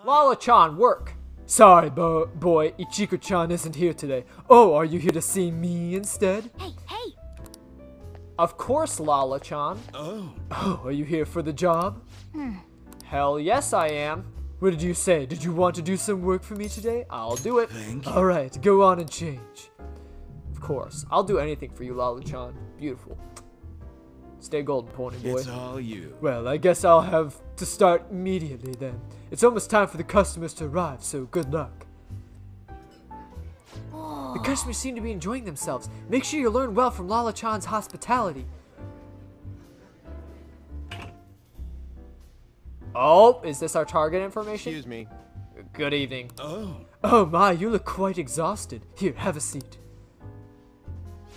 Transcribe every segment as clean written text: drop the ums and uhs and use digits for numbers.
Lala-chan, work. Sorry, boy, Ichiko-chan isn't here today. Oh, are you here to see me instead? Hey, hey! Of course, Lala-chan. Oh. Oh, are you here for the job? Hell yes, I am. What did you say? Did you want to do some work for me today? I'll do it. Thank you. Alright, go on and change. Of course, I'll do anything for you, Lala-chan. Beautiful. Stay golden, pony boy. It's all you. Well, I guess I'll have to start immediately then. It's almost time for the customers to arrive, so good luck. The customers seem to be enjoying themselves. Make sure you learn well from Lala-chan's hospitality. Oh, is this our target information? Excuse me. Good evening. Oh. Oh my, you look quite exhausted. Here, have a seat.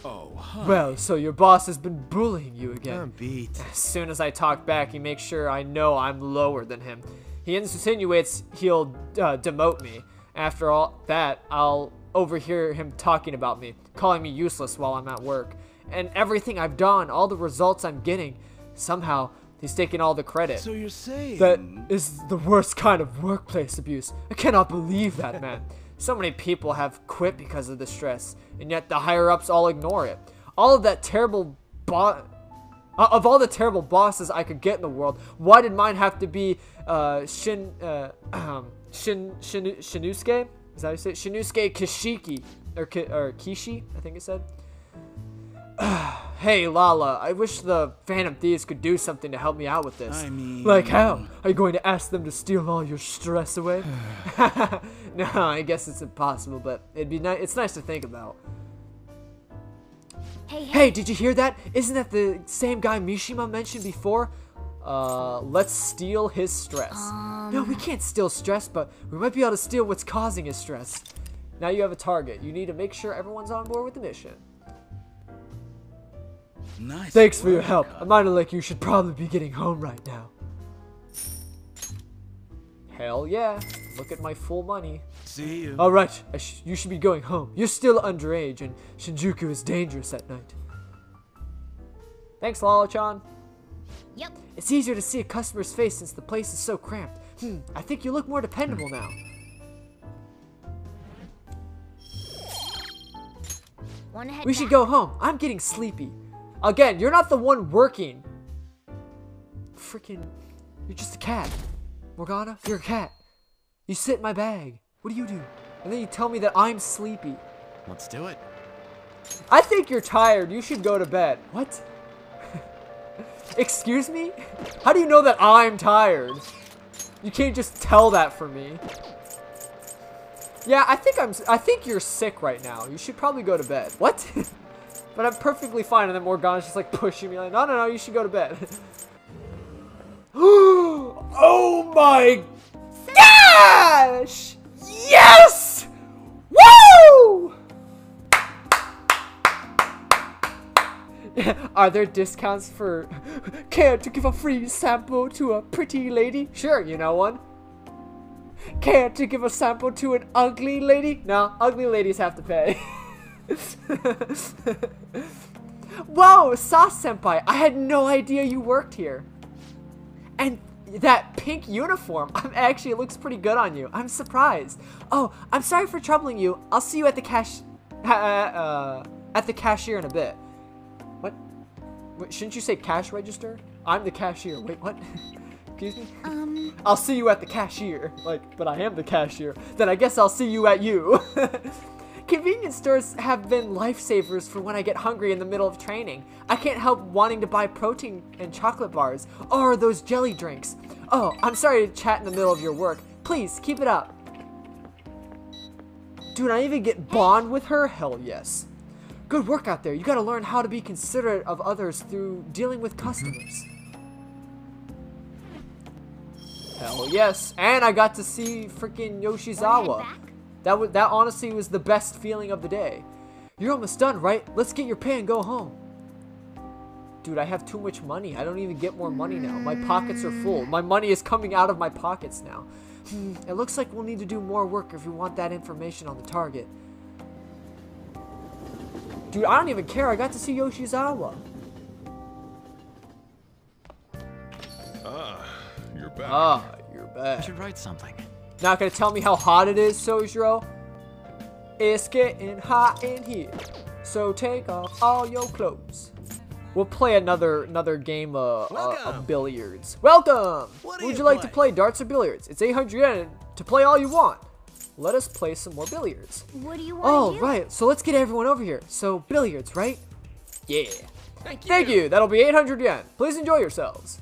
Oh, huh. Well, so your boss has been bullying you again. I'm beat. As soon as I talk back, he makes sure I know I'm lower than him. He insinuates he'll demote me. After all that, I'll overhear him talking about me, calling me useless while I'm at work. And everything I've done, all the results I'm getting, somehow he's taking all the credit. So you're saying... That is the worst kind of workplace abuse. I cannot believe that, man. So many people have quit because of the stress, and yet the higher-ups all ignore it. All of that terrible of all the terrible bosses I could get in the world, why did mine have to be Shinosuke? Is that how you say it? Shinosuke Kishiki or Kishi, I think it said. Hey, Lala, I wish the Phantom Thieves could do something to help me out with this. I mean... Like how? Are you going to ask them to steal all your stress away? No, I guess it's impossible, but it'd be it's nice to think about. Hey, did you hear that? Isn't that the same guy Mishima mentioned before? Let's steal his stress. No, we can't steal stress, but we might be able to steal what's causing his stress. Now you have a target. You need to make sure everyone's on board with the mission. Nice. Thanks for your help. I'm minded like you should probably be getting home right now. Hell yeah. Look at my full money. See you. Alright, you should be going home. You're still underage and Shinjuku is dangerous at night. Thanks, Lala-chan. Yep. It's easier to see a customer's face since the place is so cramped. I think you look more dependable now. We should go home. I'm getting sleepy. Again, you're not the one working. Freaking, you're just a cat. Morgana, you're a cat. You sit in my bag. What do you do? And then you tell me that I'm sleepy. Let's do it. I think you're tired. You should go to bed. What? Excuse me? How do you know that I'm tired? You can't just tell that for me. Yeah, I think you're sick right now. You should probably go to bed. What? But I'm perfectly fine, and then Morgana's just like pushing me like, no, you should go to bed. Oh my gosh! Yes! Woo! Are there discounts for care to give a free sample to a pretty lady? Sure, you know one. Care to give a sample to an ugly lady? No, ugly ladies have to pay. Whoa, Sauce-senpai, I had no idea you worked here. And that pink uniform, actually, it looks pretty good on you. I'm surprised. Oh, I'm sorry for troubling you. I'll see you at the cashier in a bit. What? Wait, shouldn't you say cash register? I'm the cashier. Wait, what? Excuse me? I'll see you at the cashier. Like, but I am the cashier. Then I guess I'll see you at you. Convenience stores have been lifesavers for when I get hungry in the middle of training. I can't help wanting to buy protein and chocolate bars, or those jelly drinks. Oh, I'm sorry to chat in the middle of your work. Please, keep it up. Dude, I even get bond with her? Hell yes. Good work out there. You gotta learn how to be considerate of others through dealing with customers. Hell yes. And I got to see freaking Yoshizawa. That honestly was the best feeling of the day. You're almost done, right? Let's get your pay and go home. Dude, I have too much money. I don't even get more money now. My pockets are full. My money is coming out of my pockets now. It looks like we'll need to do more work if we want that information on the target. Dude, I don't even care. I got to see Yoshizawa. You're back. Ah, you're back. I should write something. Not gonna tell me how hot it is, Sojiro? It's getting hot in here, so take off all your clothes. We'll play another game of billiards. Welcome! Would you like to play darts or billiards? It's 800 yen to play all you want. Let us play some more billiards. What do you want to do? Right. So let's get everyone over here. So, billiards, right? Yeah. Thank you. That'll be 800 yen. Please enjoy yourselves.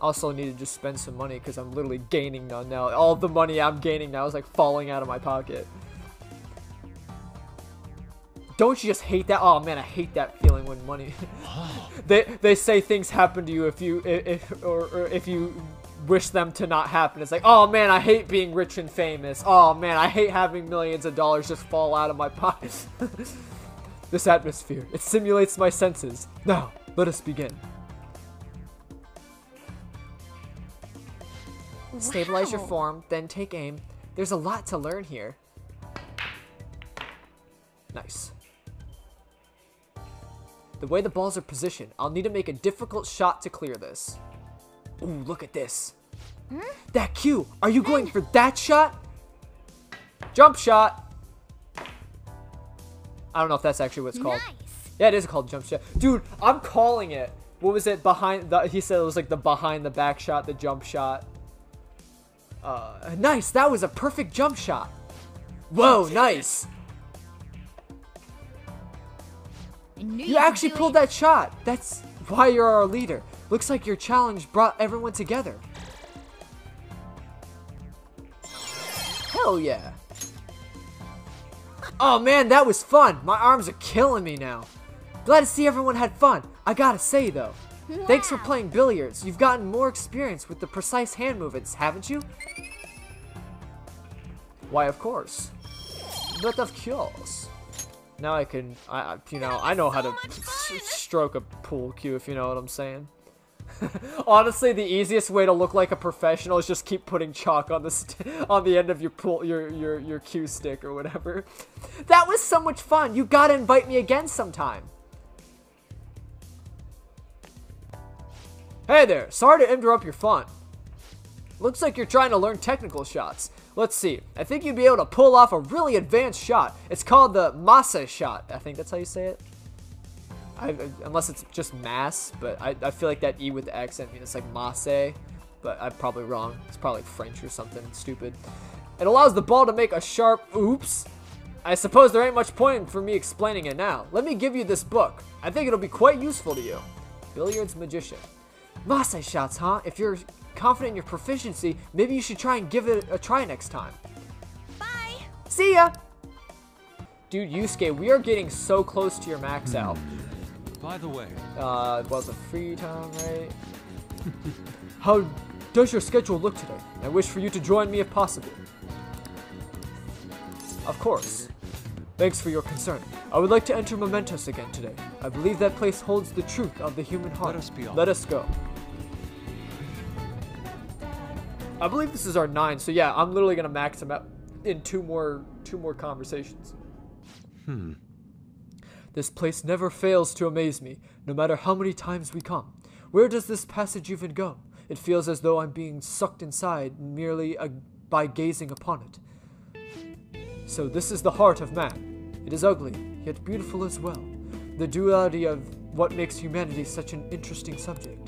Also need to just spend some money because I'm literally gaining none now. All the money I'm gaining now is like falling out of my pocket. Don't you just hate that? Oh man, I hate that feeling when money. they say things happen to you if you wish them to not happen. It's like, oh man, I hate being rich and famous. Oh man, I hate having millions of dollars just fall out of my pocket. This atmosphere, it simulates my senses. Now, let us begin. Wow. Stabilize your form, then take aim. There's a lot to learn here. Nice. The way the balls are positioned, I'll need to make a difficult shot to clear this. Ooh, look at this. That cue. Are you going for that shot? Jump shot. I don't know if that's actually what it's called. Nice. Yeah, it is called jump shot. Dude, I'm calling it. What was it? He said it was like the behind the back shot, the jump shot. Nice. That was a perfect jump shot. Whoa, nice. You actually pulled that shot. That's why you're our leader. Looks like your challenge brought everyone together. Hell yeah. Oh man, that was fun. My arms are killing me now. Glad to see everyone had fun. I gotta say though, thanks for playing billiards. You've gotten more experience with the precise hand movements, haven't you? Why, of course. But of course. Now I can, I know how to stroke a pool cue, if you know what I'm saying. Honestly, the easiest way to look like a professional is just keep putting chalk on the end of your pool, your cue stick or whatever. That was so much fun. You gotta invite me again sometime. Hey there. Sorry to interrupt your fun. Looks like you're trying to learn technical shots. Let's see. I think you'd be able to pull off a really advanced shot. It's called the Mase shot. I think that's how you say it. Unless it's just mass, but I feel like that E with the accent means it's like Mase. But I'm probably wrong. It's probably French or something stupid. It allows the ball to make a sharp oops. I suppose there ain't much point for me explaining it now. Let me give you this book. I think it'll be quite useful to you. Billiards Magician. Mase shots, huh? If you're confident in your proficiency, maybe you should try and give it a try next time. Bye. See ya! Dude, Yusuke, we are getting so close to your max out. By the way, It was a free time, right? How does your schedule look today? I wish for you to join me if possible. Of course. Thanks for your concern. I would like to enter Mementos again today. I believe that place holds the truth of the human heart. Let us be off. Let us go. I believe this is our 9, so yeah, I'm literally gonna max him out in two more conversations. This place never fails to amaze me, no matter how many times we come. Where does this passage even go? It feels as though I'm being sucked inside merely by gazing upon it. So this is the heart of man. It is ugly, yet beautiful as well. The duality of what makes humanity such an interesting subject.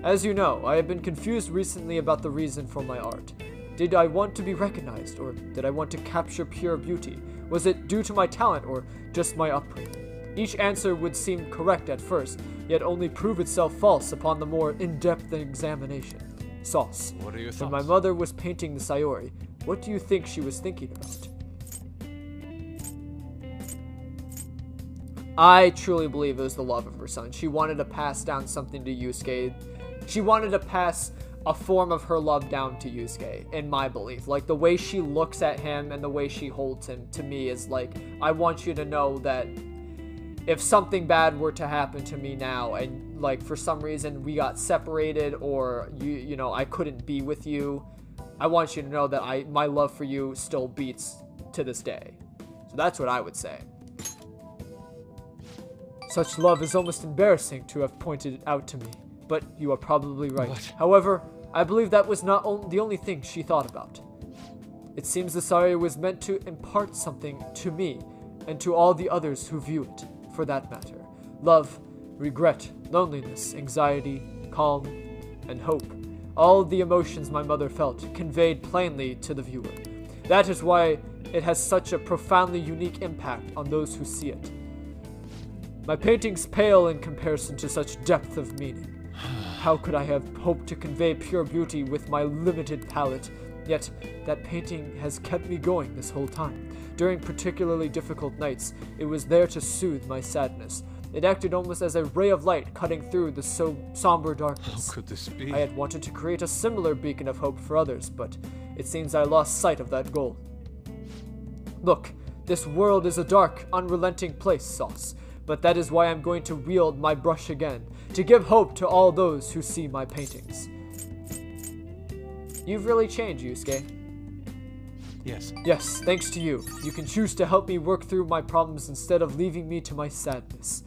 As you know, I have been confused recently about the reason for my art. Did I want to be recognized, or did I want to capture pure beauty? Was it due to my talent, or just my upbringing? Each answer would seem correct at first, yet only prove itself false upon the more in-depth examination. Sauce. what are your thoughts? When my mother was painting the Sayori, what do you think she was thinking about? I truly believe it was the love of her son. She wanted to pass down something to Yusuke. She wanted to pass a form of her love down to Yusuke, in my belief. Like, the way she looks at him and the way she holds him, to me, is like, I want you to know that if something bad were to happen to me now, and, like, for some reason we got separated, or, you know, I couldn't be with you, I want you to know that my love for you still beats to this day. So that's what I would say. Such love is almost embarrassing to have pointed it out to me, but you are probably right. What? However, I believe that was not the only thing she thought about. It seems the sari was meant to impart something to me and to all the others who view it, for that matter. Love, regret, loneliness, anxiety, calm, and hope. All the emotions my mother felt conveyed plainly to the viewer. That is why it has such a profoundly unique impact on those who see it. My paintings pale in comparison to such depth of meaning. How could I have hoped to convey pure beauty with my limited palette? Yet, that painting has kept me going this whole time. During particularly difficult nights, it was there to soothe my sadness. It acted almost as a ray of light cutting through the somber darkness. How could this be? I had wanted to create a similar beacon of hope for others, but it seems I lost sight of that goal. Look, this world is a dark, unrelenting place, Sauce, but that is why I'm going to wield my brush again, to give hope to all those who see my paintings. You've really changed, Yusuke. Yes. Yes, thanks to you. You can choose to help me work through my problems instead of leaving me to my sadness.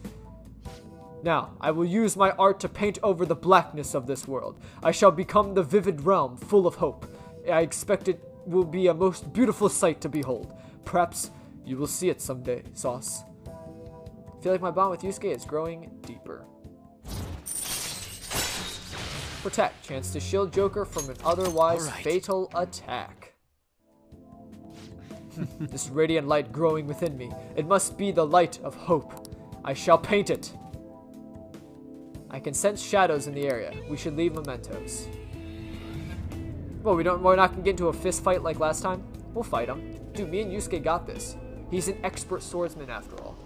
Now, I will use my art to paint over the blackness of this world. I shall become the vivid realm full of hope. I expect it will be a most beautiful sight to behold. Perhaps you will see it someday, Sauce. I feel like my bond with Yusuke is growing deeper. Protect. Chance to shield Joker from an otherwise fatal attack. This radiant light growing within me. It must be the light of hope. I shall paint it. I can sense shadows in the area. We should leave mementos. Well, we're not gonna get into a fist fight like last time. We'll fight him. Dude, me and Yusuke got this. He's an expert swordsman after all.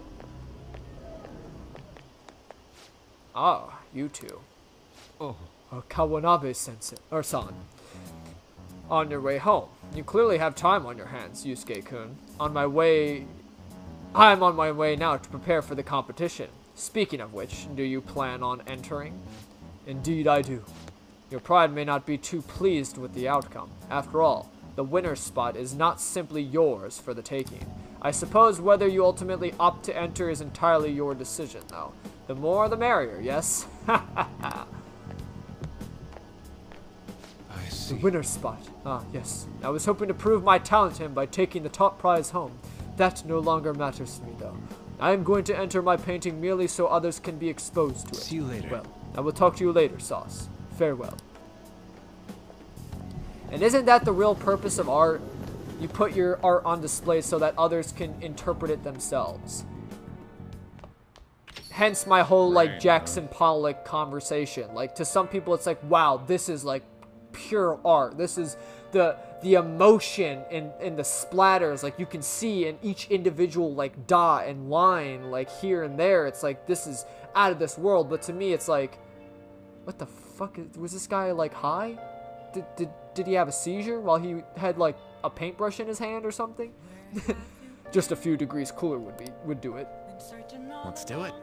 Ah, you two. Oh. Kawanabe-sensei, or san. On your way home. You clearly have time on your hands, Yusuke-kun. I'm on my way now to prepare for the competition. Speaking of which, do you plan on entering? Indeed I do. Your pride may not be too pleased with the outcome. After all, the winner's spot is not simply yours for the taking. I suppose whether you ultimately opt to enter is entirely your decision, though. The more the merrier, yes? Ha ha ha. The winner's spot. Ah, yes. I was hoping to prove my talent to him by taking the top prize home. That no longer matters to me, though. I am going to enter my painting merely so others can be exposed to it. See you later. Well, I will talk to you later, Sauce. Farewell. And isn't that the real purpose of art? You put your art on display so that others can interpret it themselves. Hence my whole, like, Jackson Pollock conversation. Like, to some people it's like, wow, this is, like, pure art. This is the emotion in the splatters, like you can see in each individual like dot and line, like here and there. It's like this is out of this world. But to me, it's like, what the fuck was this guy like high? Did he have a seizure while he had like a paintbrush in his hand or something? Just a few degrees cooler would do it. Let's do it.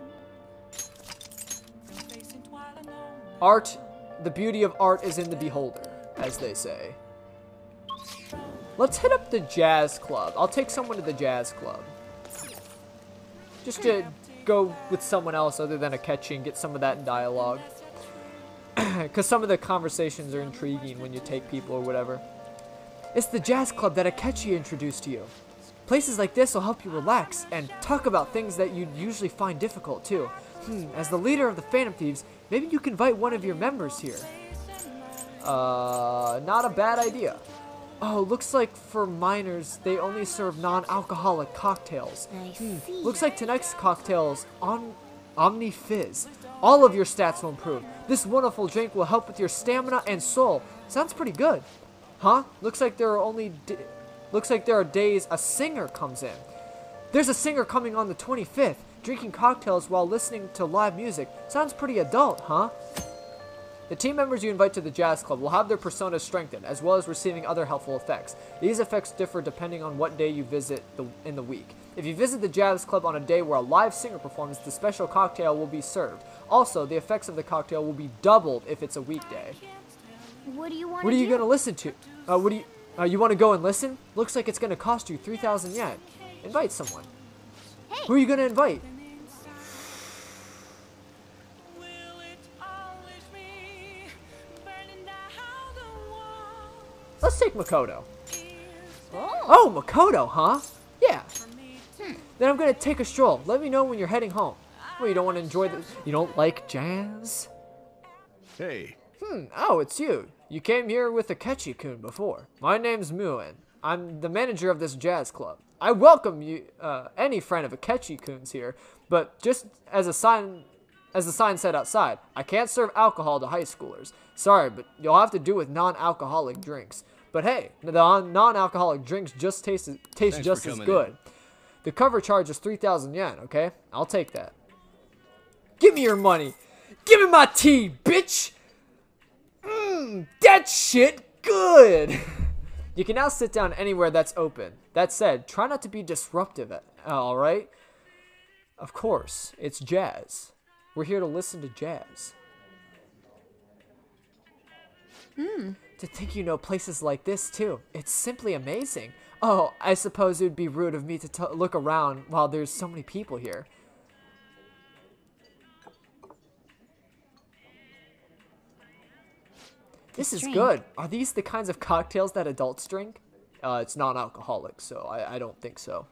Art. The beauty of art is in the beholder, as they say. Let's hit up the jazz club. I'll take someone to the jazz club. Just to go with someone else other than Akechi and get some of that in dialogue. Because some of the conversations are intriguing when you take people or whatever. It's the jazz club that Akechi introduced to you. Places like this will help you relax and talk about things that you'd usually find difficult too. As the leader of the Phantom Thieves, maybe you can invite one of your members here. Not a bad idea. Oh, looks like for minors, they only serve non-alcoholic cocktails. Looks like tonight's cocktail is Omni Fizz. All of your stats will improve. This wonderful drink will help with your stamina and soul. Sounds pretty good. Huh? Looks like there are days a singer comes in. There's a singer coming on the 25th. Drinking cocktails while listening to live music. Sounds pretty adult, huh? The team members you invite to the jazz club will have their personas strengthened, as well as receiving other helpful effects. These effects differ depending on what day you visit in the week. If you visit the jazz club on a day where a live singer performs, the special cocktail will be served. Also, the effects of the cocktail will be doubled if it's a weekday. What do you want? What are you gonna listen to? You want to go and listen? Looks like it's gonna cost you 3,000 yen. Invite someone. Hey. Who are you gonna invite? Let's take Makoto. Oh. Oh, Makoto, huh? Yeah. Then I'm gonna take a stroll. Let me know when you're heading home. Well, you don't want to enjoy the... You don't like jazz? Hey. Oh, it's you. You came here with a Akechi-kun before. My name's Muen. I'm the manager of this jazz club. I welcome you, any friend of Akechi-kun's here, but just as the sign said outside, I can't serve alcohol to high schoolers. Sorry, but you'll have to do with non-alcoholic drinks. But hey, the non-alcoholic drinks just taste just as good. The cover charge is 3,000 yen, okay? I'll take that. Give me your money. Give me my tea, bitch. That shit good. You can now sit down anywhere that's open. That said, try not to be disruptive, alright? Of course, it's jazz. We're here to listen to jazz. To think you know places like this, too. It's simply amazing. Oh, I suppose it would be rude of me to look around while there's so many people here. This is good. Are these the kinds of cocktails that adults drink? It's non-alcoholic, so I don't think so.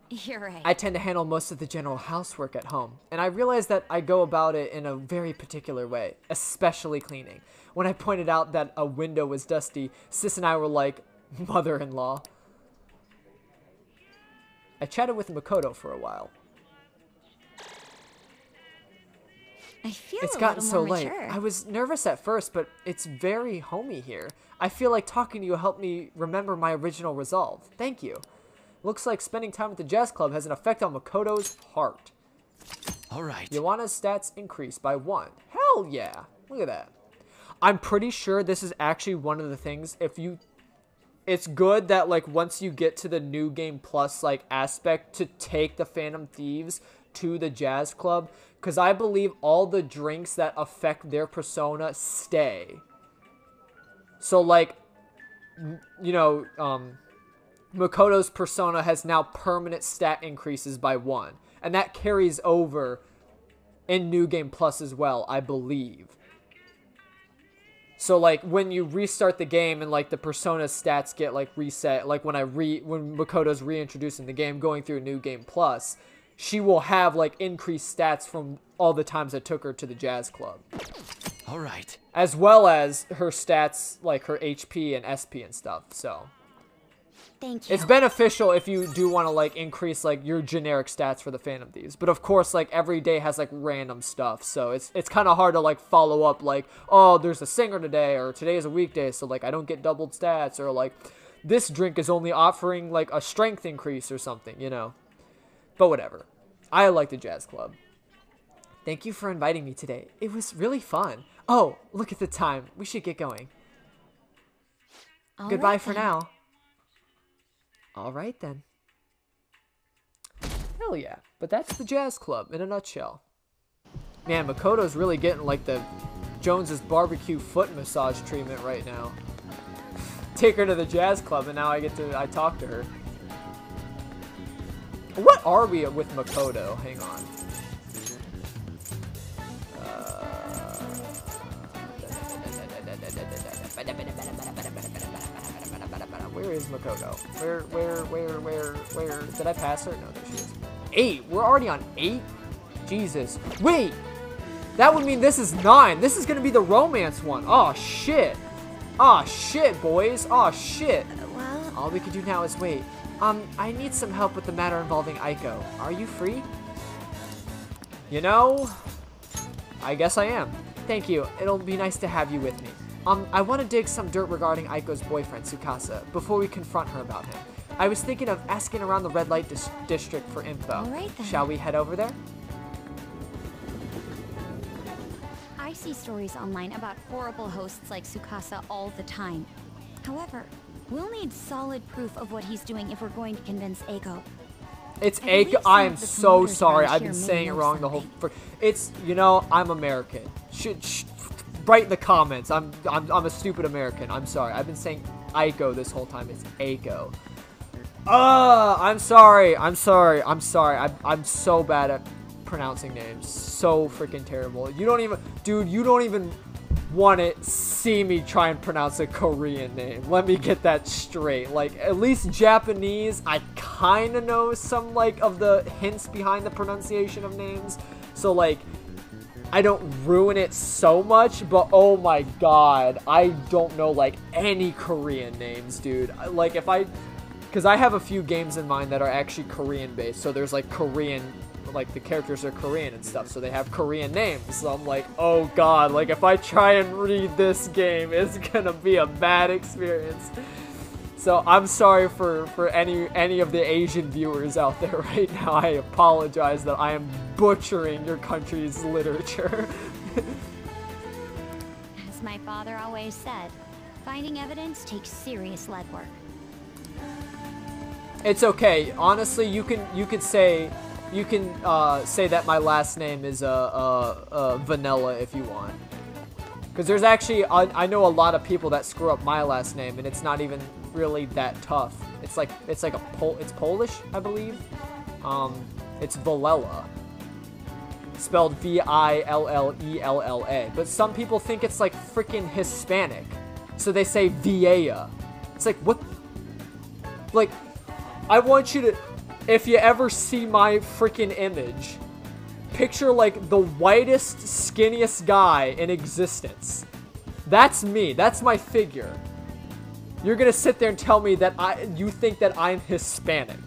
You're right. I tend to handle most of the general housework at home, and I realize that I go about it in a very particular way, especially cleaning. When I pointed out that a window was dusty, Sis and I were like, mother-in-law. I chatted with Makoto for a while. I feel It's a gotten little so more late. mature. I was nervous at first, but it's very homey here. I feel like talking to you helped me remember my original resolve. Thank you. Looks like spending time at the jazz club has an effect on Makoto's heart. All right. Yawana's stats increase by 1. Hell yeah. Look at that. I'm pretty sure this is actually one of the things, it's good that, like, once you get to the new game plus, like, aspect to take the Phantom Thieves to the jazz club, because I believe all the drinks that affect their persona stay. So, like, you know, Makoto's persona has now permanent stat increases by 1. And that carries over in New Game Plus as well, I believe. So, like, when you restart the game and, like, the persona stats get, like, reset, like, when Makoto's reintroduced in the game, going through New Game Plus, she will have, like, increased stats from all the times I took her to the jazz club. All right. As well as her stats, like, her HP and SP and stuff, so... Thank you. It's beneficial if you do want to, like, increase, like, your generic stats for the Phantom Thieves. But, of course, like, every day has, like, random stuff. So it's kind of hard to, like, follow up, like, oh, there's a singer today, or today is a weekday, so, like, I don't get doubled stats, or, like, this drink is only offering, like, a strength increase or something, you know. But whatever. I like the jazz club. Thank you for inviting me today. It was really fun. Oh, look at the time. We should get going. Goodbye for now. Alright then. Hell yeah. But that's the jazz club in a nutshell. Man, Makoto's really getting like the Jones's barbecue foot massage treatment right now. Take her to the jazz club and now I talk to her. What are we with Makoto? Hang on. Where is Makoto? Where? Did I pass her? No, there she is. 8. We're already on 8? Jesus. Wait! That would mean this is 9. This is gonna be the romance one. Oh, shit. Oh, shit, boys. Oh, shit. Well... All we can do now is wait. I need some help with the matter involving Aiko. Are you free? You know, I guess I am. Thank you. It'll be nice to have you with me. I want to dig some dirt regarding Aiko's boyfriend, Tsukasa, before we confront her about him. I was thinking of asking around the red light district for info. All right, then. Shall we head over there? I see stories online about horrible hosts like Tsukasa all the time. However, we'll need solid proof of what he's doing if we're going to convince Aiko. It's I believe Aiko. some I of am the so promoters sorry. around I've here been may saying it know wrong the whole. something. It's, you know, I'm American. Write in the comments. I'm a stupid American. I'm sorry. I've been saying Aiko this whole time. It's Aiko. I'm sorry. I'm so bad at pronouncing names. So freaking terrible. You don't even, dude. You don't even. want to see me try and pronounce a Korean name. Let me get that straight. Like, at least Japanese, I kind of know some, like, of the hints behind the pronunciation of names. So, like, I don't ruin it so much, but oh my god, I don't know, like, any Korean names, dude. Like, because I have a few games in mind that are actually Korean-based, so there's, like, Korean, like, the characters are Korean and stuff, so they have Korean names. So I'm like, oh god, like, if I try and read this game, it's gonna be a bad experience. So I'm sorry for any of the Asian viewers out there right now. I apologize that I am butchering your country's literature. As my father always said, finding evidence takes serious legwork. It's okay. Honestly, you can say that my last name is Vanilla if you want. Because there's actually I know a lot of people that screw up my last name, and it's not even really that tough. It's like it's Polish, I believe. It's Villela, spelled V-I-L-L-E-L-L-A. But some people think it's like freaking Hispanic, so they say Vieja. It's like, what? Like, I want you to, if you ever see my freaking image, picture like the whitest, skinniest guy in existence. That's me. That's my figure. You're gonna sit there and tell me that you think that I'm Hispanic.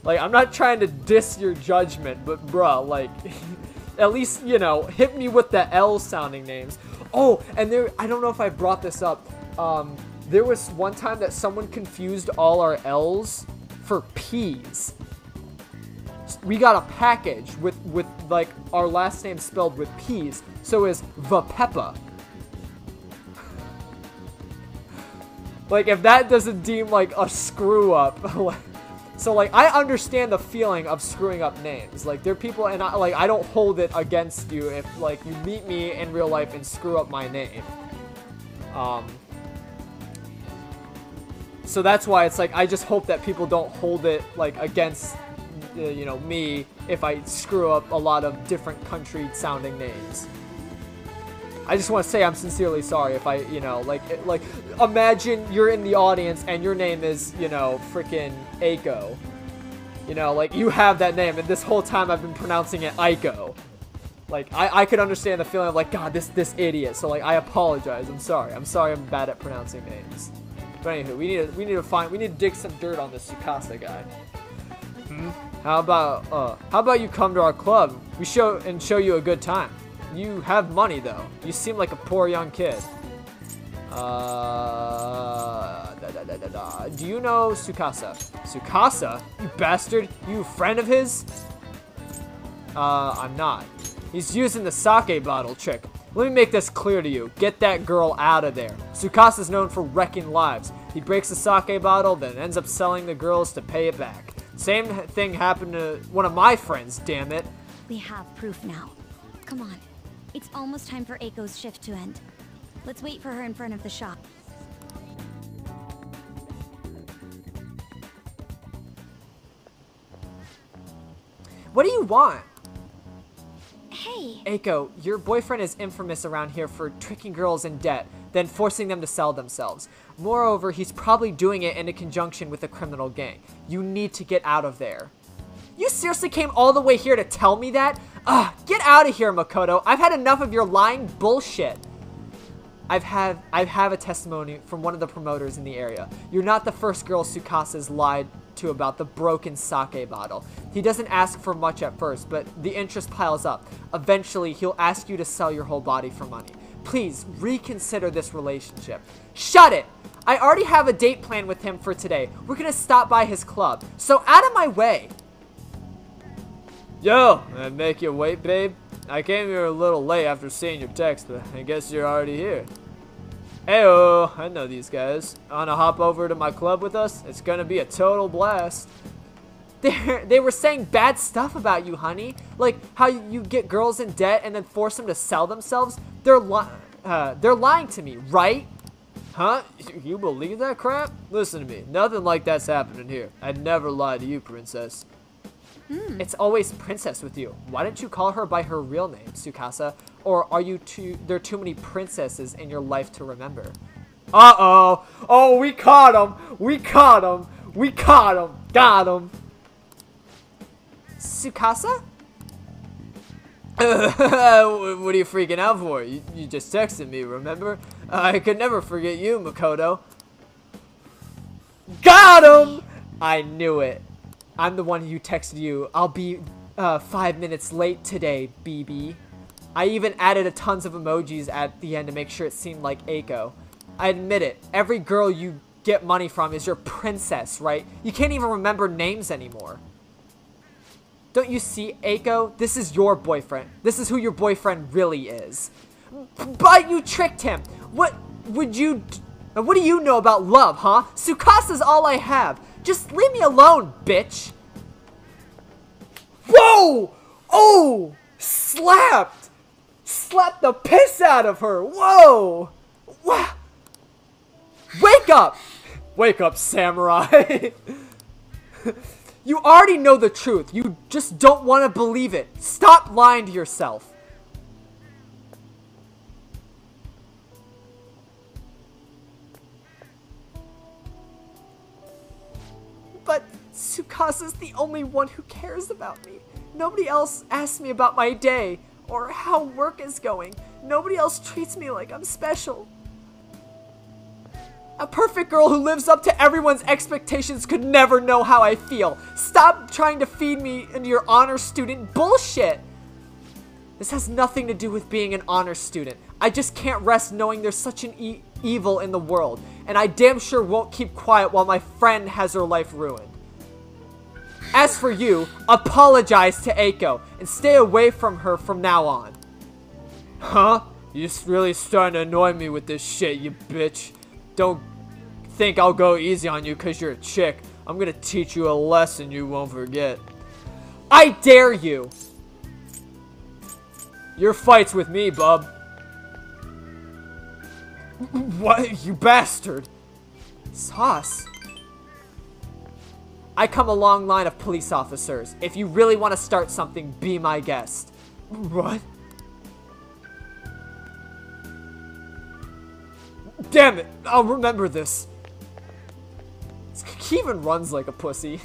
Like, I'm not trying to diss your judgment, but bruh, like, at least, you know, hit me with the L sounding names. Oh, and I don't know if I brought this up. There was one time that someone confused all our L's for P's. We got a package with like our last name spelled with P's, so is Vapeppa. Like, if that doesn't deem like a screw up, so like I understand the feeling of screwing up names. Like, there are people, and I don't hold it against you if like you meet me in real life and screw up my name. So that's why it's like, I just hope that people don't hold it like against you know, me if I screw up a lot of different country sounding names. I just want to say I'm sincerely sorry if I, you know, like imagine you're in the audience and your name is, you know, freaking Aiko. You know, like, you have that name, and this whole time I've been pronouncing it Aiko. Like, I could understand the feeling of like, god, this idiot. So like, I apologize. I'm sorry I'm bad at pronouncing names. But anywho, we need to dig some dirt on this Tsukasa guy. How about you come to our club? We show you a good time. You have money though. You seem like a poor young kid. Do you know Tsukasa? Tsukasa? You bastard! You a friend of his? I'm not. He's using the sake bottle trick. Let me make this clear to you. Get that girl out of there. Tsukasa's known for wrecking lives. He breaks the sake bottle, then ends up selling the girls to pay it back. Same thing happened to one of my friends, damn it. We have proof now. Come on. It's almost time for Aiko's shift to end. Let's wait for her in front of the shop. What do you want? Hey. Aiko, your boyfriend is infamous around here for tricking girls in debt, then forcing them to sell themselves. Moreover, he's probably doing it in conjunction with a criminal gang. You need to get out of there. You seriously came all the way here to tell me that? Ugh, get out of here, Makoto. I've had enough of your lying bullshit. I have a testimony from one of the promoters in the area. You're not the first girl Tsukasa's lied to about the broken sake bottle. He doesn't ask for much at first, but the interest piles up. Eventually, he'll ask you to sell your whole body for money. Please, reconsider this relationship. Shut it! I already have a date planned with him for today. We're gonna stop by his club, so out of my way! Yo, I make you wait, babe? I came here a little late after seeing your text, but I guess you're already here. Heyo, I know these guys. Wanna hop over to my club with us? It's gonna be a total blast. They were saying bad stuff about you, honey. Like how you get girls in debt and then force them to sell themselves. They're lying to me, right? Huh? You believe that crap? Listen to me. Nothing like that's happening here. I'd never lie to you, princess. It's always Princess with you. Why don't you call her by her real name, Tsukasa? Or are there too many princesses in your life to remember? Uh-oh. Oh, we caught him. We caught him. We caught him. Got him. Tsukasa? What are you freaking out for? You just texted me, remember? I could never forget you, Makoto. Got him! I knew it. I'm the one who texted you. I'll be 5 minutes late today, BB. I even added tons of emojis at the end to make sure it seemed like Eiko. I admit it. Every girl you get money from is your princess, right? You can't even remember names anymore. Don't you see, Eiko? This is your boyfriend. This is who your boyfriend really is. But you tricked him. What do you know about love, huh? Tsukasa's all I have. Just leave me alone, bitch. Whoa! Oh! Slapped! Slapped the piss out of her. Whoa! Wow. Wake up! Wake up, samurai. You already know the truth. You just don't want to believe it. Stop lying to yourself. But Tsukasa's the only one who cares about me. Nobody else asks me about my day or how work is going. Nobody else treats me like I'm special. A perfect girl who lives up to everyone's expectations could never know how I feel. Stop trying to feed me into your honor student bullshit. This has nothing to do with being an honor student. I just can't rest knowing there's such an evil in the world. And I damn sure won't keep quiet while my friend has her life ruined. As for you, apologize to Eiko and stay away from her from now on. Huh? You're really starting to annoy me with this shit, you bitch. Don't think I'll go easy on you because you're a chick. I'm gonna teach you a lesson you won't forget. I dare you! Your fight's with me, bub. What? You bastard! Sauce. I come a long line of police officers. If you really want to start something, be my guest. What? Damn it! I'll remember this. He even runs like a pussy.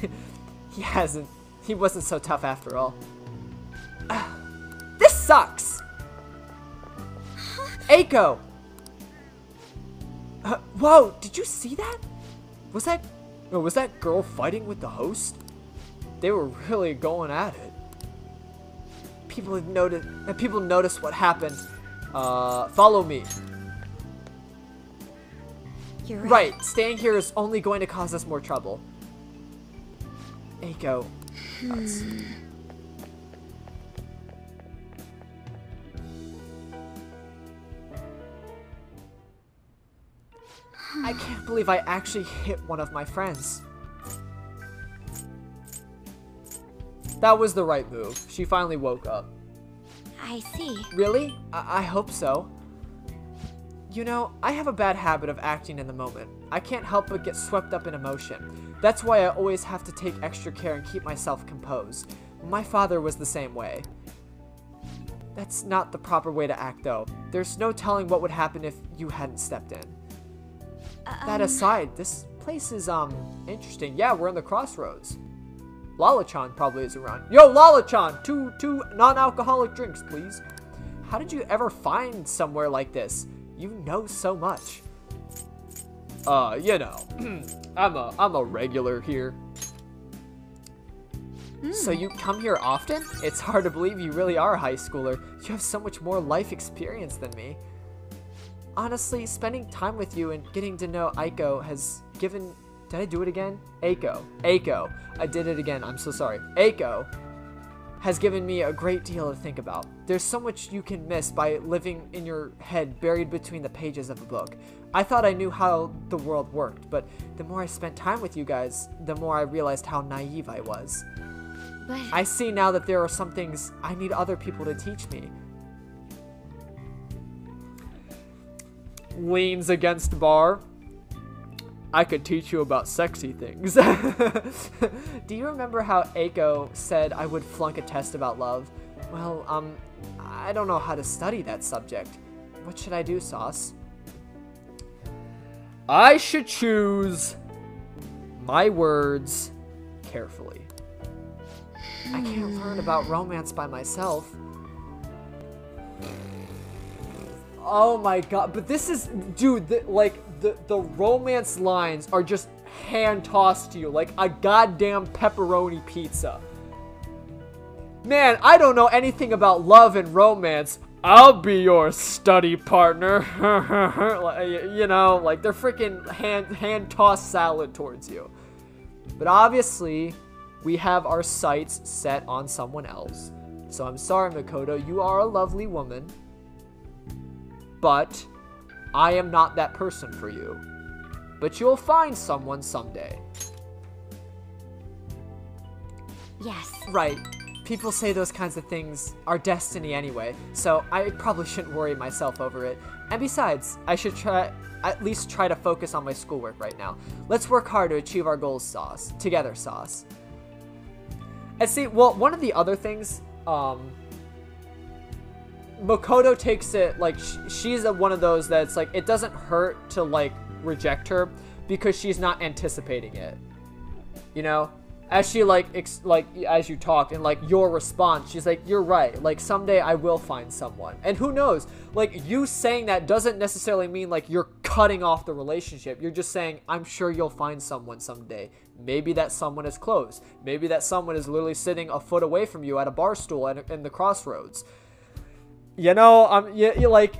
He wasn't so tough after all. This sucks! Eiko! Whoa, did you see that? Was that girl fighting with the host? They were really going at it. People noticed what happened. Follow me. You're right. Staying here is only going to cause us more trouble. Eiko. I can't believe I actually hit one of my friends. That was the right move. She finally woke up. I see. Really? I hope so. You know, I have a bad habit of acting in the moment. I can't help but get swept up in emotion. That's why I always have to take extra care and keep myself composed. My father was the same way. That's not the proper way to act, though. There's no telling what would happen if you hadn't stepped in. That aside, this place is, interesting. Yeah, we're in the crossroads. Lala-chan probably is around. Yo, Lala-chan! Two non-alcoholic drinks, please. How did you ever find somewhere like this? You know so much. You know, I'm a regular here. So you come here often? It's hard to believe you really are a high schooler. You have so much more life experience than me. Honestly, spending time with you and getting to know Eiko has given... Did I do it again? Eiko. I did it again. I'm so sorry. Eiko has given me a great deal to think about. There's so much you can miss by living in your head buried between the pages of a book. I thought I knew how the world worked, but the more I spent time with you guys, the more I realized how naive I was. But I see now that there are some things I need other people to teach me. Leans against bar. I could teach you about sexy things. Do you remember how Eiko said I would flunk a test about love? Well, I don't know how to study that subject. What should I do, Sauce? I should choose my words carefully. I can't learn about romance by myself. Oh my god, but this is, dude, the romance lines are just hand-tossed to you like a goddamn pepperoni pizza. Man, I don't know anything about love and romance. I'll be your study partner. You know, like they're freaking hand-tossed salad towards you. But obviously, we have our sights set on someone else. So I'm sorry, Makoto, you are a lovely woman. But I am not that person for you. But you'll find someone someday. Yes. Right. People say those kinds of things are destiny anyway, so I probably shouldn't worry myself over it. And besides, I should at least try to focus on my schoolwork right now. Let's work hard to achieve our goals, Sauce. Together, Sauce. And see, well, one of the other things, Makoto takes it, like, she's one of those that's, like, it doesn't hurt to, like, reject her because she's not anticipating it. You know? As she, as you talked and, like, your response, she's like, you're right. Like, someday I will find someone. And who knows? Like, you saying that doesn't necessarily mean, like, you're cutting off the relationship. You're just saying, I'm sure you'll find someone someday. Maybe that someone is close. Maybe that someone is literally sitting a foot away from you at a bar stool in the crossroads. You know, you like,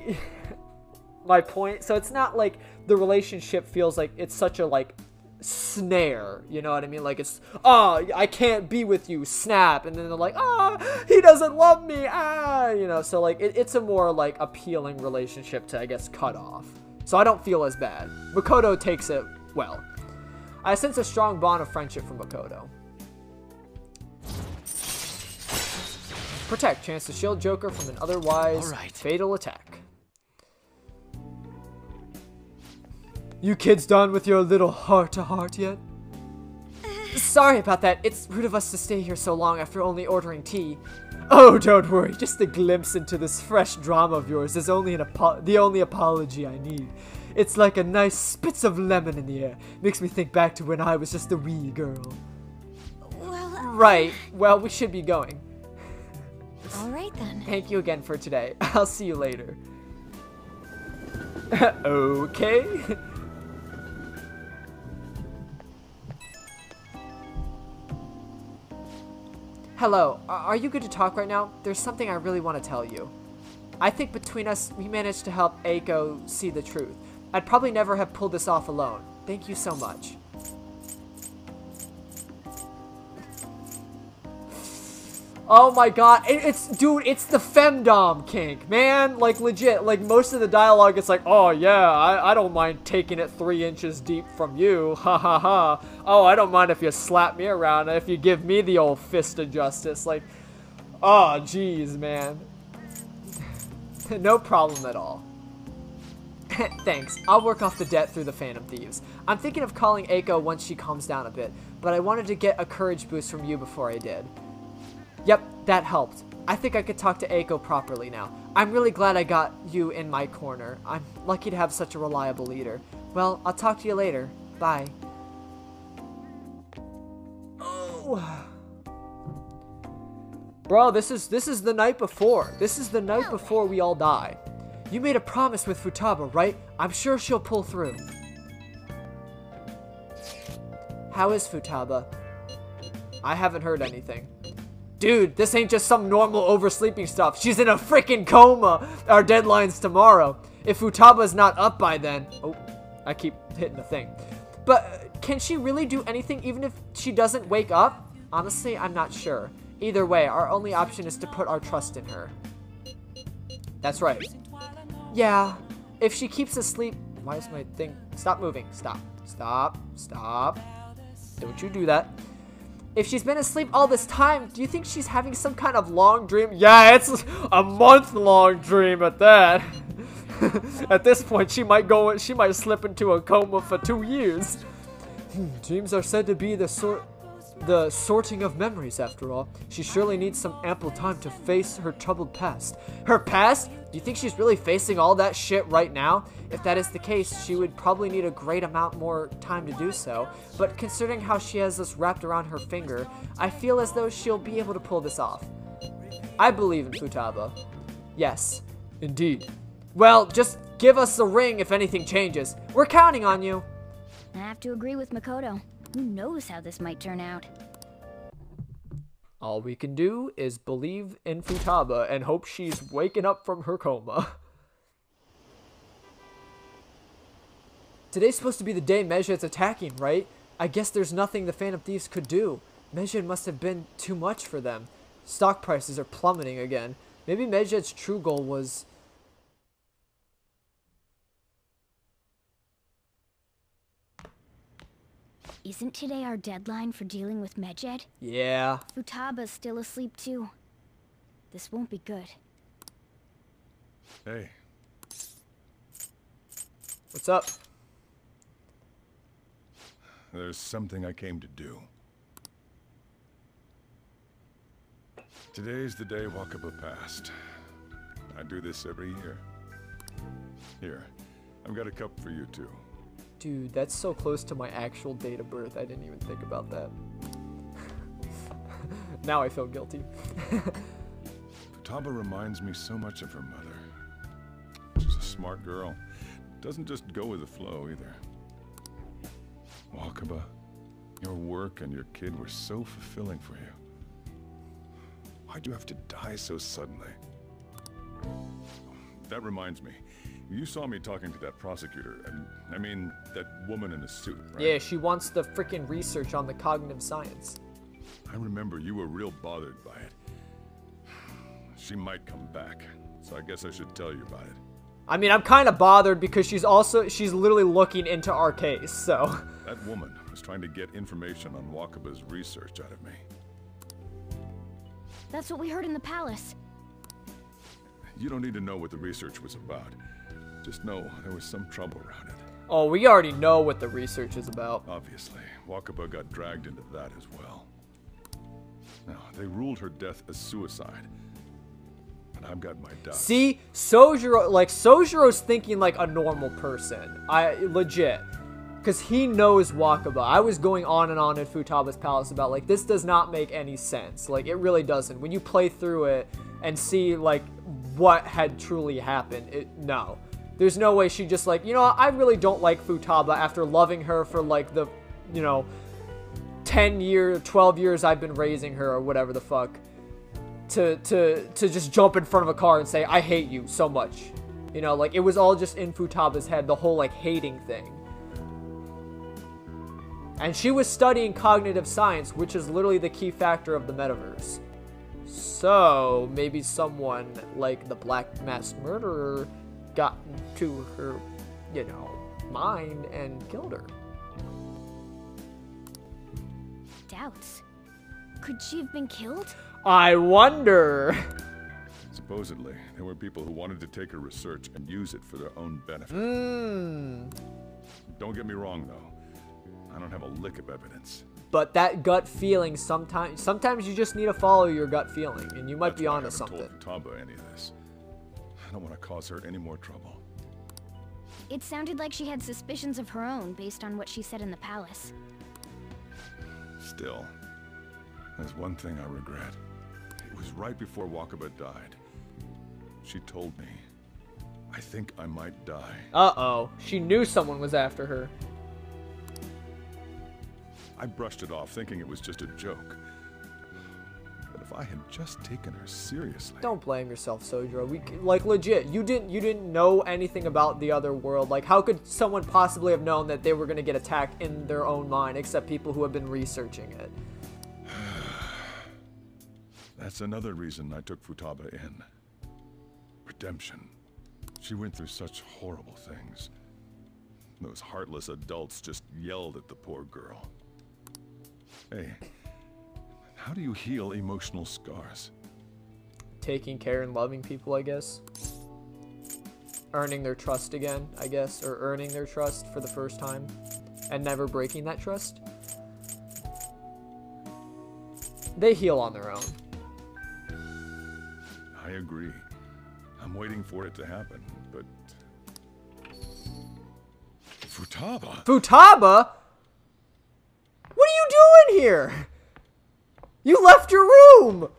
my point. So it's not like the relationship feels like it's such a, like, snare, you know what I mean? Like, it's, oh, I can't be with you, snap, and then they're like, oh, he doesn't love me, you know, so, like, it's a more, like, appealing relationship to, I guess, cut off. So I don't feel as bad. Makoto takes it well. I sense a strong bond of friendship from Makoto. Protect, chance to shield Joker from an otherwise fatal attack. You kids done with your little heart-to-heart yet? Sorry about that. It's rude of us to stay here so long after only ordering tea. Oh, don't worry. Just a glimpse into this fresh drama of yours is only the only apology I need. It's like a nice spitz of lemon in the air. Makes me think back to when I was just a wee girl. Well, right. Well, we should be going. All right, then. Thank you again for today. I'll see you later. Okay. Hello, are you good to talk right now? There's something I really want to tell you. I think between us, we managed to help Eiko see the truth. I'd probably never have pulled this off alone. Thank you so much. Oh my god, dude, it's the femdom kink, man. Like, legit, like, most of the dialogue, it's like, oh yeah, I don't mind taking it 3 inches deep from you, ha ha ha. Oh, I don't mind if you slap me around, if you give me the old fist of justice, like, oh, jeez, man. No problem at all. Thanks, I'll work off the debt through the Phantom Thieves. I'm thinking of calling Eiko once she calms down a bit, but I wanted to get a courage boost from you before I did. Yep, that helped. I think I could talk to Eiko properly now. I'm really glad I got you in my corner. I'm lucky to have such a reliable leader. Well, I'll talk to you later. Bye. Oh. Bro, this is the night before. This is the night before we all die. You made a promise with Futaba, right? I'm sure she'll pull through. How is Futaba? I haven't heard anything. Dude, this ain't just some normal oversleeping stuff. She's in a freaking coma. Our deadline's tomorrow. If Futaba's not up by then... Oh, I keep hitting the thing. But can she really do anything even if she doesn't wake up? Honestly, I'm not sure. Either way, our only option is to put our trust in her. That's right. Yeah, if she keeps asleep... Why is my thing... Stop moving. Stop. Stop. Stop. Don't you do that. If she's been asleep all this time, do you think she's having some kind of long dream? Yeah, it's a month-long dream at that. At this point, she might slip into a coma for 2 years. Dreams are said to be the sorting of memories, after all. She surely needs some ample time to face her troubled past. Her past? Do you think she's really facing all that shit right now? If that is the case, she would probably need a great amount more time to do so. But considering how she has this wrapped around her finger, I feel as though she'll be able to pull this off. I believe in Futaba. Yes, indeed. Well, just give us a ring if anything changes. We're counting on you. I have to agree with Makoto. Who knows how this might turn out? All we can do is believe in Futaba and hope she's waking up from her coma. Today's supposed to be the day Medjed's attacking, right? I guess there's nothing the Phantom Thieves could do. Medjed must have been too much for them. Stock prices are plummeting again. Maybe Medjed's true goal was... Isn't today our deadline for dealing with Medjed? Yeah. Futaba's still asleep too. This won't be good. Hey. What's up? There's something I came to do. Today's the day Wakaba passed. I do this every year. Here, I've got a cup for you too. Dude, that's so close to my actual date of birth. I didn't even think about that. Now I feel guilty. Futaba reminds me so much of her mother. She's a smart girl. Doesn't just go with the flow either. Wakaba, your work and your kid were so fulfilling for you. Why'd you have to die so suddenly? That reminds me. You saw me talking to that prosecutor, and I mean, that woman in the suit, right? Yeah, she wants the freaking research on the cognitive science. I remember you were real bothered by it. She might come back, so I guess I should tell you about it. I mean, I'm kind of bothered because she's literally looking into our case, so. That woman was trying to get information on Wakaba's research out of me. That's what we heard in the palace. You don't need to know what the research was about. Just know there was some trouble around it. Oh, we already know what the research is about. Obviously, Wakaba got dragged into that as well. Now, they ruled her death as suicide. And I've got my doubts. See, Sojiro's thinking like a normal person. Legit. Because he knows Wakaba. I was going on and on in Futaba's palace about, like, this does not make any sense. Like, it really doesn't. When you play through it and see, like, what had truly happened, no. There's no way she just, like, you know, I really don't like Futaba after loving her for, like, the, you know, 10 years, 12 years I've been raising her or whatever the fuck. To just jump in front of a car and say, I hate you so much. You know, like, it was all just in Futaba's head, the whole, like, hating thing. And she was studying cognitive science, which is literally the key factor of the metaverse. So, maybe someone like the Black Masked Murderer got to her, you know, mind and killed her. Doubts. Could she have been killed? I wonder. Supposedly, there were people who wanted to take her research and use it for their own benefit. Don't get me wrong, though. I don't have a lick of evidence. But that gut feeling, sometimes you just need to follow your gut feeling, and you might be onto something. I haven't told Futaba any of this. I don't want to cause her any more trouble. It sounded like she had suspicions of her own based on what she said in the palace. Still, there's one thing I regret. It was right before Wakaba died. She told me, I think I might die. Uh-oh. She knew someone was after her. I brushed it off, thinking it was just a joke. But if I had just taken her seriously... Don't blame yourself, Sojiro. Like, legit, you didn't know anything about the other world. Like, how could someone possibly have known that they were going to get attacked in their own mind, except people who have been researching it? That's another reason I took Futaba in. Redemption. She went through such horrible things. Those heartless adults just yelled at the poor girl. Hey, how do you heal emotional scars? Taking care and loving people, I guess. Earning their trust again, I guess. Or earning their trust for the first time. and never breaking that trust. They heal on their own. I agree. I'm waiting for it to happen, but... Futaba? Futaba? What are you doing here? You left your room!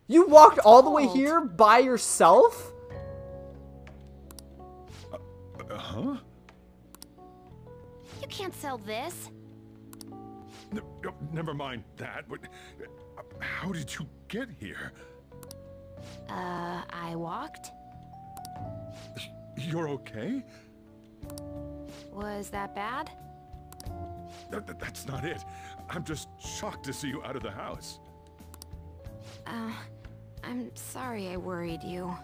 You walked all the way here by yourself? Huh? You can't sell this. Never mind that. How did you get here? I walked? You're okay? Was that bad? That's not it. I'm just shocked to see you out of the house. I'm sorry I worried you.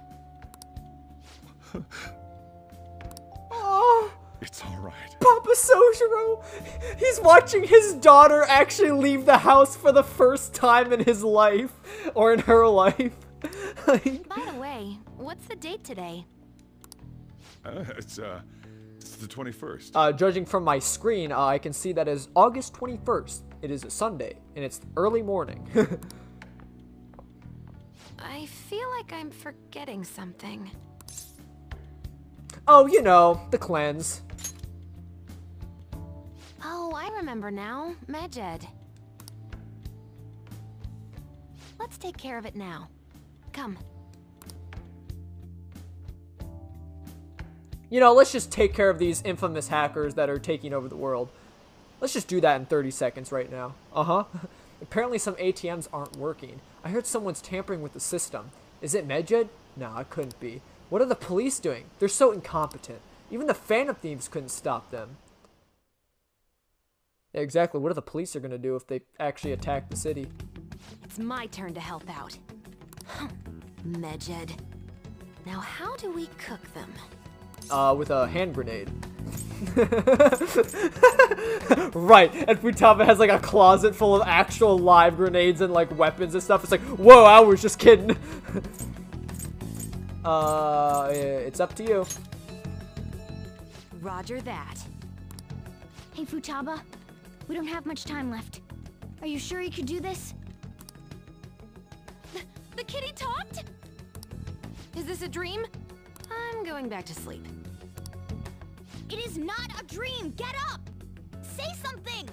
Oh, It's all right. Papa Sojiro! He's watching his daughter actually leave the house for the first time in his life. Or in her life. By the way, what's the date today? It's the 21st. Judging from my screen, I can see that is August 21st. It is a Sunday, and it's early morning. I feel like I'm forgetting something. Oh, you know, the cleanse. Oh, I remember now. Medjed. Let's take care of it now. Come. You know, let's just take care of these infamous hackers that are taking over the world. Let's just do that in 30 seconds right now. Uh-huh. Apparently some ATMs aren't working. I heard someone's tampering with the system. Is it Medjed? No, it couldn't be. What are the police doing? They're so incompetent. Even the Phantom Thieves couldn't stop them. Yeah, exactly. What are the police are going to do if they actually attack the city? It's my turn to help out. Medjed. Now how do we cook them? With a hand grenade. Right, and Futaba has like a closet full of actual live grenades and like weapons and stuff. It's like, whoa, I was just kidding. It's up to you. Roger that. Hey, Futaba. We don't have much time left. Are you sure you could do this? The kitty talked? Is this a dream? I'm going back to sleep. It is not a dream! Get up! Say something!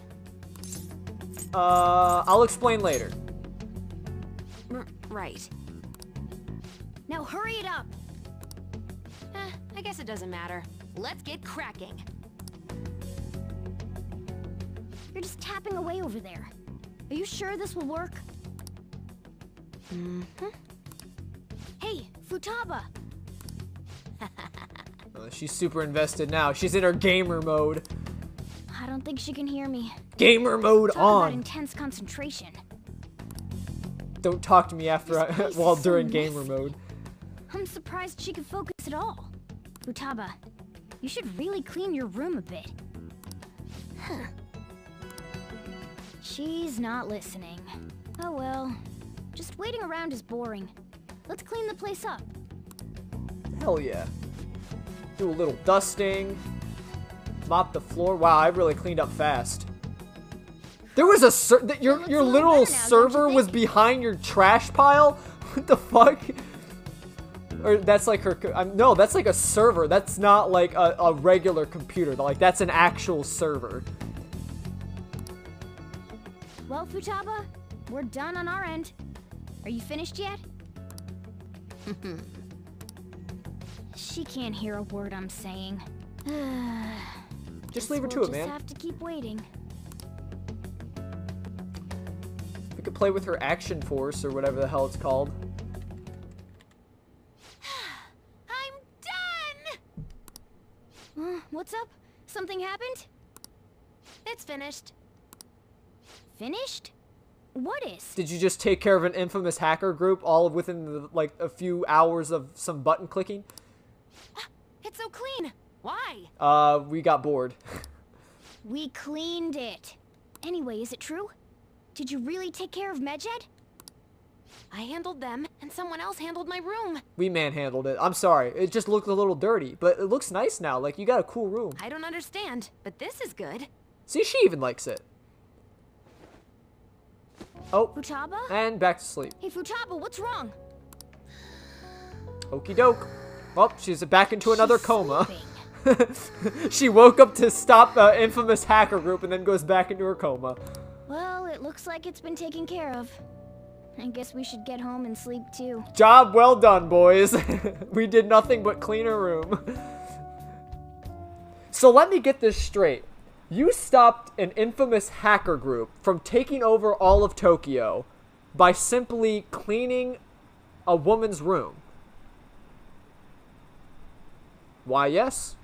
I'll explain later. Right. Now hurry it up! I guess it doesn't matter. Let's get cracking. You're just tapping away over there. Are you sure this will work? Mm-hmm. Hey, Futaba! She's super invested now. She's in her gamer mode. I don't think she can hear me. Gamer mode Talk about on. intense concentration. Don't talk to me after while so during gamer messy. mode. I'm surprised she could focus at all. Futaba, you should really clean your room a bit. Huh. She's not listening. Oh well. Just waiting around is boring. Let's clean the place up. Hell yeah. Do a little dusting. Mop the floor. Wow, I really cleaned up fast. There was a your literal server was behind your trash pile? What the fuck? Or that's like her no, that's like a server. That's not like a regular computer. Like that's an actual server. Well, Futaba, we're done on our end. Are you finished yet? She can't hear a word I'm saying. Just leave her to it, man. We'll just have to keep waiting. We could play with her action force or whatever the hell it's called. I'm done! What's up? Something happened? It's finished. Finished? What is? Did you just take care of an infamous hacker group all within like a few hours of some button clicking? It's so clean. Why? We got bored. We cleaned it. Anyway, is it true? Did you really take care of Medjed? I handled them, and someone else handled my room. We manhandled it. I'm sorry. It just looked a little dirty, but it looks nice now. Like, you got a cool room. I don't understand, but this is good. See, she even likes it. Oh. Futaba? And back to sleep. Hey, Futaba, what's wrong? Okie doke. Oh, she's back into another coma. Sleeping. She woke up to stop the infamous hacker group and then goes back into her coma. Well, it looks like it's been taken care of. I guess we should get home and sleep too. Job well done, boys. We did nothing but clean her room. So let me get this straight. You stopped an infamous hacker group from taking over all of Tokyo by simply cleaning a woman's room. Why, yes?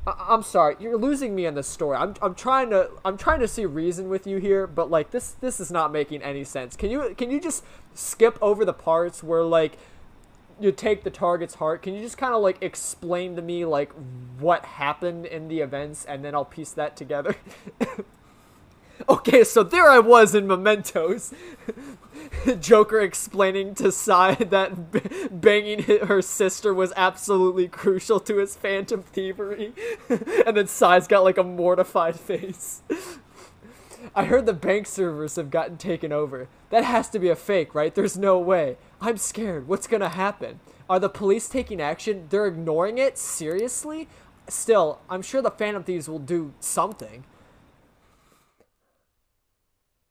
I'm sorry, you're losing me in this story. I'm trying to see reason with you here, but like this is not making any sense. Can you just skip over the parts where like you take the target's heart? Can you just kind of like explain to me like what happened in the events, and then I'll piece that together? Okay, so there I was in Mementos. Joker explaining to Sai that banging her sister was absolutely crucial to his phantom thievery. And then Sai's got like a mortified face. I heard the bank servers have gotten taken over. That has to be a fake, right? There's no way. I'm scared. What's gonna happen? Are the police taking action? They're ignoring it? Seriously? Still, I'm sure the phantom thieves will do something.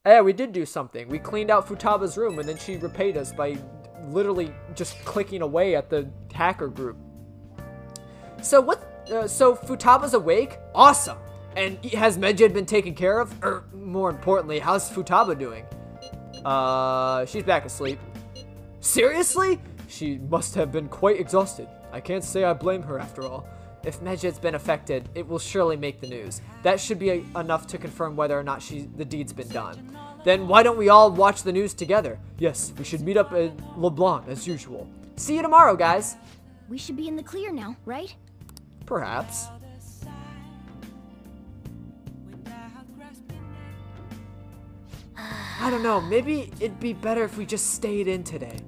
Yeah, we did do something. We cleaned out Futaba's room, and then she repaid us by literally just clicking away at the hacker group. So so Futaba's awake? Awesome! And has Medjed been taken care of? Or, more importantly, how's Futaba doing? She's back asleep. Seriously? She must have been quite exhausted. I can't say I blame her after all. If Medjed's been affected, it will surely make the news. That should be enough to confirm whether or not the deed's been done. Then why don't we all watch the news together? Yes, we should meet up at LeBlanc as usual. See you tomorrow, guys. We should be in the clear now, right? Perhaps. I don't know, maybe it'd be better if we just stayed in today.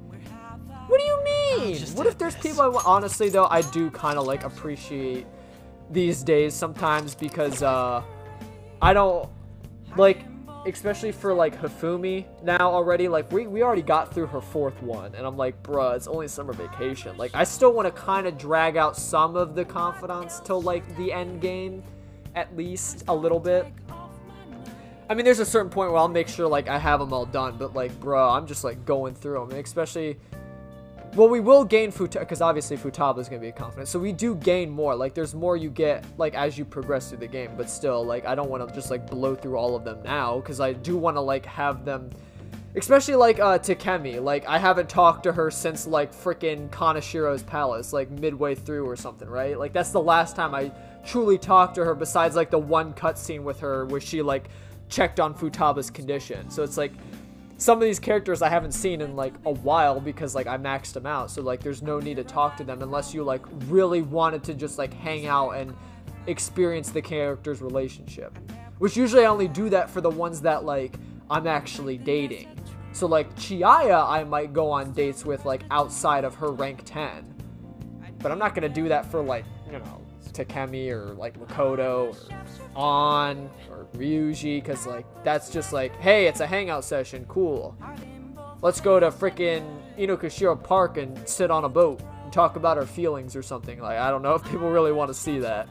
What do you mean? What if there's people I want? Honestly, though, I do kind of like appreciate these days sometimes because I don't like, especially for like Hifumi now already. Like we already got through her 4th one, and I'm like, bruh, it's only summer vacation. Like I still want to kind of drag out some of the confidants till like the end game, at least a little bit. I mean, there's a certain point where I'll make sure like I have them all done, but like, bro, I'm just like going through them, and especially. Well, we will gain Futaba, because obviously Futaba is going to be a confidant, so we do gain more. Like, there's more you get, like, as you progress through the game, but still, like, I don't want to just, like, blow through all of them now, because I do want to, like, have them, especially, like, Takemi. Like, I haven't talked to her since, like, freaking Kanashiro's palace, like, midway through or something, right? Like, that's the last time I truly talked to her, besides, like, the one cutscene with her where she, like, checked on Futaba's condition. So it's, like, some of these characters I haven't seen in like a while because like I maxed them out, so like there's no need to talk to them unless you like really wanted to just like hang out and experience the character's relationship, which usually I only do that for the ones that like I'm actually dating. So like Chiaya I might go on dates with like outside of her rank 10, but I'm not gonna do that for like, you know, Takemi or like Makoto or An or Ryuji, because like that's just like, hey, it's a hangout session, cool, let's go to freaking Inokashira Park and sit on a boat and talk about our feelings or something. Like, I don't know if people really want to see that.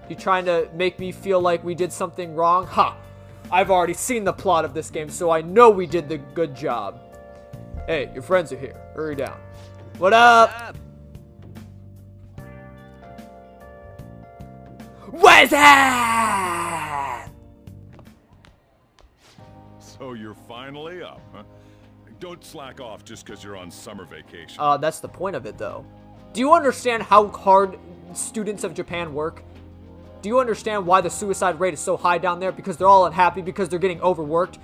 You trying to make me feel like we did something wrong? Ha! I've already seen the plot of this game, so I know we did the good job. Hey, your friends are here, hurry down. What up? What's that? So you're finally up, huh? Don't slack off just because you're on summer vacation. That's the point of it, though. Do you understand how hard students of Japan work? Do you understand why the suicide rate is so high down there? Because they're all unhappy because they're getting overworked?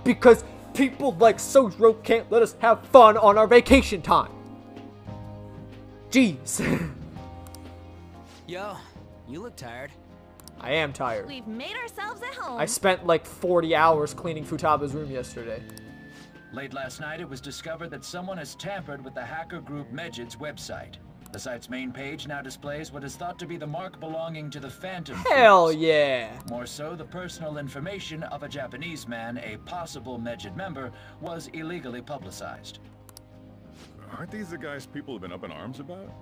Because people like Sojiro can't let us have fun on our vacation time. Jeez. Yo. You look tired. I am tired. We've made ourselves at home. I spent like 40 hours cleaning Futaba's room yesterday. Late last night, it was discovered that someone has tampered with the hacker group Medjed's website. The site's main page now displays what is thought to be the mark belonging to the Phantom Hell Thieves. yeah. More so, the personal information of a Japanese man, a possible Medjed member, was illegally publicized. Aren't these the guys people have been up in arms about?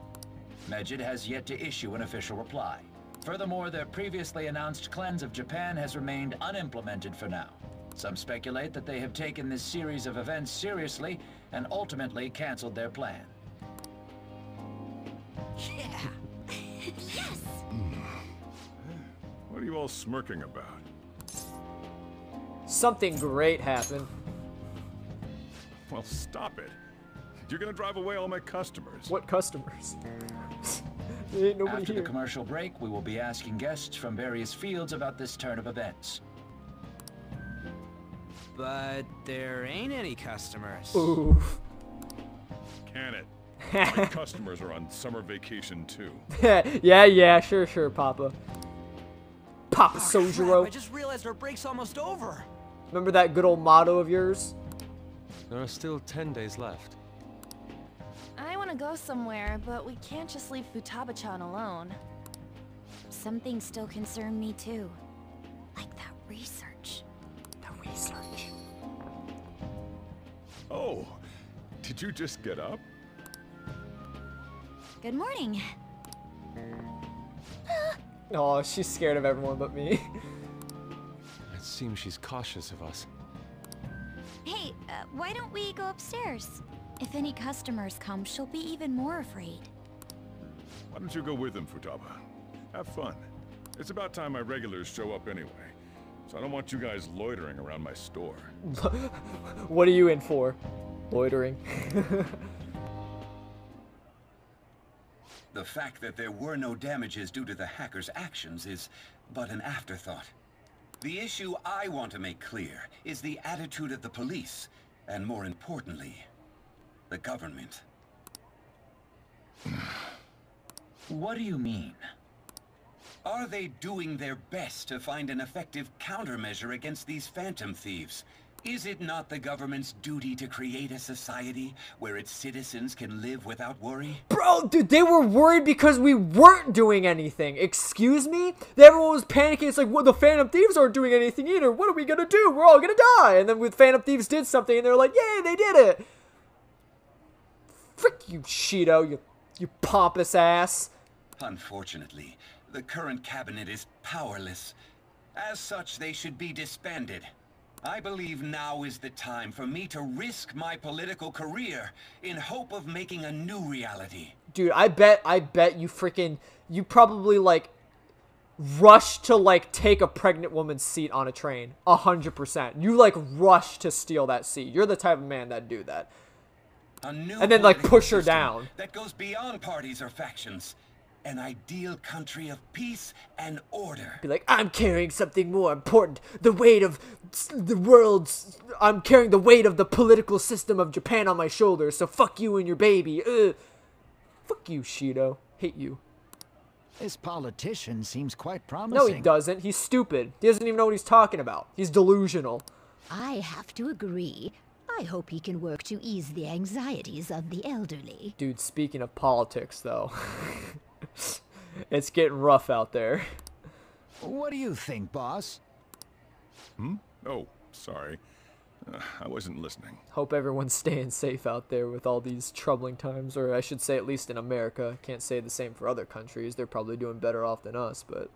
Medjed has yet to issue an official reply. Furthermore, their previously announced cleanse of Japan has remained unimplemented for now. Some speculate that they have taken this series of events seriously and ultimately canceled their plan. Yeah. Yes! What are you all smirking about? Something great happened. Well, stop it. You're gonna drive away all my customers. What customers? There ain't nobody After here. the commercial break, we will be asking guests from various fields about this turn of events. But there ain't any customers. Ooh. Can it? My customers are on summer vacation too. yeah, sure, Papa. Papa Crap, Sojiro. I just realized our break's almost over. Remember that good old motto of yours? There are still 10 days left. I want to go somewhere, but we can't just leave Futaba-chan alone. Some things still concern me too. Like that research. The research. Oh, did you just get up? Good morning. Oh, she's scared of everyone but me. It seems she's cautious of us. Hey, why don't we go upstairs? If any customers come, she'll be even more afraid. Why don't you go with them, Futaba? Have fun. It's about time my regulars show up anyway, so I don't want you guys loitering around my store. What are you in for? Loitering. The fact that there were no damages due to the hackers' actions is but an afterthought. The issue I want to make clear is the attitude of the police, and more importantly, the government. What do you mean? Are they doing their best to find an effective countermeasure against these phantom thieves? Is it not the government's duty to create a society where its citizens can live without worry? Bro, dude, they were worried because we weren't doing anything. Excuse me? Everyone was panicking. It's like, well, the Phantom Thieves aren't doing anything either. What are we gonna do? We're all gonna die. And then with Phantom Thieves did something, and they're like, yay, they did it. Frick you, Shido, you pompous ass. Unfortunately, the current cabinet is powerless. As such, they should be disbanded. I believe now is the time for me to risk my political career in hope of making a new reality. Dude, I bet you probably, like, rushed to, like, take a pregnant woman's seat on a train. 100%. You, like, rushed to steal that seat. You're the type of man that'd do that. And then, like, push her down. That goes beyond parties or factions. An ideal country of peace and order. Be like, I'm carrying something more important. The weight of the world's... I'm carrying the weight of the political system of Japan on my shoulders, so fuck you and your baby. Ugh. Fuck you, Shido. Hate you. This politician seems quite promising. No, he doesn't. He's stupid. He doesn't even know what he's talking about. He's delusional. I have to agree. I hope he can work to ease the anxieties of the elderly. Dude, speaking of politics, though... It's getting rough out there. What do you think, boss? Oh, sorry. I wasn't listening. Hope everyone's staying safe out there with all these troubling times, or I should say at least in America. Can't say the same for other countries. They're probably doing better off than us, but...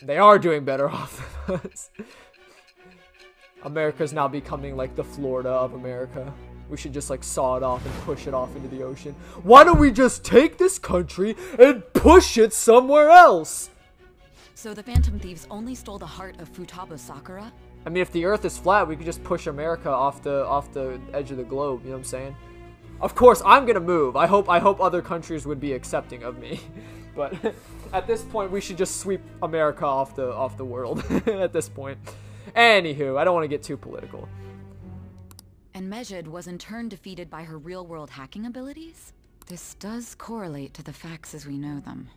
They are doing better off than us. America's now becoming like the Florida of America. We should just, like, saw it off and push it off into the ocean. Why don't we just take this country and push it somewhere else? So the Phantom Thieves only stole the heart of Futaba Sakura? I mean, if the Earth is flat, we could just push America off the edge of the globe. You know what I'm saying? Of course, I'm gonna move. I hope other countries would be accepting of me. But at this point, we should just sweep America off the world. At this point. Anywho, I don't want to get too political. And Medjed was in turn defeated by her real-world hacking abilities? This does correlate to the facts as we know them.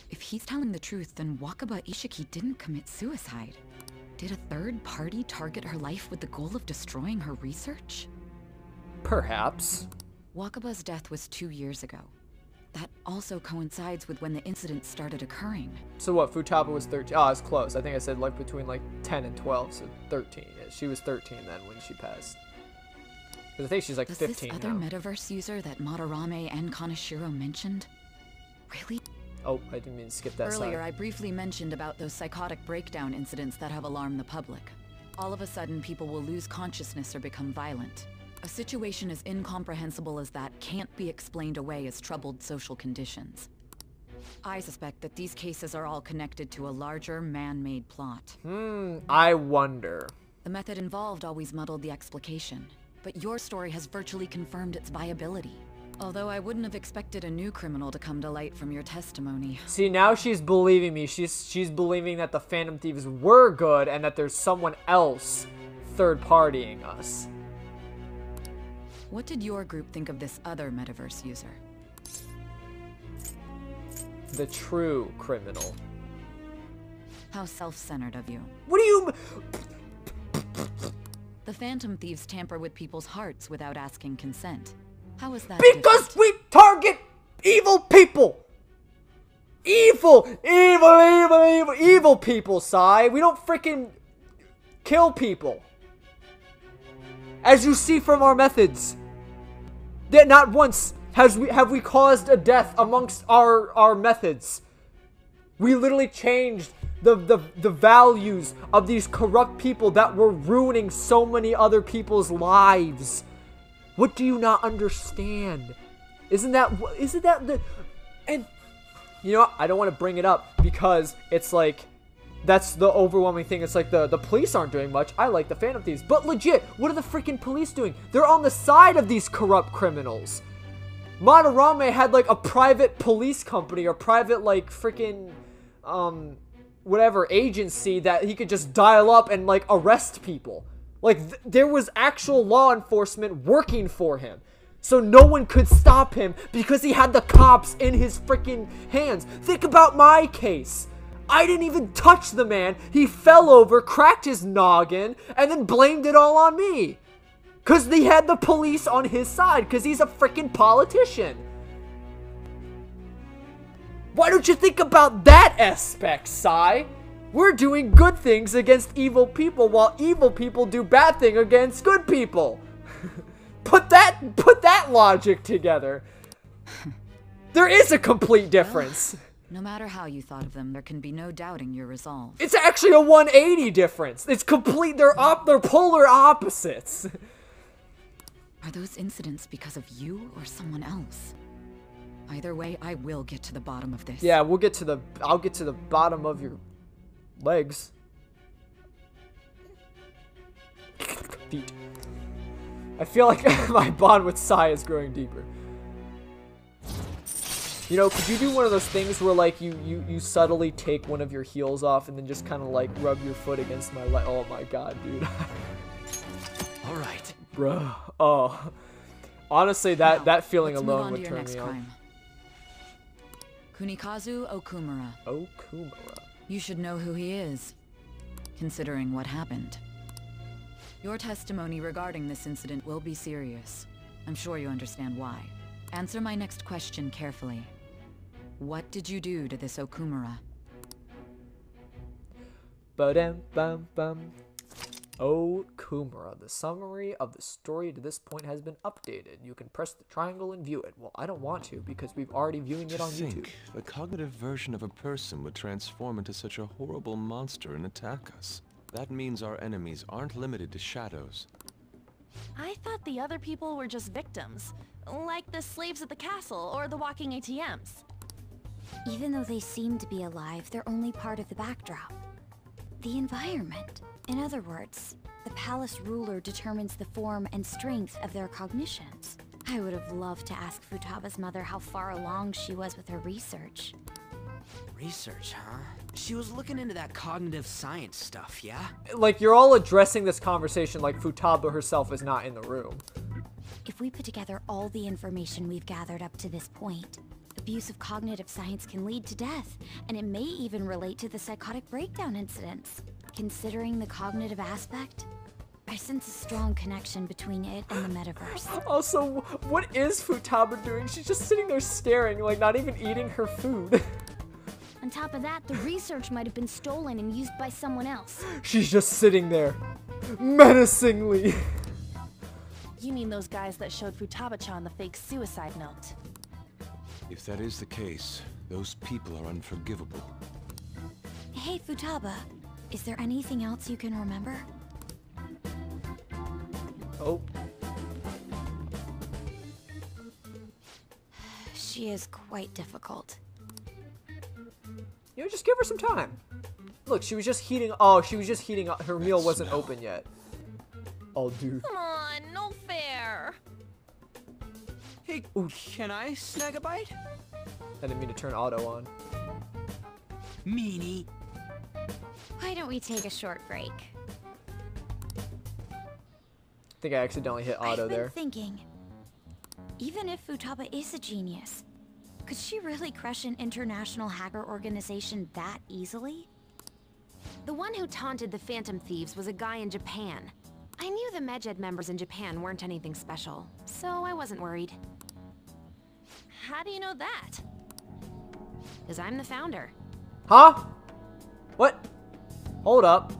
If he's telling the truth, then Wakaba Ishiki didn't commit suicide. Did a third party target her life with the goal of destroying her research? Perhaps. Wakaba's death was 2 years ago. That also coincides with when the incident started occurring. So what, Futaba was 13? Oh, it's close. I think I said like between like 10 and 12, so 13. Yeah, she was 13 then when she passed. Because I think she's like 15 this other now. metaverse user that Madarame and Kaneshiro mentioned? Really? Oh, I didn't mean to skip that Earlier, side. I briefly mentioned about those psychotic breakdown incidents that have alarmed the public. All of a sudden, people will lose consciousness or become violent. A situation as incomprehensible as that can't be explained away as troubled social conditions. I suspect that these cases are all connected to a larger man-made plot. I wonder. The method involved always muddled the explication, but your story has virtually confirmed its viability. Although I wouldn't have expected a new criminal to come to light from your testimony. See, now she's believing me. She's believing that the Phantom Thieves were good and that there's someone else third-partying us. What did your group think of this other metaverse user? The true criminal. How self-centered of you. What do you... The Phantom Thieves tamper with people's hearts without asking consent. How is that Because different? we target evil people! Evil people, Sai. We don't freaking kill people. As you see from our methods, that not once have we caused a death amongst our methods. We literally changed the values of these corrupt people that were ruining so many other people's lives. What do you not understand? Isn't that the... And, you know what? I don't want to bring it up because it's like... That's the overwhelming thing. It's like the police aren't doing much. I like the Phantom Thieves. But legit, what are the freaking police doing? They're on the side of these corrupt criminals. Madarame had like a private police company or private like freaking whatever agency that he could just dial up and like arrest people. Like there was actual law enforcement working for him. So no one could stop him because he had the cops in his freaking hands. Think about my case. I didn't even touch the man. He fell over, cracked his noggin, and then blamed it all on me. Because he had the police on his side, because he's a freaking politician. Why don't you think about that aspect, Sai? We're doing good things against evil people, while evil people do bad things against good people. Put that logic together. There is a complete difference. No matter how you thought of them, there can be no doubting your resolve. It's actually a 180 difference. It's complete. They're polar opposites. Are those incidents because of you or someone else? Either way, I will get to the bottom of this. Yeah, I'll get to the bottom of your legs. Feet. I feel like my bond with Sai is growing deeper. You know, could you do one of those things where, like, you subtly take one of your heels off and then just kind of, like, rub your foot against my leg? Oh, my God, dude. All right. Bruh. Oh. Honestly, that feeling alone would turn me on. Kunikazu Okumura. Okumura. You should know who he is, considering what happened. Your testimony regarding this incident will be serious. I'm sure you understand why. Answer my next question carefully. What did you do to this Okumura? Ba-dum-bum-bum. Okumura. The summary of the story to this point has been updated. You can press the triangle and view it. Well, I don't want to because we've already viewing it on YouTube. The cognitive version of a person would transform into such a horrible monster and attack us. That means our enemies aren't limited to shadows. I thought the other people were just victims, like the slaves at the castle or the walking ATMs. Even though they seem to be alive, they're only part of the backdrop. The environment. In other words, the palace ruler determines the form and strength of their cognitions. I would have loved to ask Futaba's mother how far along she was with her research. Research, huh? She was looking into that cognitive science stuff, yeah? Like, you're all addressing this conversation like Futaba herself is not in the room. If we put together all the information we've gathered up to this point, abuse of cognitive science can lead to death, and it may even relate to the psychotic breakdown incidents. Considering the cognitive aspect, I sense a strong connection between it and the metaverse. Also, what is Futaba doing? She's just sitting there staring, like not even eating her food. On top of that, the research might have been stolen and used by someone else. She's just sitting there, menacingly. You mean those guys that showed Futaba-chan the fake suicide note? If that is the case, those people are unforgivable. Hey, Futaba, is there anything else you can remember? Oh. She is quite difficult. You know, just give her some time. Look, she was just heating. Oh, she was just heating up. Her meal wasn't open yet. Oh, dude. Come on, no fair. Hey, can I snag a bite? I didn't mean to turn auto on. Meanie. Why don't we take a short break? I think I accidentally hit auto I've been there. thinking, even if Futaba is a genius, could she really crush an international hacker organization that easily? The one who taunted the Phantom Thieves was a guy in Japan. I knew the Medjed members in Japan weren't anything special, so I wasn't worried. How do you know that? Because I'm the founder. Huh? What? Hold up.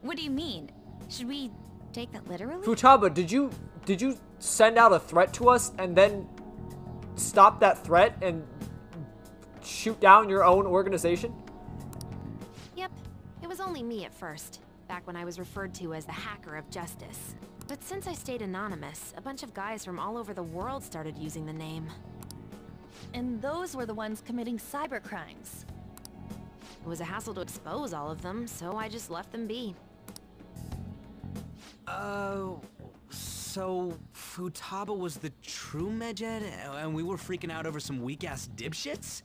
What do you mean? Should we take that literally? Futaba, did you send out a threat to us and then stop that threat and shoot down your own organization? Yep, it was only me at first, back when I was referred to as the Hacker of Justice. But since I stayed anonymous, a bunch of guys from all over the world started using the name. And those were the ones committing cybercrimes. It was a hassle to expose all of them, so I just left them be. So Futaba was the true Medjed, and we were freaking out over some weak-ass dipshits?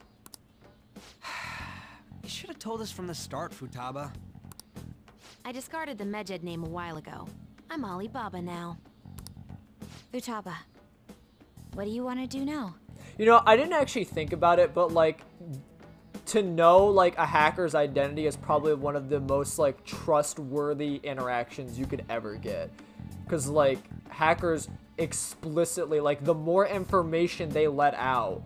You should have told us from the start, Futaba. I discarded the Medjed name a while ago. I'm Alibaba now. Futaba, what do you want to do now? You know, I didn't actually think about it, but like, to know like a hacker's identity is probably one of the most like trustworthy interactions you could ever get. Because like hackers explicitly, like the more information they let out,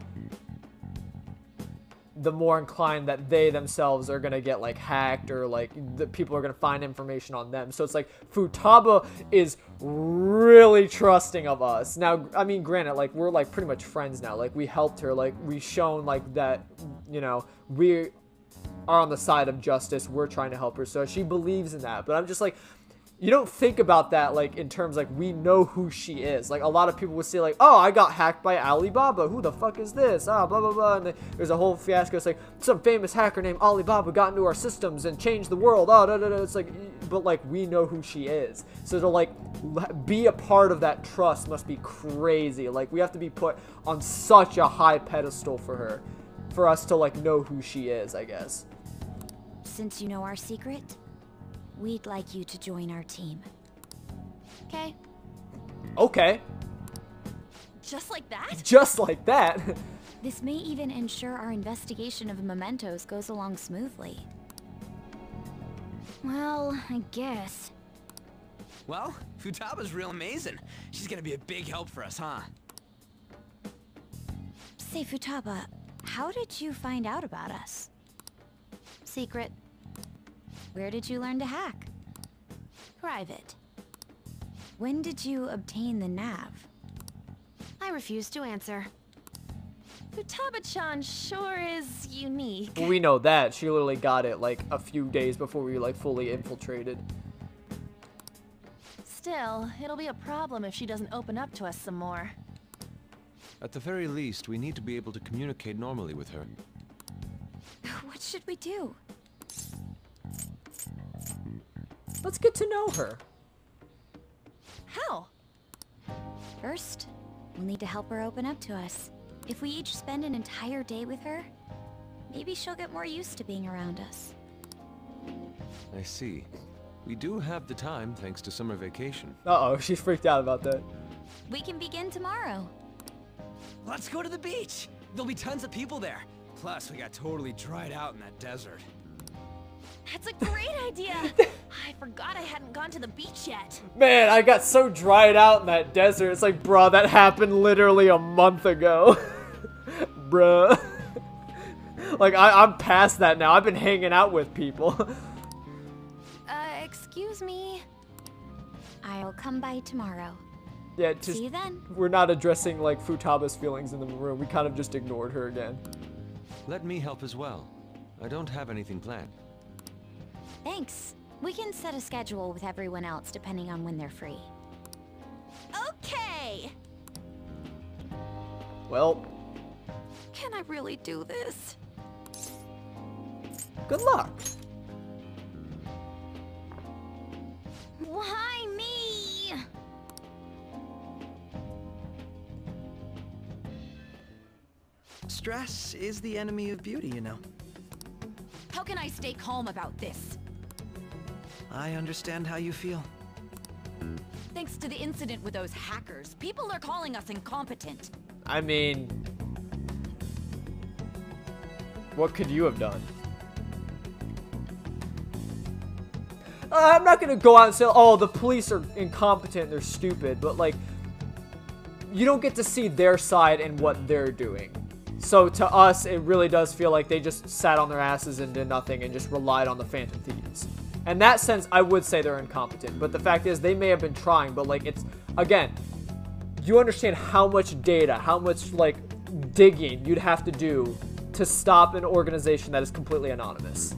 the more inclined that they themselves are gonna get like hacked, or like the people are gonna find information on them. So it's like Futaba is really trusting of us. Now, I mean, granted, like we're like pretty much friends now. Like we helped her, like we've shown like that, you know, we are on the side of justice. We're trying to help her, so she believes in that. But I'm just like, you don't think about that like in terms like we know who she is. Like a lot of people would say like, oh, I got hacked by Alibaba. Who the fuck is this? Ah, blah blah blah. And then there's a whole fiasco. It's like some famous hacker named Alibaba got into our systems and changed the world. Oh, da, da, da. It's like, but like we know who she is. So to like be a part of that trust must be crazy. Like we have to be put on such a high pedestal for her, for us to like know who she is, I guess. Since you know our secret, we'd like you to join our team. Okay. Okay. Just like that? Just like that? This may even ensure our investigation of mementos goes along smoothly. Well, I guess. Well, Futaba's real amazing. She's gonna be a big help for us, huh? Say, Futaba, how did you find out about us? Secret. Where did you learn to hack? Private. When did you obtain the nav? I refuse to answer. Futaba-chan sure is unique. Well, we know that. She literally got it like a few days before we like fully infiltrated. Still, it'll be a problem if she doesn't open up to us some more. At the very least, we need to be able to communicate normally with her. What should we do? Let's get to know her. How? First, we'll need to help her open up to us. If we each spend an entire day with her, maybe she'll get more used to being around us. I see. We do have the time thanks to summer vacation. Uh-oh, she's freaked out about that. We can begin tomorrow. Let's go to the beach. There'll be tons of people there. Plus, we got totally dried out in that desert. That's a great idea. I forgot I hadn't gone to the beach yet. Man, I got so dried out in that desert. It's like, bruh, that happened literally a month ago. Bruh. Like, I'm past that now. I've been hanging out with people. Excuse me. I'll come by tomorrow. Yeah, just, see you then. We're not addressing, like, Futaba's feelings in the room. We kind of just ignored her again. Let me help as well. I don't have anything planned. Thanks. We can set a schedule with everyone else depending on when they're free. Okay. Well, Can I really do this? good luck. Why me? Stress is the enemy of beauty, you know. How can I stay calm about this? I understand how you feel. Thanks to the incident with those hackers, people are calling us incompetent. I mean, what could you have done? I'm not gonna go out and say, oh, the police are incompetent, they're stupid, but like, you don't get to see their side and what they're doing. So to us, it really does feel like they just sat on their asses and did nothing and just relied on the Phantom Thieves. In that sense, I would say they're incompetent, but the fact is they may have been trying, but like, it's, again, you understand how much data, how much like digging you'd have to do to stop an organization that is completely anonymous.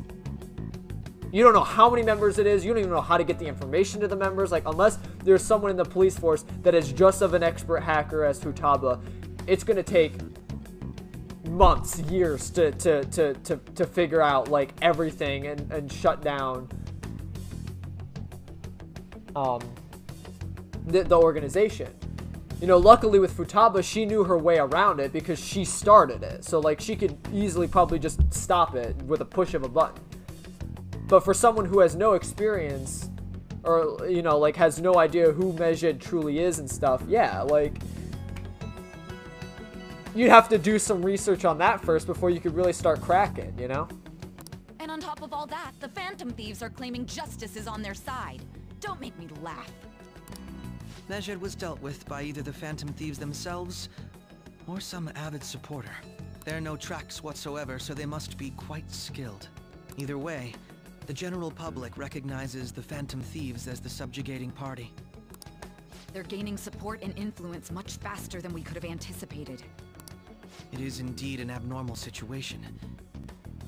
You don't know how many members it is. You don't even know how to get the information to the members. Like, unless there's someone in the police force that is just of an expert hacker as Futaba, it's going to take months, years to figure out, like, everything and shut down the organization. You know, luckily with Futaba, she knew her way around it because she started it. So, like, she could easily probably just stop it with a push of a button. But for someone who has no experience, or, you know, like, has no idea who Medjed truly is and stuff, yeah, like, you'd have to do some research on that first before you could really start cracking, you know? And on top of all that, the Phantom Thieves are claiming justice is on their side. Don't make me laugh. Medjed was dealt with by either the Phantom Thieves themselves, or some avid supporter. There are no tracks whatsoever, so they must be quite skilled. Either way, the general public recognizes the Phantom Thieves as the subjugating party. They're gaining support and influence much faster than we could have anticipated. It is indeed an abnormal situation.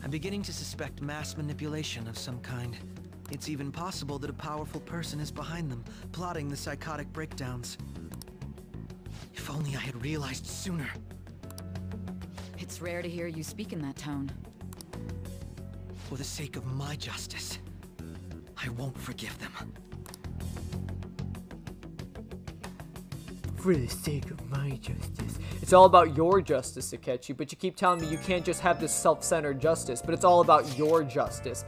I'm beginning to suspect mass manipulation of some kind. It's even possible that a powerful person is behind them, plotting the psychotic breakdowns. If only I had realized sooner. It's rare to hear you speak in that tone. For the sake of my justice, I won't forgive them. For the sake of my justice. It's all about your justice, Akechi, but you keep telling me you can't just have this self-centered justice, but it's all about your justice.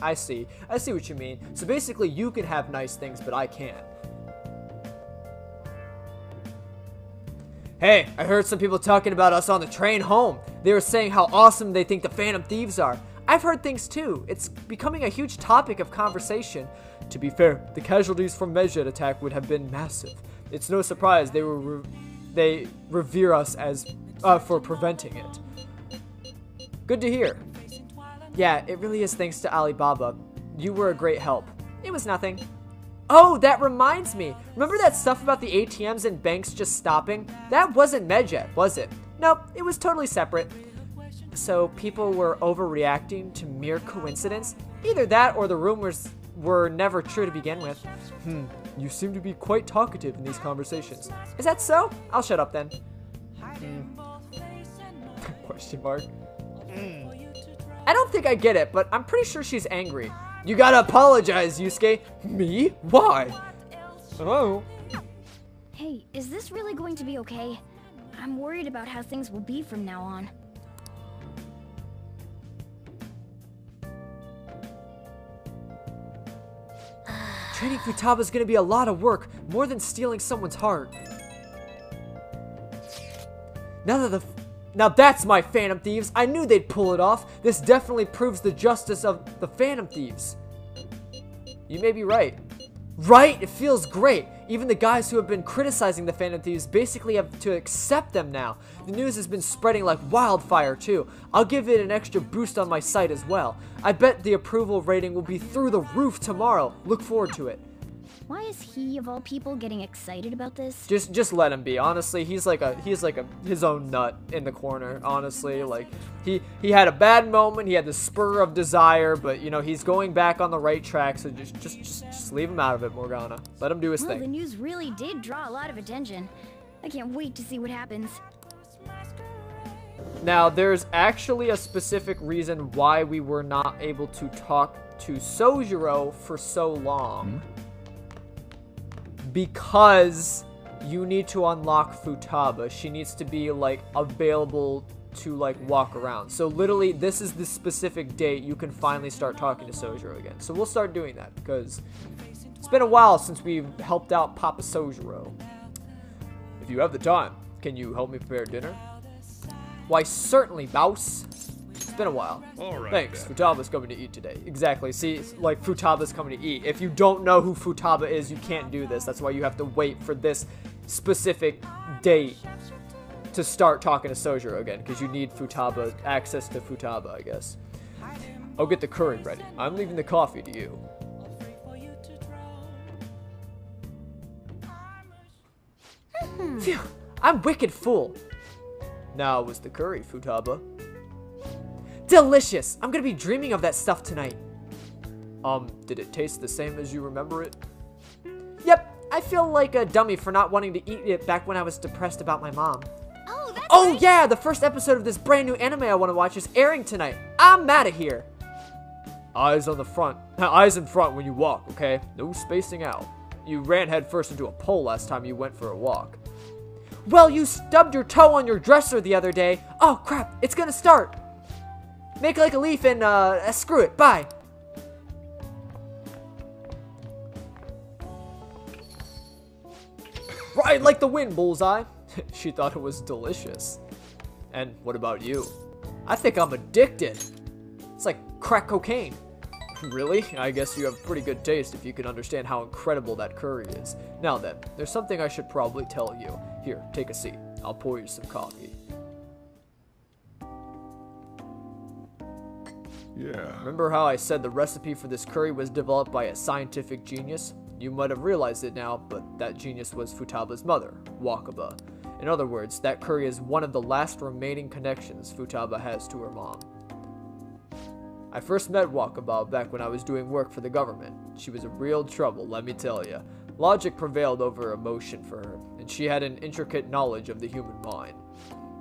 I see. I see what you mean. So basically, you can have nice things, but I can't. Hey, I heard some people talking about us on the train home. They were saying how awesome they think the Phantom Thieves are. I've heard things too. It's becoming a huge topic of conversation. To be fair, the casualties from Medjed attack would have been massive. It's no surprise they revere us as for preventing it. Good to hear. Yeah, it really is thanks to Alibaba. You were a great help. It was nothing. Oh, that reminds me. Remember that stuff about the ATMs and banks just stopping? That wasn't Medjed, was it? Nope, it was totally separate. So people were overreacting to mere coincidence? Either that or the rumors were never true to begin with. You seem to be quite talkative in these conversations. Is that so? I'll shut up then. Question mark. I don't think I get it, but I'm pretty sure she's angry. You gotta apologize, Yusuke. Me? Why? Oh. Hey, is this really going to be okay? I'm worried about how things will be from now on. Training Futaba is gonna be a lot of work, more than stealing someone's heart. Now that's my Phantom Thieves. I knew they'd pull it off. This definitely proves the justice of the Phantom Thieves. You may be right. Right? It feels great. Even the guys who have been criticizing the Phantom Thieves basically have to accept them now. The news has been spreading like wildfire too. I'll give it an extra boost on my site as well. I bet the approval rating will be through the roof tomorrow. Look forward to it. Why is he, of all people, getting excited about this? Just let him be. Honestly, he's like his own nut in the corner. Honestly, like he had a bad moment. He had the spur of desire, but you know he's going back on the right track. So just leave him out of it, Morgana. Let him do his thing. The news really did draw a lot of attention. I can't wait to see what happens. Now, there's actually a specific reason why we were not able to talk to Sojiro for so long. Because you need to unlock Futaba. She needs to be, like, available to, like, walk around. So, literally, this is the specific date you can finally start talking to Sojiro again. So, we'll start doing that, because it's been a while since we've helped out Papa Sojiro. If you have the time, can you help me prepare dinner? Why, certainly, boss. It's been a while. All right, Thanks. then. Futaba's coming to eat today. Exactly. See, it's like Futaba's coming to eat. If you don't know who Futaba is, you can't do this. That's why you have to wait for this specific date to start talking to Sojiro again, because you need Futaba, access to Futaba, I guess. I'll get the curry ready. I'm leaving the coffee to you. Phew, I'm wicked full. Now was the curry, Futaba. Delicious! I'm gonna be dreaming of that stuff tonight. Did it taste the same as you remember it? Yep, I feel like a dummy for not wanting to eat it back when I was depressed about my mom. Oh yeah, the first episode of this brand new anime I want to watch is airing tonight. I'm outta here. Eyes on the front. Eyes in front when you walk, okay? No spacing out. You ran headfirst into a pole last time you went for a walk. Well, you stubbed your toe on your dresser the other day. Oh crap, it's gonna start. Make like a leaf and screw it. Bye. Ride like the wind, Bullseye. She thought it was delicious. And what about you? I think I'm addicted. It's like crack cocaine. Really? I guess you have pretty good taste if you can understand how incredible that curry is. Now then, there's something I should probably tell you. Here, take a seat. I'll pour you some coffee. Yeah. Remember how I said the recipe for this curry was developed by a scientific genius? You might have realized it now, but that genius was Futaba's mother, Wakaba. In other words, that curry is one of the last remaining connections Futaba has to her mom. I first met Wakaba back when I was doing work for the government. She was a real trouble, let me tell ya. Logic prevailed over emotion for her, and she had an intricate knowledge of the human mind.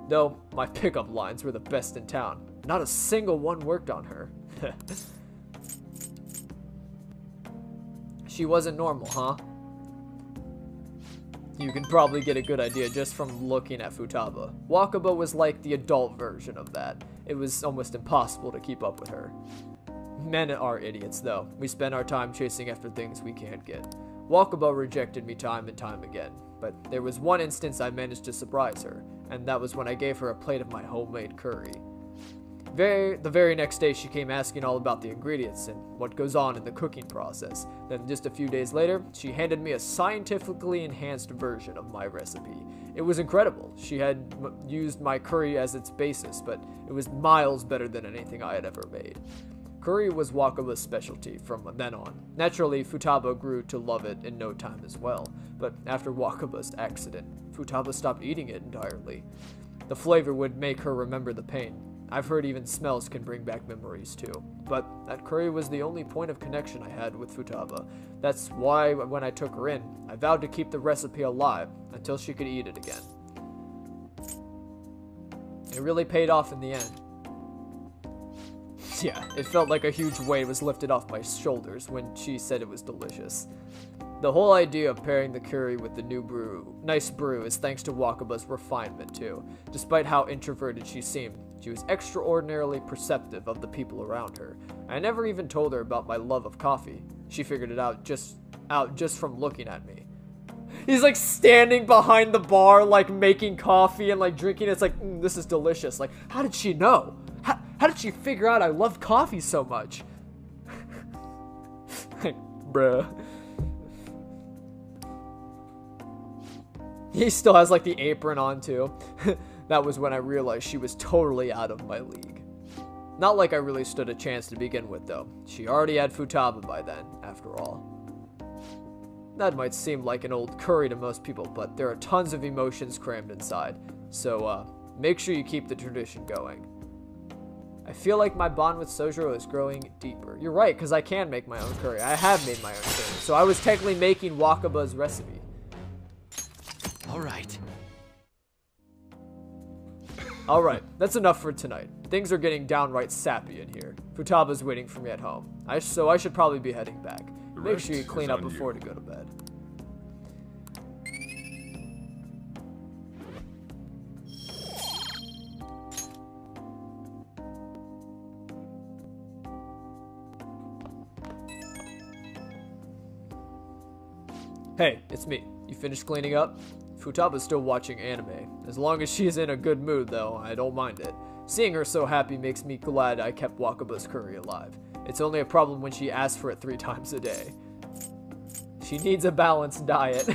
Though, my pickup lines were the best in town. Not a single one worked on her. She wasn't normal, huh? You can probably get a good idea just from looking at Futaba. Wakaba was like the adult version of that. It was almost impossible to keep up with her. Men are idiots, though. We spend our time chasing after things we can't get. Wakaba rejected me time and time again, but there was one instance I managed to surprise her, and that was when I gave her a plate of my homemade curry. The very next day, she came asking all about the ingredients and what goes on in the cooking process. Then just a few days later, she handed me a scientifically enhanced version of my recipe. It was incredible. She had used my curry as its basis, but it was miles better than anything I had ever made. Curry was Wakaba's specialty from then on. Naturally, Futaba grew to love it in no time as well, but after Wakaba's accident, Futaba stopped eating it entirely. The flavor would make her remember the pain. I've heard even smells can bring back memories too, but that curry was the only point of connection I had with Futaba. That's why when I took her in, I vowed to keep the recipe alive until she could eat it again. It really paid off in the end. Yeah, it felt like a huge weight was lifted off my shoulders when she said it was delicious. The whole idea of pairing the curry with the nice brew is thanks to Wakaba's refinement too. Despite how introverted she seemed, she was extraordinarily perceptive of the people around her. I never even told her about my love of coffee. She figured it out just from looking at me. He's like standing behind the bar, like making coffee and like drinking. It's like, this is delicious. Like, how did she know? How did she figure out I love coffee so much? Like, bruh. He still has like the apron on too. That was when I realized she was totally out of my league. Not like I really stood a chance to begin with though. She already had Futaba by then, after all. That might seem like an old curry to most people, but there are tons of emotions crammed inside. So, make sure you keep the tradition going. I feel like my bond with Sojiro is growing deeper. You're right, because I can make my own curry. I have made my own curry. So I was technically making Wakaba's recipe. Alright. Alright, that's enough for tonight. Things are getting downright sappy in here. Futaba's waiting for me at home. So I should probably be heading back. Make sure you clean up before to go to bed. Hey, it's me. You finished cleaning up? Futaba's still watching anime. As long as she's in a good mood, though, I don't mind it. Seeing her so happy makes me glad I kept Wakaba's curry alive. It's only a problem when she asks for it 3 times a day. She needs a balanced diet.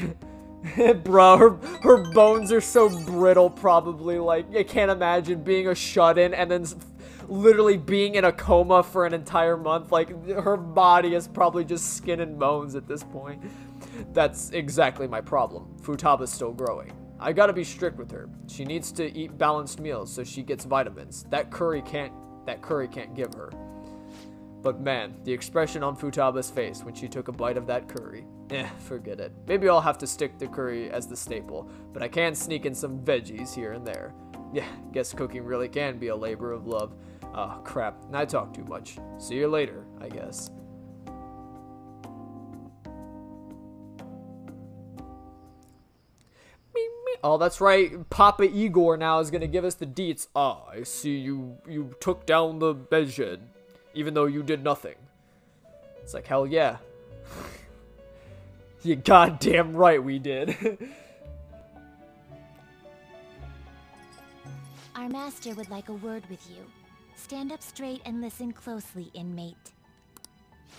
Bro, her bones are so brittle, probably. Like, I can't imagine being a shut-in and then literally being in a coma for an entire month. Like, her body is probably just skin and bones at this point. That's exactly my problem. Futaba's still growing. I gotta be strict with her. She needs to eat balanced meals so she gets vitamins. That curry can't give her. But man, the expression on Futaba's face when she took a bite of that curry. Forget it. Maybe I'll have to stick to curry as the staple, but I can sneak in some veggies here and there. Yeah, guess cooking really can be a labor of love. Oh, crap. I talk too much. See you later, I guess. Oh, that's right. Papa Igor now is going to give us the deets. Ah, I see you took down the Medjed, even though you did nothing. It's like, hell yeah. You goddamn right we did. Our master would like a word with you. Stand up straight and listen closely, inmate.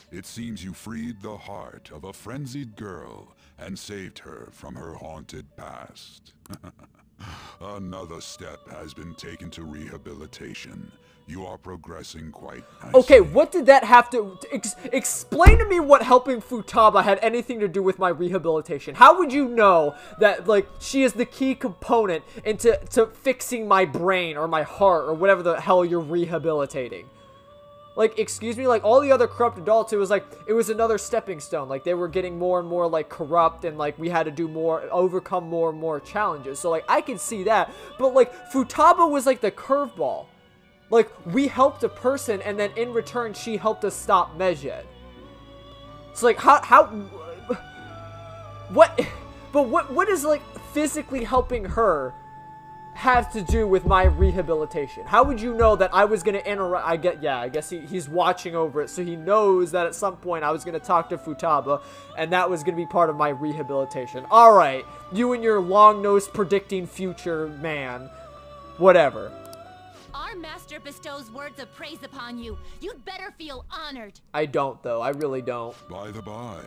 It seems you freed the heart of a frenzied girl and saved her from her haunted past. Another step has been taken to rehabilitation. You are progressing quite nicely. Okay, what did that have to... explain to me what helping Futaba had anything to do with my rehabilitation. How would you know that, like, she is the key component into fixing my brain or my heart or whatever the hell you're rehabilitating? Like, excuse me, like, all the other corrupt adults, it was another stepping stone. Like, they were getting more and more, like, corrupt, and, like, we had to do more, overcome more and more challenges. So, like, I can see that. But, like, Futaba was, like, the curveball. Like, we helped a person, and then in return, she helped us stop Medjed. So, like, what is, like, physically helping her have to do with my rehabilitation? How would you know that I was going to interact? I guess he's watching over it, so he knows that at some point I was going to talk to Futaba, and that was going to be part of my rehabilitation. Alright, you and your long-nosed predicting future man. Whatever. Our master bestows words of praise upon you. You'd better feel honored. I don't, though. I really don't. By the by,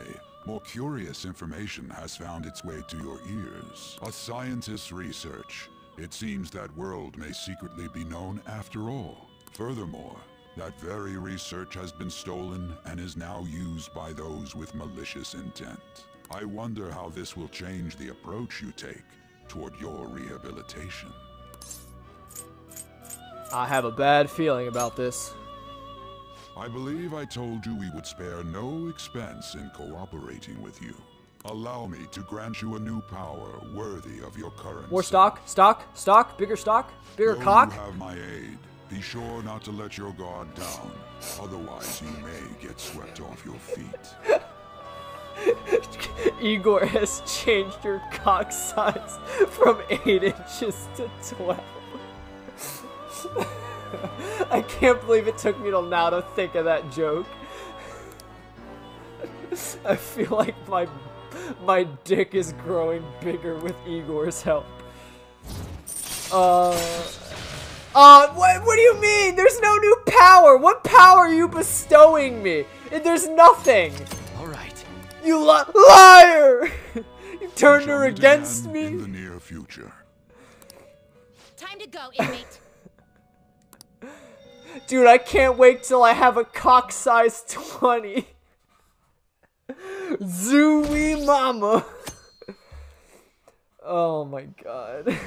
more curious information has found its way to your ears. A scientist's research. It seems that world may secretly be known after all. Furthermore, that very research has been stolen and is now used by those with malicious intent. I wonder how this will change the approach you take toward your rehabilitation. I have a bad feeling about this. I believe I told you we would spare no expense in cooperating with you. Allow me to grant you a new power worthy of your current... More stock? Bigger cock? You have my aid. Be sure not to let your guard down. Otherwise, you may get swept off your feet. Igor has changed your cock size from 8 inches to 12. I can't believe it took me till now to think of that joke. I feel like my My dick is growing bigger with Igor's help. What do you mean? There's no new power. What power are you bestowing me? There's nothing. All right. You liar! You turned her against me. In the near future. Time to go, inmate. Dude, I can't wait till I have a cock size 20. Zooey mama. Oh my god.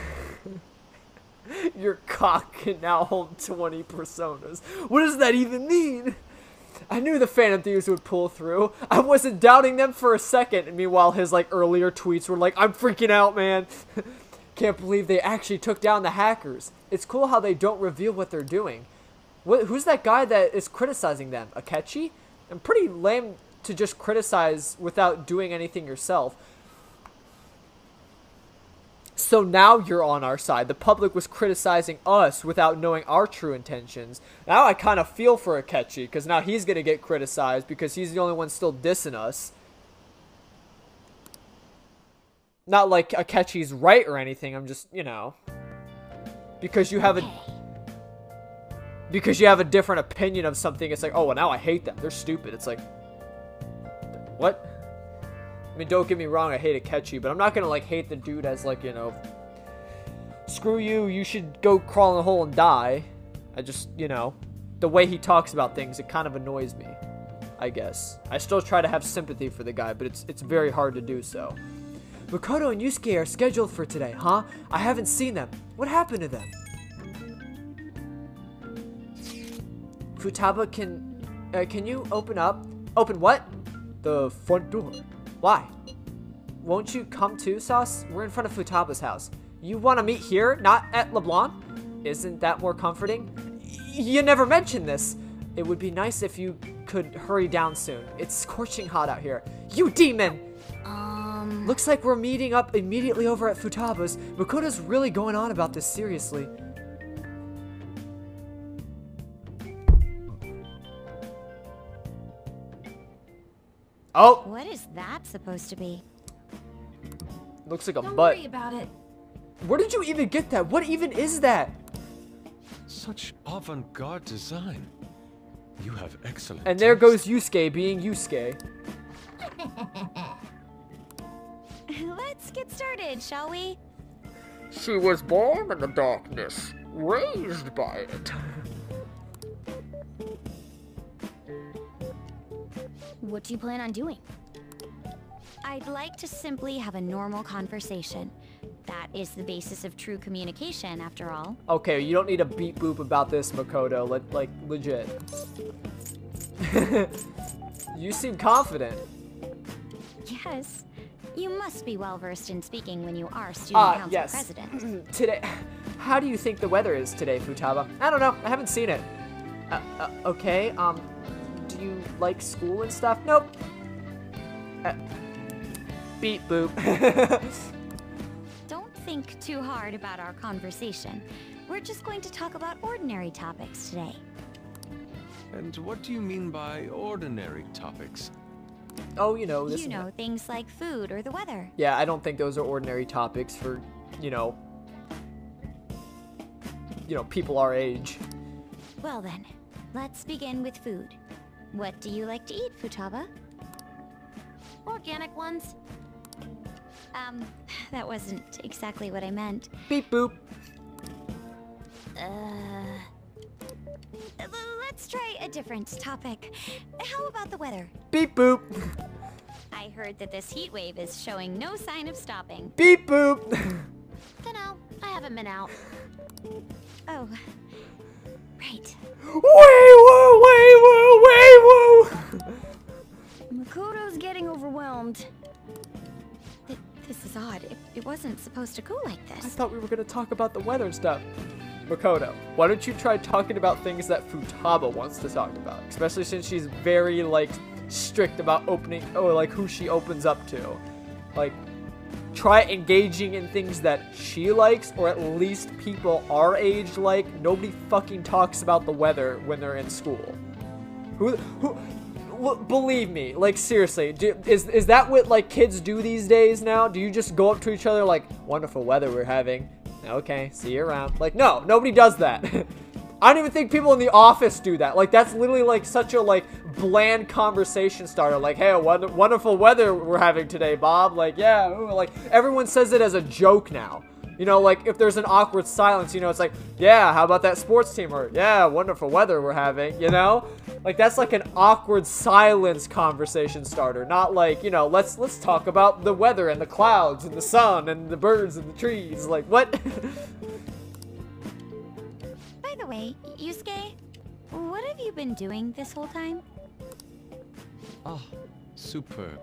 Your cock can now hold 20 personas. What does that even mean? I knew the Phantom Thieves would pull through. I wasn't doubting them for a second. And meanwhile, his like earlier tweets were like, I'm freaking out, man. Can't believe they actually took down the hackers. It's cool how they don't reveal what they're doing. Who's that guy that is criticizing them? Akechi? I'm pretty lame to just criticize without doing anything yourself. So now you're on our side. The public was criticizing us without knowing our true intentions. Now I kind of feel for Akechi, because now he's going to get criticized because he's the only one still dissing us. Not like Akechi's right or anything, I'm just, you know. Because you have a different opinion of something, it's like, oh, well, now I hate them. They're stupid. It's like, what? I mean, don't get me wrong, I hate Akechi, but I'm not gonna, like, hate the dude as, like, you know, screw you, you should go crawl in a hole and die. I just, you know, the way he talks about things, it kind of annoys me, I guess. I still try to have sympathy for the guy, but it's very hard to do so. Makoto and Yusuke are scheduled for today, huh? I haven't seen them. What happened to them? Futaba, can you open up? Open what? The front door. Why? Won't you come too, Sauce? We're in front of Futaba's house. You want to meet here, not at LeBlanc? Isn't that more comforting? You never mentioned this. It would be nice if you could hurry down soon. It's scorching hot out here. You demon! Looks like we're meeting up immediately over at Futaba's. Makoto's really going on about this seriously. Oh! What is that supposed to be? Looks like a Don't butt. worry about it. Where did you even get that? What even is that? Such avant-garde design. You have excellent And there taste. goes Yusuke being Yusuke. Let's get started, shall we? She was born in the darkness, raised by it. What do you plan on doing? I'd like to simply have a normal conversation. That is the basis of true communication, after all. Okay, you don't need a beep boop about this, Makoto. Like, legit. You seem confident. Yes. You must be well versed in speaking when you are student council yes. president. Today, how do you think the weather is today, Futaba? I don't know. I haven't seen it. Okay. Do you like school and stuff? Nope. Beep boop. Don't think too hard about our conversation. We're just going to talk about ordinary topics today. And what do you mean by ordinary topics? Oh, you know, this. You know, things like food or the weather. Yeah, I don't think those are ordinary topics for, you know, people our age. Well then, let's begin with food. What do you like to eat, Futaba? Organic ones. That wasn't exactly what I meant. Beep boop. Let's try a different topic. How about the weather? Beep boop. I heard that this heat wave is showing no sign of stopping. Beep boop. Dunno, I haven't been out. Oh, right. Wait, Makoto's getting overwhelmed. This is odd. It wasn't supposed to go like this. I thought we were going to talk about the weather and stuff. Makoto, why don't you try talking about things that Futaba wants to talk about? Especially since she's very, like, strict about who she opens up to. Like, try engaging in things that she likes, or at least people our age like. Nobody fucking talks about the weather when they're in school. believe me, like seriously, is that what like kids do these days now? Do you just go up to each other like, wonderful weather we're having? Okay, see you around. Like, no, nobody does that. I don't even think people in the office do that. Like, that's literally like such a like bland conversation starter. Like, hey, wonderful weather we're having today, Bob. Like, yeah, ooh, like everyone says it as a joke now. You know, like if there's an awkward silence, you know, it's like, yeah, how about that sports team? Or yeah, wonderful weather we're having, you know? Like that's like an awkward silence conversation starter, not like, you know, let's talk about the weather and the clouds and the sun and the birds and the trees. Like, what? By the way, Yusuke, what have you been doing this whole time? Ah, superb.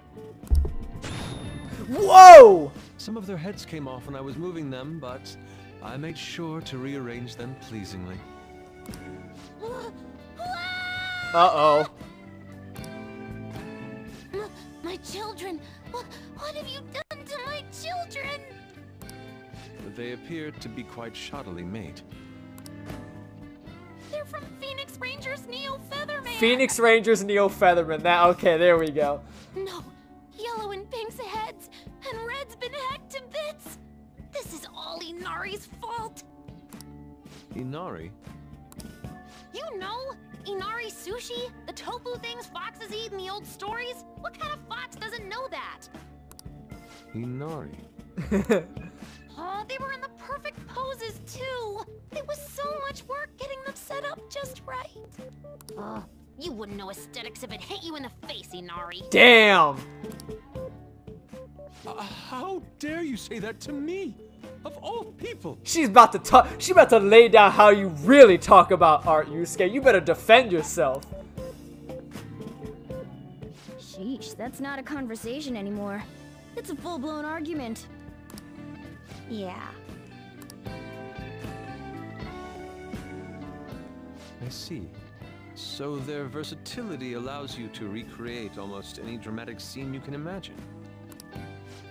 Whoa! Some of their heads came off when I was moving them, but I made sure to rearrange them pleasingly. Uh-oh. My children! What have you done to my children? They appeared to be quite shoddily made. They're from Phoenix Rangers Neo Featherman! Phoenix Rangers Neo Featherman. That, okay, there we go. No. Yellow and pink's heads, and red's been hacked to bits. This is all Inari's fault. Inari? You know, Inari sushi, the tofu things foxes eat in the old stories? What kind of fox doesn't know that? Inari. Oh, they were in the perfect poses too. It was so much work getting them set up just right. You wouldn't know aesthetics if it hit you in the face, Inari. Damn. How dare you say that to me? Of all people. She's about to talk. She's about to lay down how you really talk about art, Yusuke. You better defend yourself. Sheesh, that's not a conversation anymore. It's a full-blown argument. Yeah. I see. So their versatility allows you to recreate almost any dramatic scene you can imagine.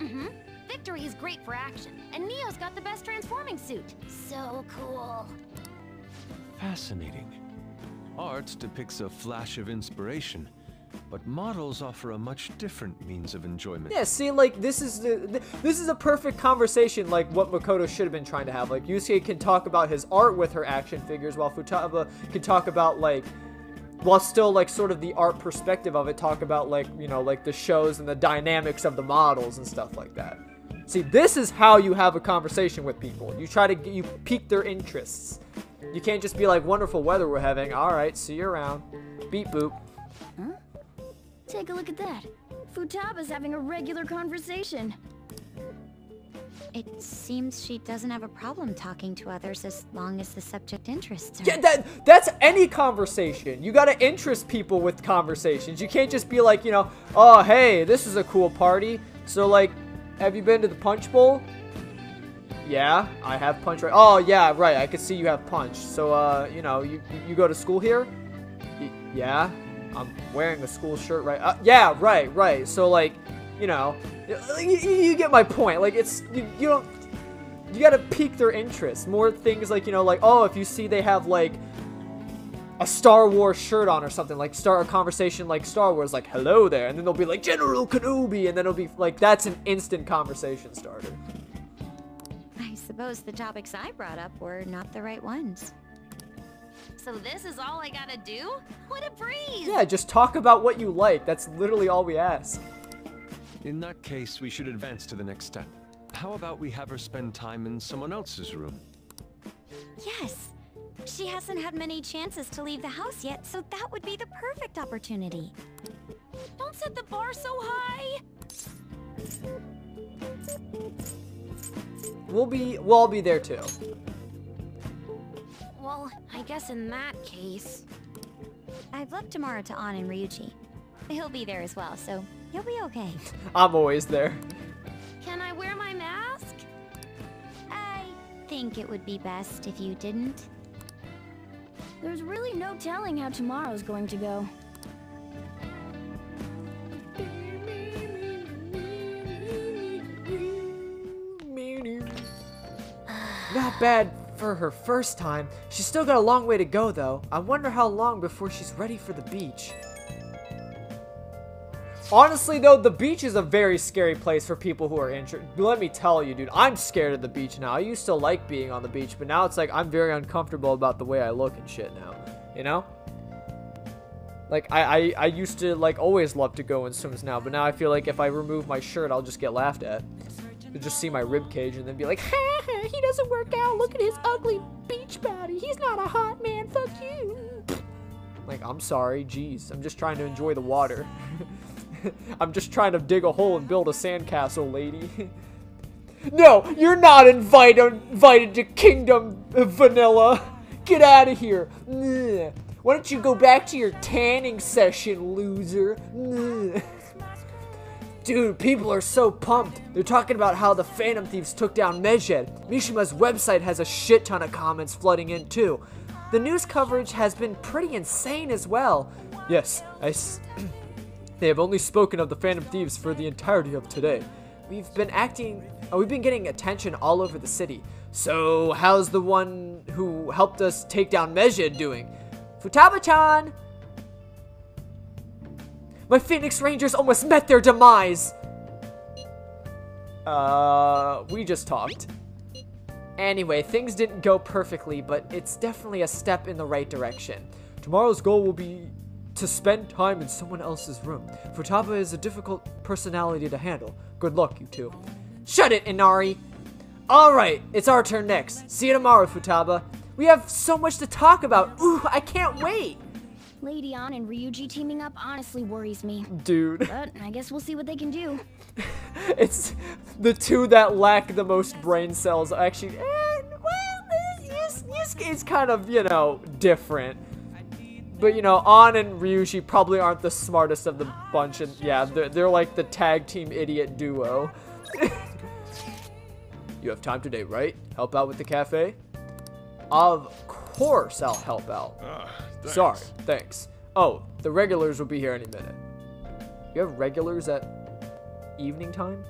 Mm-hmm. Victory is great for action, and Neo's got the best transforming suit. So cool. Fascinating. Art depicts a flash of inspiration, but models offer a much different means of enjoyment. Yeah, see, like, this is a perfect conversation, like, what Makoto should have been trying to have. Like, Yusuke can talk about his art with her action figures, while Futaba can talk about, like, while still, like, sort of the art perspective of it, talk about, like, you know, like, the shows and the dynamics of the models and stuff like that. See, this is how you have a conversation with people. You try to, you pique their interests. You can't just be like, wonderful weather we're having. All right, see you around. Beep boop. Huh? Take a look at that. Futaba's having a regular conversation. It seems she doesn't have a problem talking to others as long as the subject interests her. Yeah, that's any conversation. You gotta interest people with conversations. You can't just be like, you know, oh, hey, this is a cool party. So, like, have you been to the Punch Bowl? Yeah, I have Punch right. Oh, yeah, right. I could see you have Punch. So, you know, you go to school here? Yeah, I'm wearing a school shirt, right? Yeah, right. So, like, you know, you get my point. Like, it's, you gotta pique their interest. More things like, you know, like, oh, if you see they have, like, a Star Wars shirt on or something, like, start a conversation like Star Wars, like, hello there, and then they'll be like, General Kenobi, and then it'll be, like, that's an instant conversation starter. I suppose the topics I brought up were not the right ones. So this is all I gotta do? What a breeze! Yeah, just talk about what you like. That's literally all we ask. In that case, we should advance to the next step. How about we have her spend time in someone else's room? Yes. She hasn't had many chances to leave the house yet, so that would be the perfect opportunity. Don't set the bar so high! We'll all be there too. Well, I guess in that case... I've left tomorrow to An and Ryuji. He'll be there as well, so you'll be okay. I'm always there. Can I wear my mask? I think it would be best if you didn't. There's really no telling how tomorrow's going to go. Not bad for her first time. She's still got a long way to go, though. I wonder how long before she's ready for the beach. Honestly, though, the beach is a very scary place for people who are injured. Let me tell you, dude, I'm scared of the beach now. I used to like being on the beach, but now it's like I'm very uncomfortable about the way I look and shit now. You know? Like, I used to, like, always love to go in swims now, but now I feel like if I remove my shirt, I'll just get laughed at. You'll just see my rib cage and then be like, ha ha, he doesn't work out. Look at his ugly beach body. He's not a hot man. Fuck you. Like, I'm sorry. Jeez. I'm just trying to enjoy the water. I'm just trying to dig a hole and build a sandcastle, lady. No, you're not invited to Kingdom Vanilla. Get out of here. Why don't you go back to your tanning session, loser? Dude, people are so pumped. They're talking about how the Phantom Thieves took down Medjed. Mishima's website has a shit ton of comments flooding in, too. The news coverage has been pretty insane as well. Yes, they have only spoken of the Phantom Thieves for the entirety of today. We've been getting attention all over the city. So, how's the one who helped us take down Medjed doing? Futaba-chan! My Phoenix Rangers almost met their demise! We just talked. Anyway, things didn't go perfectly, but it's definitely a step in the right direction. Tomorrow's goal will be to spend time in someone else's room. Futaba is a difficult personality to handle. Good luck, you two. Shut it, Inari! Alright, it's our turn next. See you tomorrow, Futaba. We have so much to talk about. Ooh, I can't wait! Lady Ann and Ryuji teaming up honestly worries me. Dude. But I guess we'll see what they can do. It's the two that lack the most brain cells. Actually, well, Yusuke's kind of, you know, different. But, you know, Ann and Ryuji probably aren't the smartest of the bunch. And yeah, they're like the tag team idiot duo. You have time today, right? Help out with the cafe? Of course I'll help out. Thanks. Sorry, thanks. Oh, the regulars will be here any minute. You have regulars at evening time?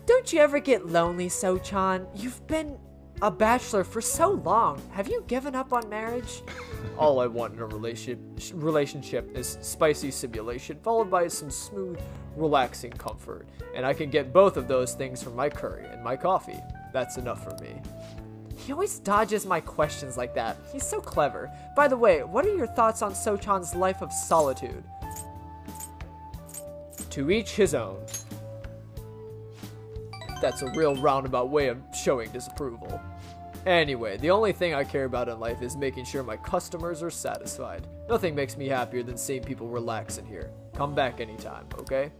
Don't you ever get lonely, So-chan? You've been a bachelor for so long. Have you given up on marriage? All I want in a relationship is spicy simulation, followed by some smooth, relaxing comfort. And I can get both of those things from my curry and my coffee. That's enough for me. He always dodges my questions like that. He's so clever. By the way, what are your thoughts on So-chan's life of solitude? To each his own. That's a real roundabout way of showing disapproval. Anyway, the only thing I care about in life is making sure my customers are satisfied. Nothing makes me happier than seeing people relax in here. Come back anytime, okay?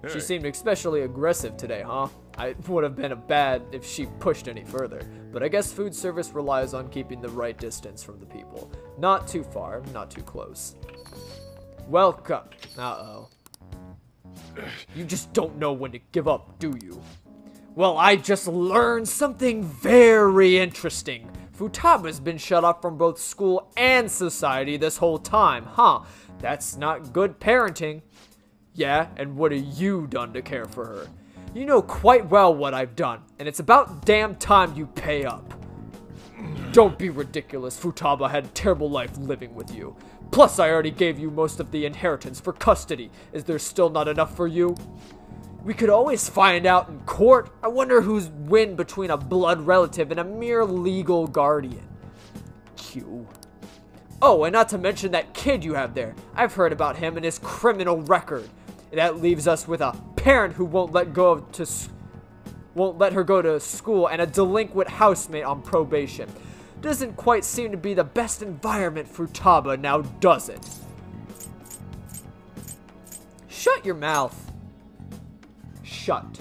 Hey. She seemed especially aggressive today, huh? I would have been bad if she pushed any further, but I guess food service relies on keeping the right distance from the people. Not too far, not too close. Welcome. Uh-oh. You just don't know when to give up, do you? Well, I just learned something very interesting. Futaba's been shut off from both school and society this whole time, huh? That's not good parenting. Yeah, and what have you done to care for her? You know quite well what I've done, and it's about damn time you pay up. Don't be ridiculous. Futaba had a terrible life living with you. Plus, I already gave you most of the inheritance for custody. Is there still not enough for you? We could always find out in court. I wonder who's win between a blood relative and a mere legal guardian. Q. Oh, and not to mention that kid you have there. I've heard about him and his criminal record. That leaves us with a parent who won't let her go to school and a delinquent housemate on probation. Doesn't quite seem to be the best environment for Futaba, now does it? Shut your mouth. Shut.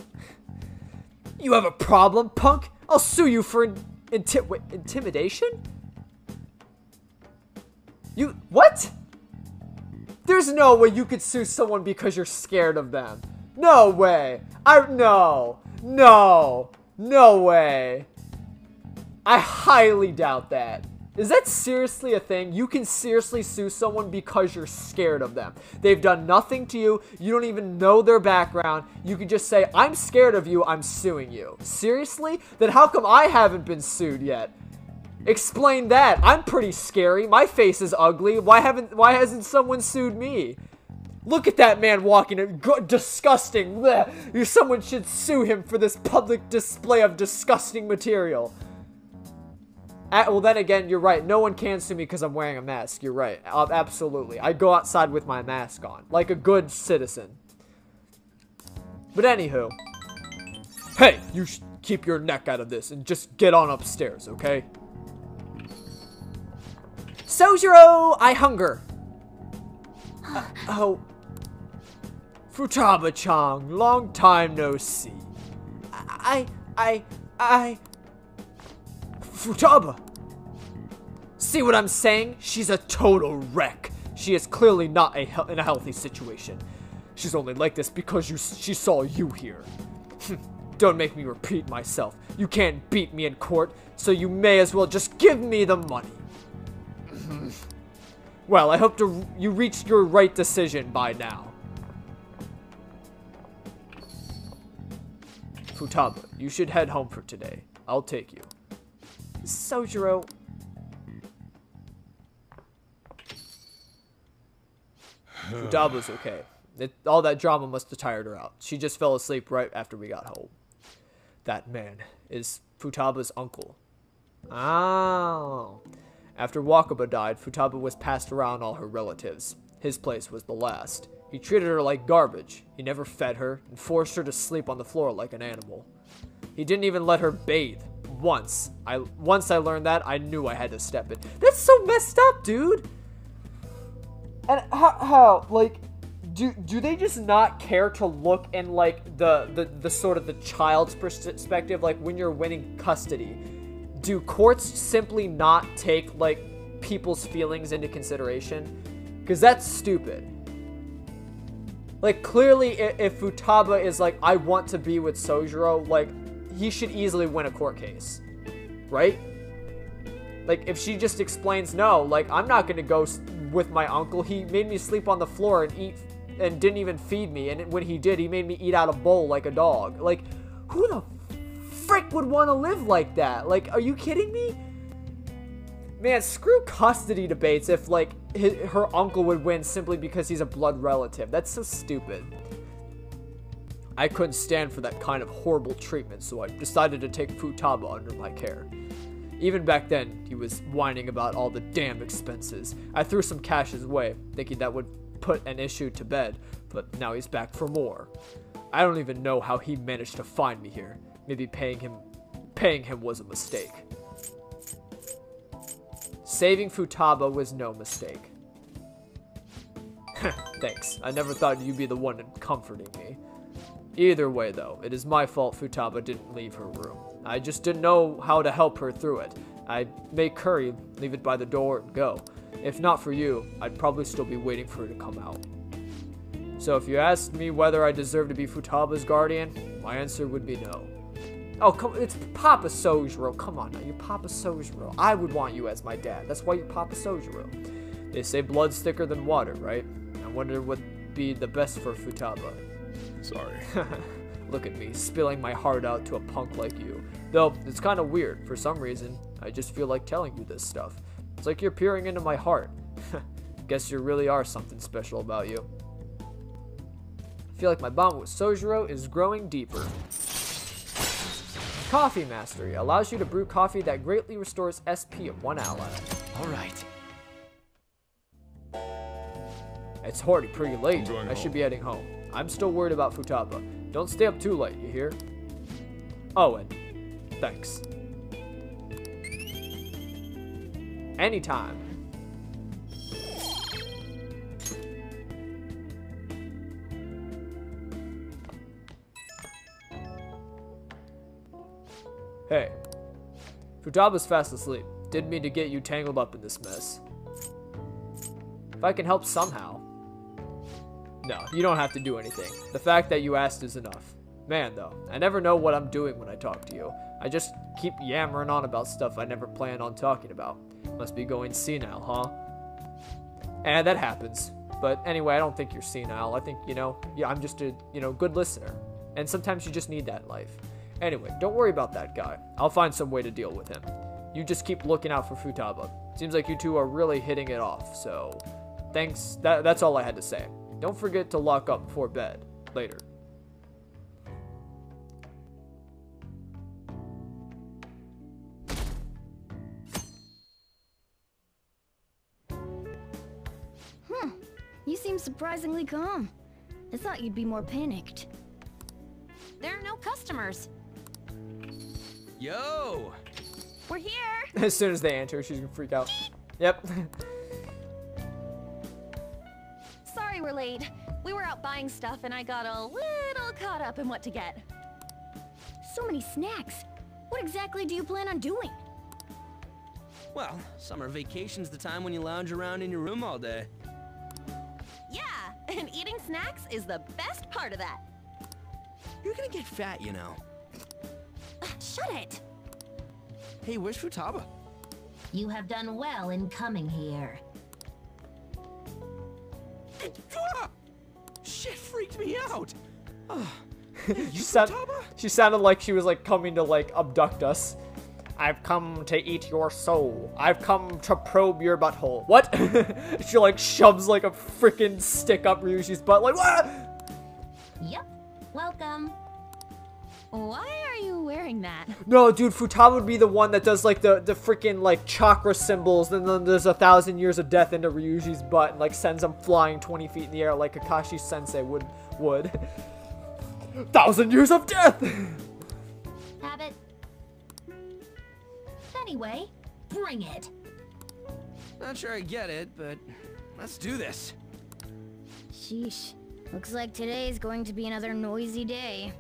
You have a problem, punk? I'll sue you for intimidation? You, what? There's no way you could sue someone because you're scared of them. No way. No way. I highly doubt that. Is that seriously a thing? You can seriously sue someone because you're scared of them. They've done nothing to you. You don't even know their background. You can just say, I'm scared of you, I'm suing you. Seriously? Then how come I haven't been sued yet? Explain that. I'm pretty scary. My face is ugly. Why hasn't someone sued me? Look at that man walking. Disgusting. Blech. Someone should sue him for this public display of disgusting material. Well, then again, you're right. No one can sue me because I'm wearing a mask. You're right. Absolutely. I go outside with my mask on, like a good citizen. But anywho. Hey, you keep your neck out of this and just get on upstairs, okay? Sojiro, I hunger. Oh. Futaba-chan, long time no see. Futaba! See what I'm saying? She's a total wreck. She is clearly not in a healthy situation. She's only like this because she saw you here. Don't make me repeat myself. You can't beat me in court, so you may as well just give me the money. Well, I hope you reached your right decision by now. Futaba, you should head home for today. I'll take you. Sojiro. Futaba's okay. All that drama must have tired her out. She just fell asleep right after we got home. That man is Futaba's uncle. Oh. After Wakaba died, Futaba was passed around all her relatives. His place was the last. He treated her like garbage. He never fed her and forced her to sleep on the floor like an animal. He didn't even let her bathe. Once I learned that, I knew I had to step in. That's so messed up, dude. And how like, do they just not care to look in like the sort of the child's perspective, like when you're winning custody? Do courts simply not take like people's feelings into consideration? Because that's stupid. Like clearly, if Futaba is like, I want to be with Sojiro, like he should easily win a court case, right? Like if she just explains, no, like I'm not gonna go with my uncle. He made me sleep on the floor and eat and didn't even feed me, and when he did, he made me eat out of a bowl like a dog. Like who the frick would want to live like that? Like, are you kidding me? Man, screw custody debates if like her uncle would win simply because he's a blood relative. That's so stupid. I couldn't stand for that kind of horrible treatment, so I decided to take Futaba under my care. Even back then, he was whining about all the damn expenses. I threw some cash his way, thinking that would put an issue to bed, but now he's back for more. I don't even know how he managed to find me here. Maybe paying him was a mistake. Saving Futaba was no mistake. Thanks. I never thought you'd be the one comforting me. Either way, though, it is my fault Futaba didn't leave her room. I just didn't know how to help her through it. I'd make curry, leave it by the door, and go. If not for you, I'd probably still be waiting for her to come out. So if you asked me whether I deserve to be Futaba's guardian, my answer would be no. Oh, come, it's Papa Sojiro. Come on now, you're Papa Sojiro. I would want you as my dad. That's why you're Papa Sojiro. They say blood's thicker than water, right? I wonder what would be the best for Futaba. Sorry. Look at me, spilling my heart out to a punk like you. Though, it's kind of weird. For some reason, I just feel like telling you this stuff. It's like you're peering into my heart. Guess you really are something special about you. I feel like my bond with Sojiro is growing deeper. Coffee Mastery allows you to brew coffee that greatly restores SP of one ally. Alright. It's already pretty late. I home. should be heading home. I'm still worried about Futaba. Don't stay up too late, you hear? Oh, and thanks. Anytime. Hey. Futaba's fast asleep. Didn't mean to get you tangled up in this mess. If I can help somehow. No, you don't have to do anything. The fact that you asked is enough. Man, though, I never know what I'm doing when I talk to you. I just keep yammering on about stuff I never planned on talking about. Must be going senile, huh? And that happens. But anyway, I don't think you're senile. I think, yeah, I'm just a, good listener. And sometimes you just need that in life. Anyway, don't worry about that guy. I'll find some way to deal with him. you just keep looking out for Futaba. Seems like you two are really hitting it off, so thanks. That's all I had to say. Don't forget to lock up before bed later. You seem surprisingly calm. I thought you'd be more panicked. There are no customers. Yo! We're here! As soon as they enter, she's gonna freak out. Yep. Sorry we're late. We were out buying stuff and I got a little caught up in what to get. So many snacks. What exactly do you plan on doing? Well, summer vacation's the time when you lounge around in your room all day. Yeah, and eating snacks is the best part of that. You're gonna get fat, you know. Shut it! Hey, where's Futaba? You have done well in coming here. Shit freaked me out! She sounded like she was like coming to like abduct us. I've come to eat your soul. I've come to probe your butthole. What? She like shoves like a freaking stick up Ryuji's butt like what? Yep. Welcome. Why are you wearing that? No, dude, Futaba would be the one that does like the freaking like chakra symbols, and then there's 1,000 years of death into Ryuji's butt and like sends him flying 20 feet in the air like Kakashi Sensei would. 1,000 years of death! Have it. Anyway, bring it. Not sure I get it, but let's do this. Sheesh. Looks like today's going to be another noisy day.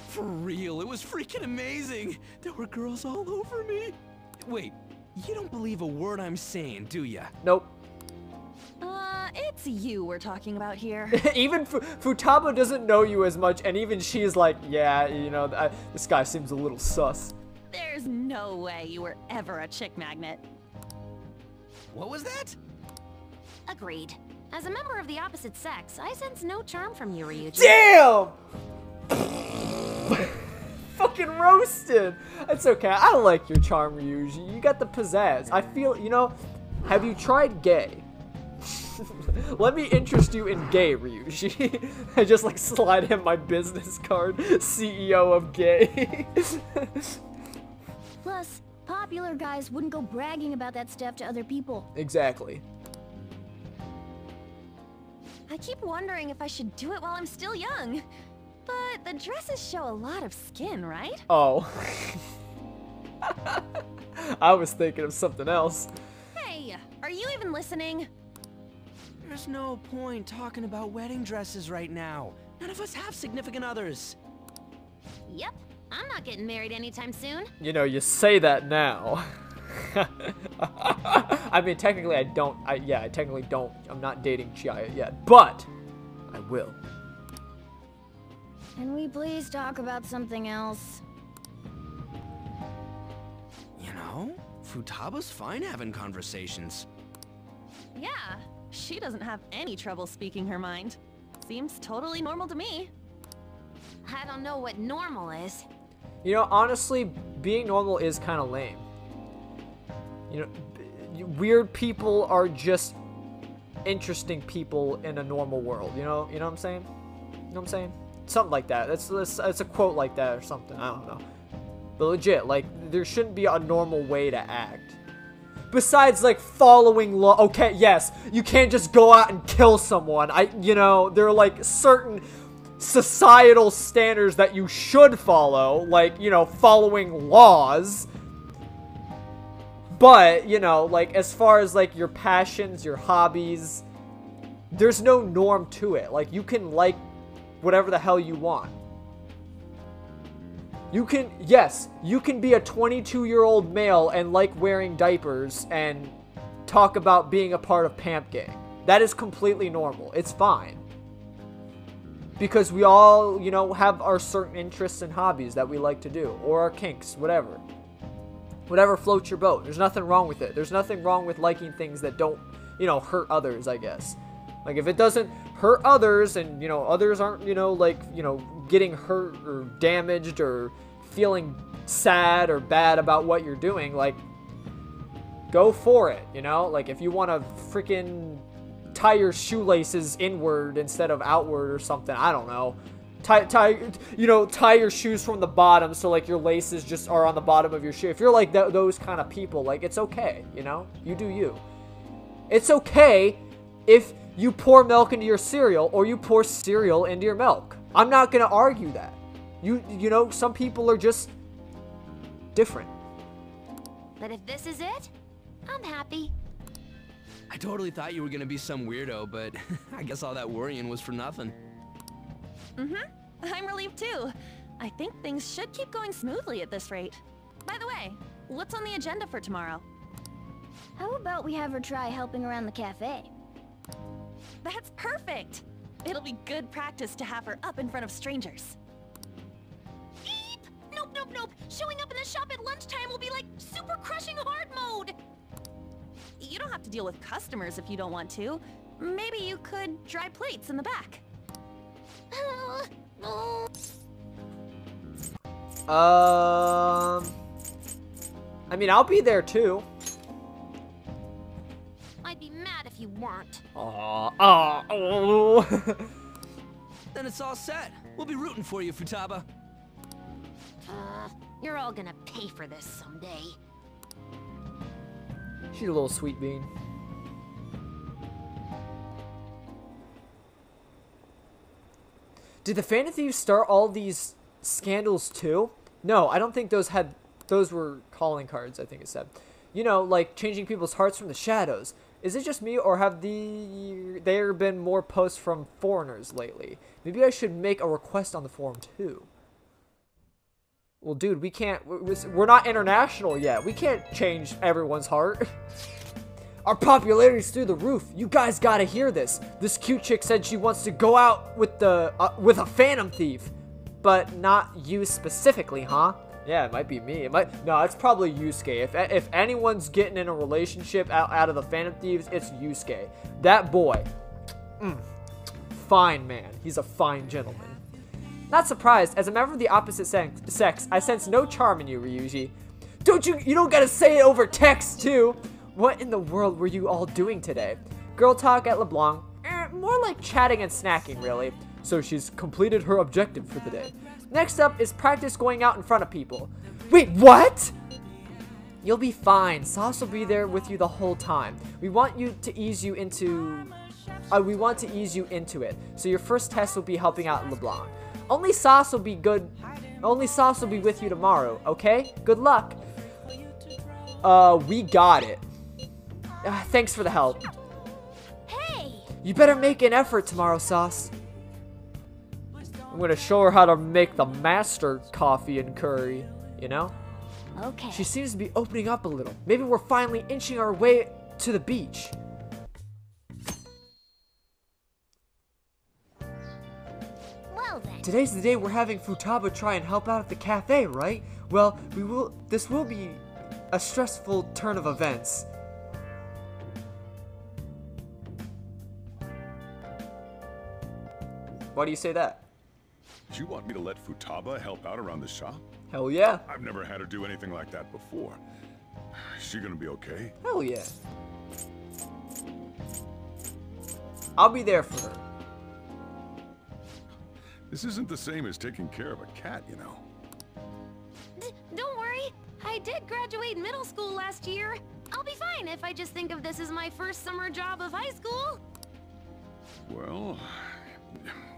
For real, it was freaking amazing. There were girls all over me. Wait, you don't believe a word I'm saying, do ya? Nope. It's you we're talking about here. Even Futaba doesn't know you as much, and even she's like, yeah, you know, this guy seems a little sus. There's no way you were ever a chick magnet. What was that? Agreed. As a member of the opposite sex, I sense no charm from you, Ryuji. Damn! Fucking roasted. That's okay. I like your charm, Ryuji. You got the pizzazz. I feel, you know, have you tried gay? Let me interest you in gay, Ryuji. I just like slide him my business card. CEO of gay. Plus, popular guys wouldn't go bragging about that stuff to other people. Exactly. I keep wondering if I should do it while I'm still young. But the dresses show a lot of skin, right? Oh. I was thinking of something else. Hey, are you even listening? There's no point talking about wedding dresses right now. None of us have significant others. Yep. I'm not getting married anytime soon. You know, you say that now. I mean, technically I don't. I technically don't. I'm not dating Chiaya yet, but I will. Can we please talk about something else? You know, Futaba's fine having conversations. Yeah, she doesn't have any trouble speaking her mind. Seems totally normal to me. I don't know what normal is. You know, honestly, being normal is kind of lame. You know, weird people are just interesting people in a normal world. You know what I'm saying? You know what I'm saying? Something like that. It's a quote like that or something. I don't know. But legit, like, there shouldn't be a normal way to act. Besides, like, following law. Okay, yes, you can't just go out and kill someone. You know, there are, like, certain societal standards that you should follow. Like, you know, following laws. But, you know, like, as far as, like, your passions, your hobbies, there's no norm to it. Like, you can like whatever the hell you want. You can, yes, you can be a 22-year-old male and like wearing diapers and talk about being a part of Pamp Gang. That is completely normal. It's fine. Because we all, you know, have our certain interests and hobbies that we like to do. Or our kinks, whatever. Whatever floats your boat. There's nothing wrong with it. There's nothing wrong with liking things that don't, you know, hurt others, I guess. Like, if it doesn't hurt others and, you know, others aren't, you know, like, you know, getting hurt or damaged or feeling sad or bad about what you're doing, like, go for it, you know? Like, if you want to freaking tie your shoelaces inward instead of outward or something, I don't know. Tie your shoes from the bottom so, like, your laces just are on the bottom of your shoe. If you're like those kind of people, like, it's okay, you know? You do you. It's okay if you pour milk into your cereal or you pour cereal into your milk. I'm not going to argue that. You know, some people are just different. But if this is it, I'm happy. I totally thought you were gonna be some weirdo, but I guess all that worrying was for nothing. I'm relieved too. I think things should keep going smoothly at this rate. By the way, what's on the agenda for tomorrow? How about we have her try helping around the cafe? That's perfect! It'll be good practice to have her up in front of strangers. Beep! Nope. Showing up in the shop at lunchtime will be like super crushing hard mode. You don't have to deal with customers if you don't want to. Maybe you could dry plates in the back. I mean, I'll be there too. I'd be mad if you weren't. Then it's all set. We'll be rooting for you, Futaba. You're all gonna pay for this someday. She's a little sweet bean. Did the Phantom Thieves start all these scandals too? No, I don't think those were calling cards, I think it said. You know, like changing people's hearts from the shadows. Is it just me, or have there been more posts from foreigners lately? Maybe I should make a request on the forum too. Well, dude, we can't. We're not international yet. We can't change everyone's heart. Our popularity's through the roof. You guys gotta hear this. This cute chick said she wants to go out with a Phantom Thief, but not you specifically, huh? Yeah, it might be me. No, it's probably Yusuke. If anyone's getting in a relationship out of the Phantom Thieves, it's Yusuke. That boy, fine man. He's a fine gentleman. Not surprised. As a member of the opposite sex, I sense no charm in you, Ryuji. You don't gotta say it over text too. What in the world were you all doing today? Girl talk at LeBlanc? More like chatting and snacking, really. So she's completed her objective for the day. Next up is practice going out in front of people. Wait, what? You'll be fine. Sauce will be there with you the whole time. We want to ease you into it. So your first test will be helping out LeBlanc. Only Sauce will be with you tomorrow, okay? Good luck. We got it. Thanks for the help. Hey! You better make an effort tomorrow, Sauce. I'm gonna show her how to make the master coffee and curry, you know? Okay. She seems to be opening up a little. Maybe we're finally inching our way to the beach. Well then. Today's the day we're having Futaba try and help out at the cafe, right? Well, this will be a stressful turn of events. Why do you say that? You want me to let Futaba help out around the shop? Hell yeah. I've never had her do anything like that before. Is she gonna be okay? Hell yeah. I'll be there for her. This isn't the same as taking care of a cat, you know. Don't worry. I did graduate middle school last year. I'll be fine if I just think of this as my first summer job of high school. Well,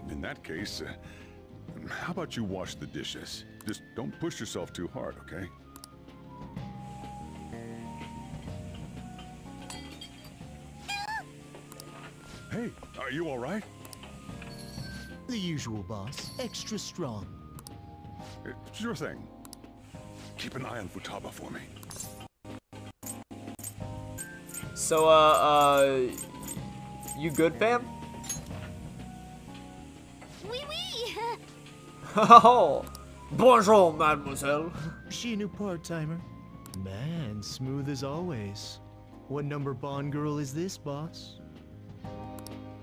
in that case, how about you wash the dishes? Just don't push yourself too hard, okay? Hey, are you all right? The usual, boss. Extra strong. Sure thing. Keep an eye on Futaba for me. So, you good, fam? Oui, oui. Oh, bonjour, mademoiselle. She a new part-timer? Man, smooth as always. What number Bond girl is this, boss?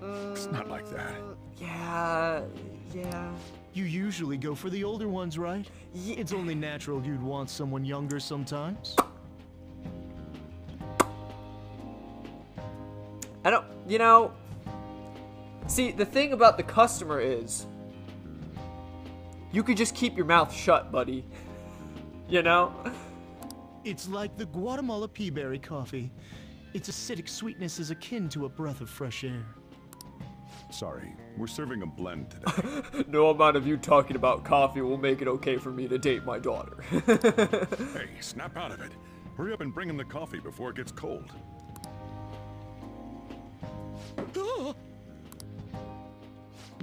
It's not like that. Yeah. You usually go for the older ones, right? It's only natural you'd want someone younger sometimes. I don't, you know, see, the thing about the customer is, you could just keep your mouth shut, buddy. You know? It's like the Guatemala peaberry coffee. Its acidic sweetness is akin to a breath of fresh air. Sorry, we're serving a blend today. No amount of you talking about coffee will make it okay for me to date my daughter. Hey, snap out of it. Hurry up and bring him the coffee before it gets cold.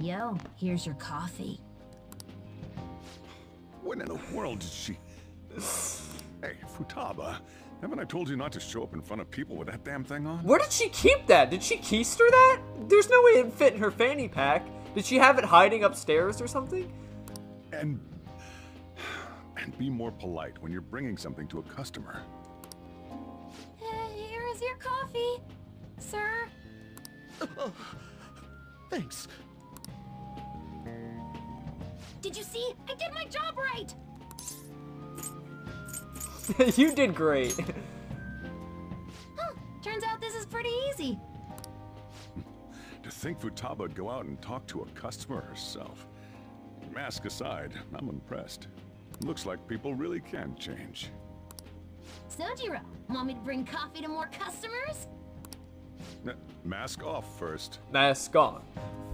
Yo, here's your coffee. When in the world did she... Hey, Futaba, haven't I told you not to show up in front of people with that damn thing on? Where did she keep that? Did she keister that? There's no way it'd fit in her fanny pack. Did she have it hiding upstairs or something? And be more polite when you're bringing something to a customer. Here is your coffee, sir. Thanks. Did you see? I did my job right. You did great. Huh, turns out this is pretty easy. To think Futaba would go out and talk to a customer herself. Mask aside, I'm impressed. Looks like people really can change. Sojiro, want me to bring coffee to more customers? Mask off first. Mask on.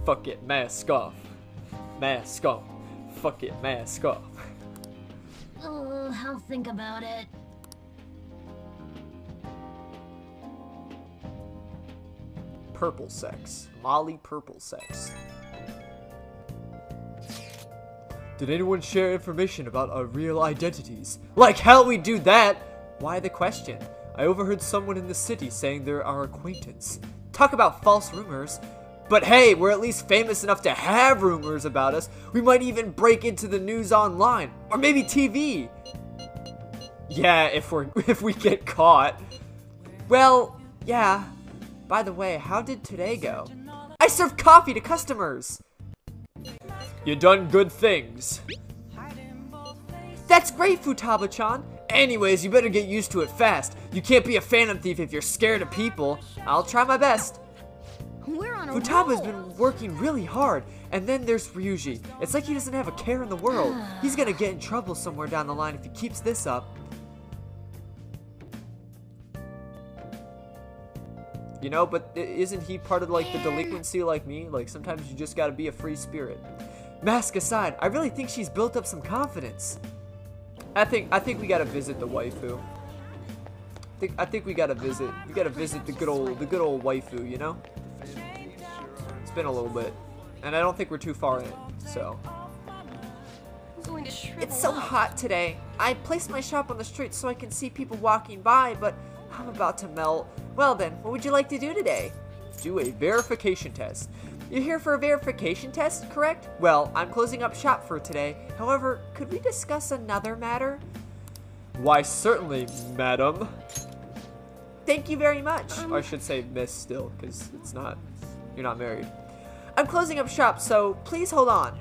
Fuck it, mask off. Mask on. Fuck it, mask off. Oh, I'll think about it. Purple sex. Molly purple sex. Did anyone share information about our real identities? Like hell we do that! Why the question? I overheard someone in the city saying they're our acquaintance. Talk about false rumors. But hey, we're at least famous enough to have rumors about us. We might even break into the news online. Or maybe TV. Yeah, if we get caught. Well, yeah. By the way, how did today go? I served coffee to customers. You done good things. That's great, Futaba-chan. Anyways, you better get used to it fast. You can't be a phantom thief if you're scared of people. I'll try my best. We're on a Futaba's roll. been working really hard, and then there's Ryuji. It's like he doesn't have a care in the world. He's gonna get in trouble somewhere down the line if he keeps this up. You know, but isn't he part of like the delinquency like me? Like sometimes you just gotta be a free spirit. Mask aside, I really think she's built up some confidence. I think we gotta visit the waifu. I think we gotta visit. We gotta visit the good old waifu, you know? It's been a little bit, and I don't think we're too far in. So. It's so hot today. I placed my shop on the street so I can see people walking by, but I'm about to melt. Well then, what would you like to do today? Do a verification test. You're here for a verification test, correct? Well, I'm closing up shop for today. However, could we discuss another matter? Why, certainly, madam. Thank you very much. Or I should say miss still, because it's not, you're not married. I'm closing up shop, so please hold on.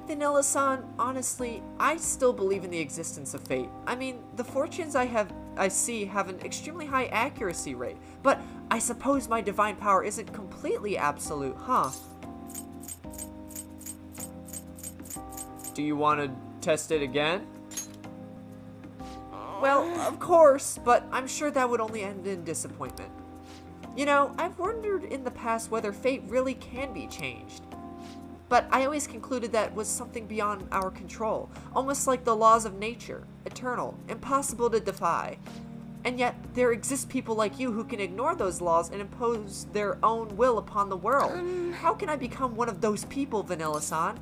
Vanilla-san, honestly, I still believe in the existence of fate. I mean, the fortunes I see have an extremely high accuracy rate, but I suppose my divine power isn't completely absolute, huh? Do you want to test it again? Well, of course, but I'm sure that would only end in disappointment. You know, I've wondered in the past whether fate really can be changed. But I always concluded that was something beyond our control, almost like the laws of nature, eternal, impossible to defy. And yet, there exist people like you who can ignore those laws and impose their own will upon the world. How can I become one of those people, Vanilla-san?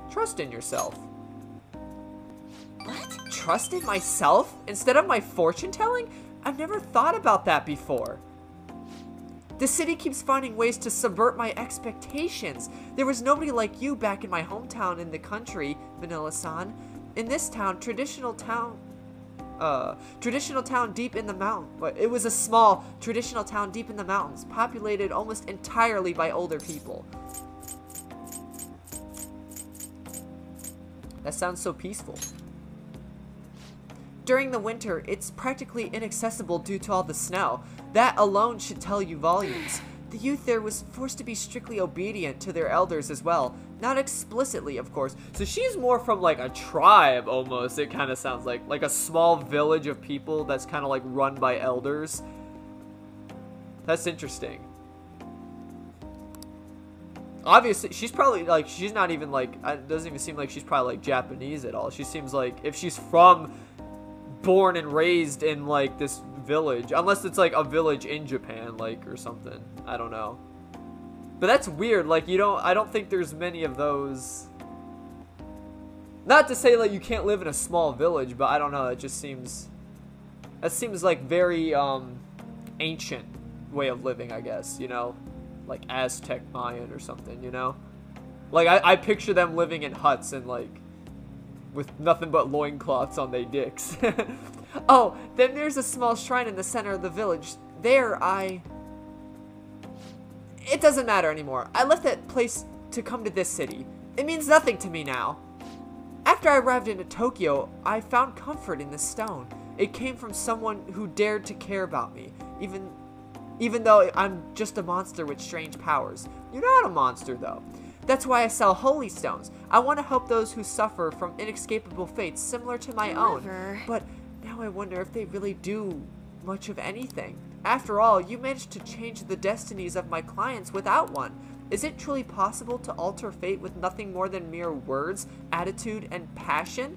Trust in yourself. What? Trust in myself instead of my fortune-telling? I've never thought about that before. The city keeps finding ways to subvert my expectations. There was nobody like you back in my hometown in the country, Vanilla-san. In this town, traditional town traditional town deep in the mountain. It was a small traditional town deep in the mountains, populated almost entirely by older people. That sounds so peaceful. During the winter, it's practically inaccessible due to all the snow. That alone should tell you volumes. The youth there was forced to be strictly obedient to their elders as well. Not explicitly, of course. So she's more from like a tribe almost, it kind of sounds like a small village of people that's kind of like run by elders. That's interesting. Obviously, she's probably like, she's not even like, it doesn't even seem like she's probably like Japanese at all. She seems like, if she's born and raised in like this village, unless it's like a village in Japan, like, or something. I don't know. But that's weird, like, I don't think there's many of those. Not to say like you can't live in a small village, but I don't know, it just seems, that seems like very ancient way of living, I guess, you know? Like Aztec Mayan or something, you know? Like I picture them living in huts and like with nothing but loincloths on their dicks. Oh, then there's a small shrine in the center of the village. There it doesn't matter anymore. I left that place to come to this city. It means nothing to me now. After I arrived into Tokyo, I found comfort in this stone. It came from someone who dared to care about me, even though I'm just a monster with strange powers. You're not a monster, though. That's why I sell holy stones. I want to help those who suffer from inescapable fates similar to my own. But now I wonder if they really do much of anything. After all, you managed to change the destinies of my clients without one. Is it truly possible to alter fate with nothing more than mere words, attitude, and passion?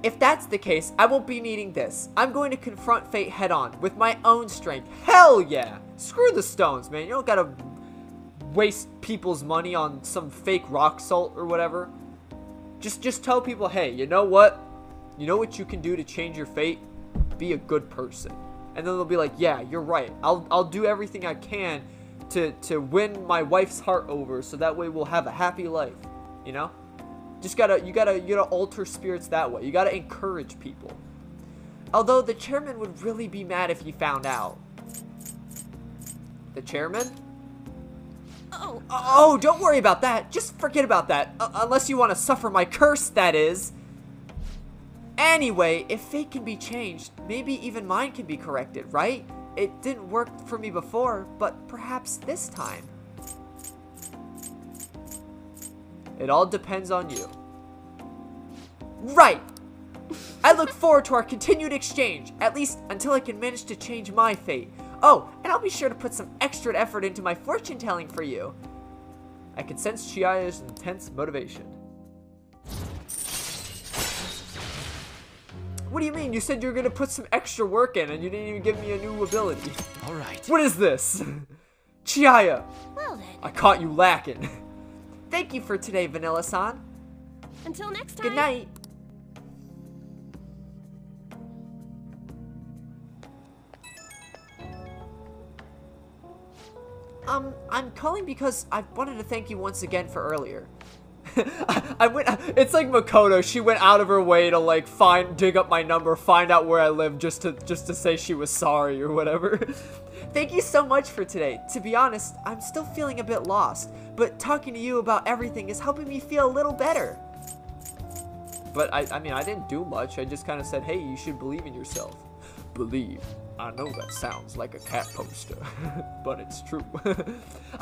If that's the case, I won't be needing this. I'm going to confront fate head-on, with my own strength. Hell yeah! Screw the stones, man. You don't gotta waste people's money on some fake rock salt or whatever. Just tell people, hey, you know what? You know what you can do to change your fate? Be a good person. And then they'll be like, yeah, you're right. I'll do everything I can to win my wife's heart over, so that way we'll have a happy life. You know? You gotta alter spirits that way. You gotta encourage people. Although the chairman would really be mad if he found out. The chairman? Oh, don't worry about that. Just forget about that. Unless you want to suffer my curse, that is. Anyway, if fate can be changed, maybe even mine can be corrected, right? It didn't work for me before, but perhaps this time. It all depends on you. Right! I look forward to our continued exchange, at least until I can manage to change my fate. Oh, and I'll be sure to put some extra effort into my fortune telling for you. I can sense Chiaya's intense motivation. What do you mean? You said you were gonna put some extra work in and you didn't even give me a new ability. Alright. What is this? Chiaya! Well then. I caught you lacking. Thank you for today, Vanilla-san. Until next time. Good night. I'm calling because I wanted to thank you once again for earlier. It's like Makoto, she went out of her way to like dig up my number, find out where I live just to say she was sorry or whatever. Thank you so much for today. To be honest, I'm still feeling a bit lost, but talking to you about everything is helping me feel a little better. But I mean, I didn't do much. I just kind of said, hey, you should believe in yourself. Believe. I know that sounds like a cat poster, but it's true.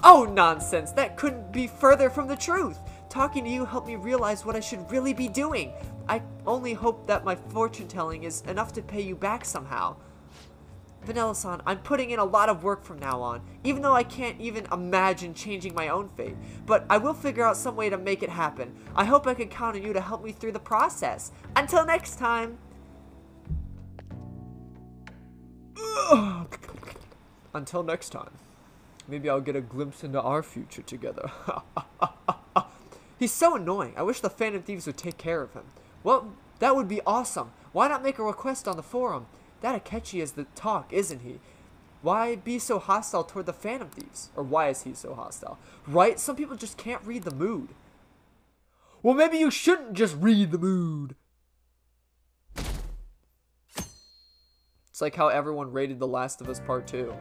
Oh, nonsense. That couldn't be further from the truth. Talking to you helped me realize what I should really be doing. I only hope that my fortune telling is enough to pay you back somehow. Vanilla-san, I'm putting in a lot of work from now on, even though I can't even imagine changing my own fate. But I will figure out some way to make it happen. I hope I can count on you to help me through the process. Until next time. Until next time. Maybe I'll get a glimpse into our future together. He's so annoying. I wish the Phantom Thieves would take care of him. Well, that would be awesome. Why not make a request on the forum? That Akechi is the talk, isn't he? Why be so hostile toward the Phantom Thieves? Or why is he so hostile? Right? Some people just can't read the mood. Well, maybe you shouldn't just read the mood. It's like how everyone rated The Last of Us Part 2.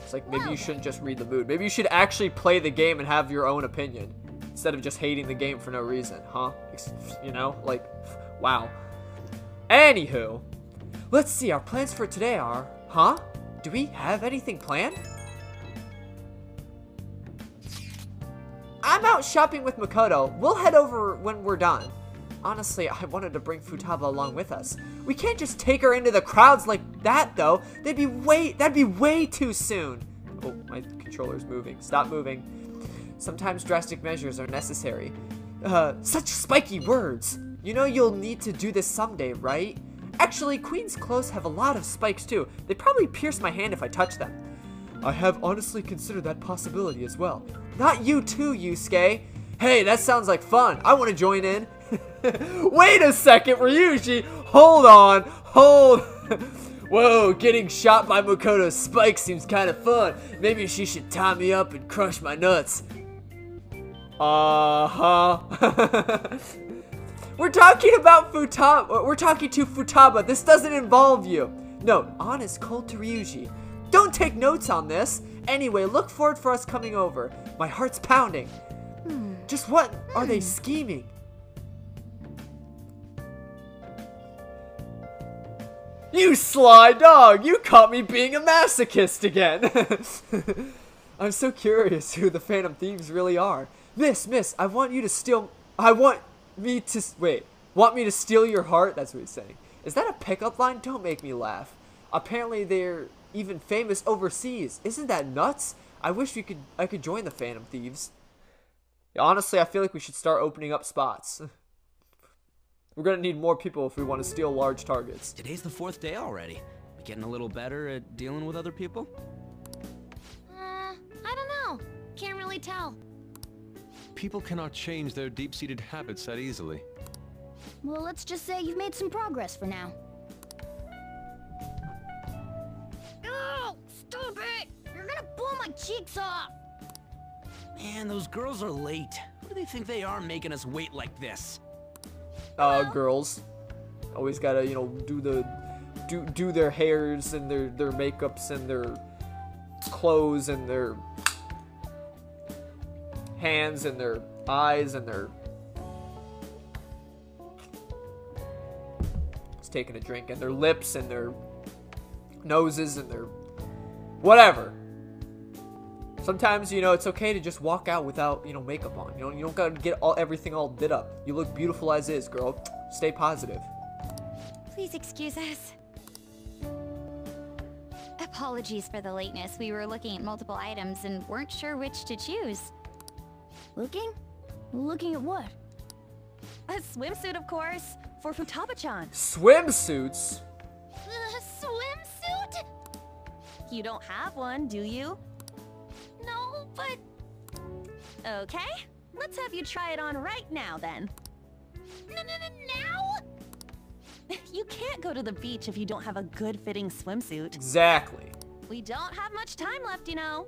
It's like, maybe you shouldn't just read the mood. Maybe you should actually play the game and have your own opinion. Instead of just hating the game for no reason, huh? You know? Like, wow. Anywho. Let's see, our plans for today are... Huh? Do we have anything planned? I'm out shopping with Makoto. We'll head over when we're done. Honestly, I wanted to bring Futaba along with us. We can't just take her into the crowds like that, though. That'd be way too soon. Oh, my controller's moving. Stop moving. Sometimes drastic measures are necessary. Such spiky words. You know you'll need to do this someday, right? Actually, Queen's clothes have a lot of spikes, too. They'd probably pierce my hand if I touched them. I have honestly considered that possibility as well. Not you too, Yusuke. Hey, that sounds like fun. I want to join in. Wait a second, Ryuji. Hold on. Whoa, getting shot by Makoto's spike seems kind of fun. Maybe she should tie me up and crush my nuts. We're talking about Futaba. We're talking to Futaba. This doesn't involve you. Note, honest cold to Ryuji. Don't take notes on this. Anyway, look forward for us coming over. My heart's pounding. Just what are they scheming? You sly dog! You caught me being a masochist again! I'm so curious who the Phantom Thieves really are. Miss, want me to steal your heart? That's what he's saying. Is that a pickup line? Don't make me laugh. Apparently they're even famous overseas. Isn't that nuts? I wish I could join the Phantom Thieves. Honestly, I feel like we should start opening up spots. We're gonna need more people if we want to steal large targets. Today's the 4th day already. We getting a little better at dealing with other people? I don't know. Can't really tell. People cannot change their deep-seated habits that easily. Well, let's just say you've made some progress for now. Oh, stop it! You're gonna blow my cheeks off! Man, those girls are late. Who do they think they are making us wait like this? Girls. Always gotta, you know, do their hairs and their makeups and their clothes and their hands and their eyes and their... Just taking a drink, and their lips and their noses and their... whatever. Sometimes, you know, it's okay to just walk out without, you know, makeup on. You know, you don't gotta get everything all lit up. You look beautiful as is, girl. Stay positive. Please excuse us. Apologies for the lateness. We were looking at multiple items and weren't sure which to choose. Looking? Looking at what? A swimsuit, of course, for Futaba-chan. Swimsuits? Swimsuit? You don't have one, do you? No, but... Okay, let's have you try it on right now, then. Now? You can't go to the beach if you don't have a good-fitting swimsuit. Exactly. We don't have much time left, you know.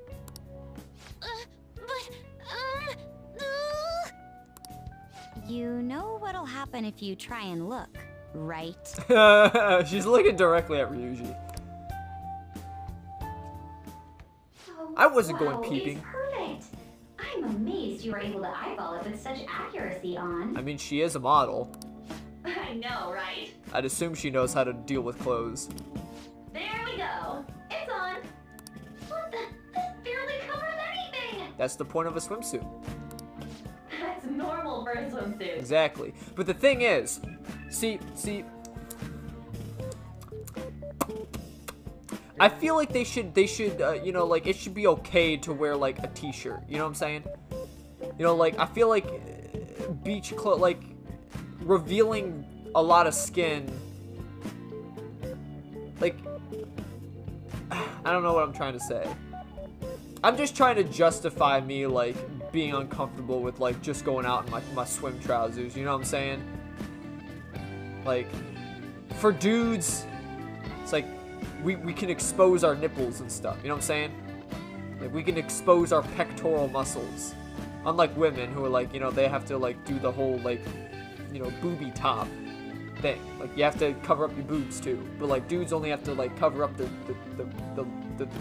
You know what'll happen if you try and look, right? She's looking directly at Ryuji. I wasn't going peeping. It's perfect. I'm amazed you were able to eyeball it with such accuracy on. I mean, she is a model. I know, right? I'd assume she knows how to deal with clothes. There we go. It's on. What the? This barely covers anything. That's the point of a swimsuit. That's normal for a swimsuit. Exactly. But the thing is, see, I feel like they should, you know, like, it should be okay to wear, like, a t-shirt. You know what I'm saying? You know, like, I feel like beach clothes, like, revealing a lot of skin, like, I don't know what I'm trying to say. I'm just trying to justify me, like, being uncomfortable with, like, just going out in my swim trousers. You know what I'm saying? Like, for dudes, it's like, we can expose our nipples and stuff, you know what I'm saying? Like, we can expose our pectoral muscles. Unlike women who are like, you know, they have to like do the whole like, you know, booby top thing. Like you have to cover up your boobs too. But like dudes only have to like cover up the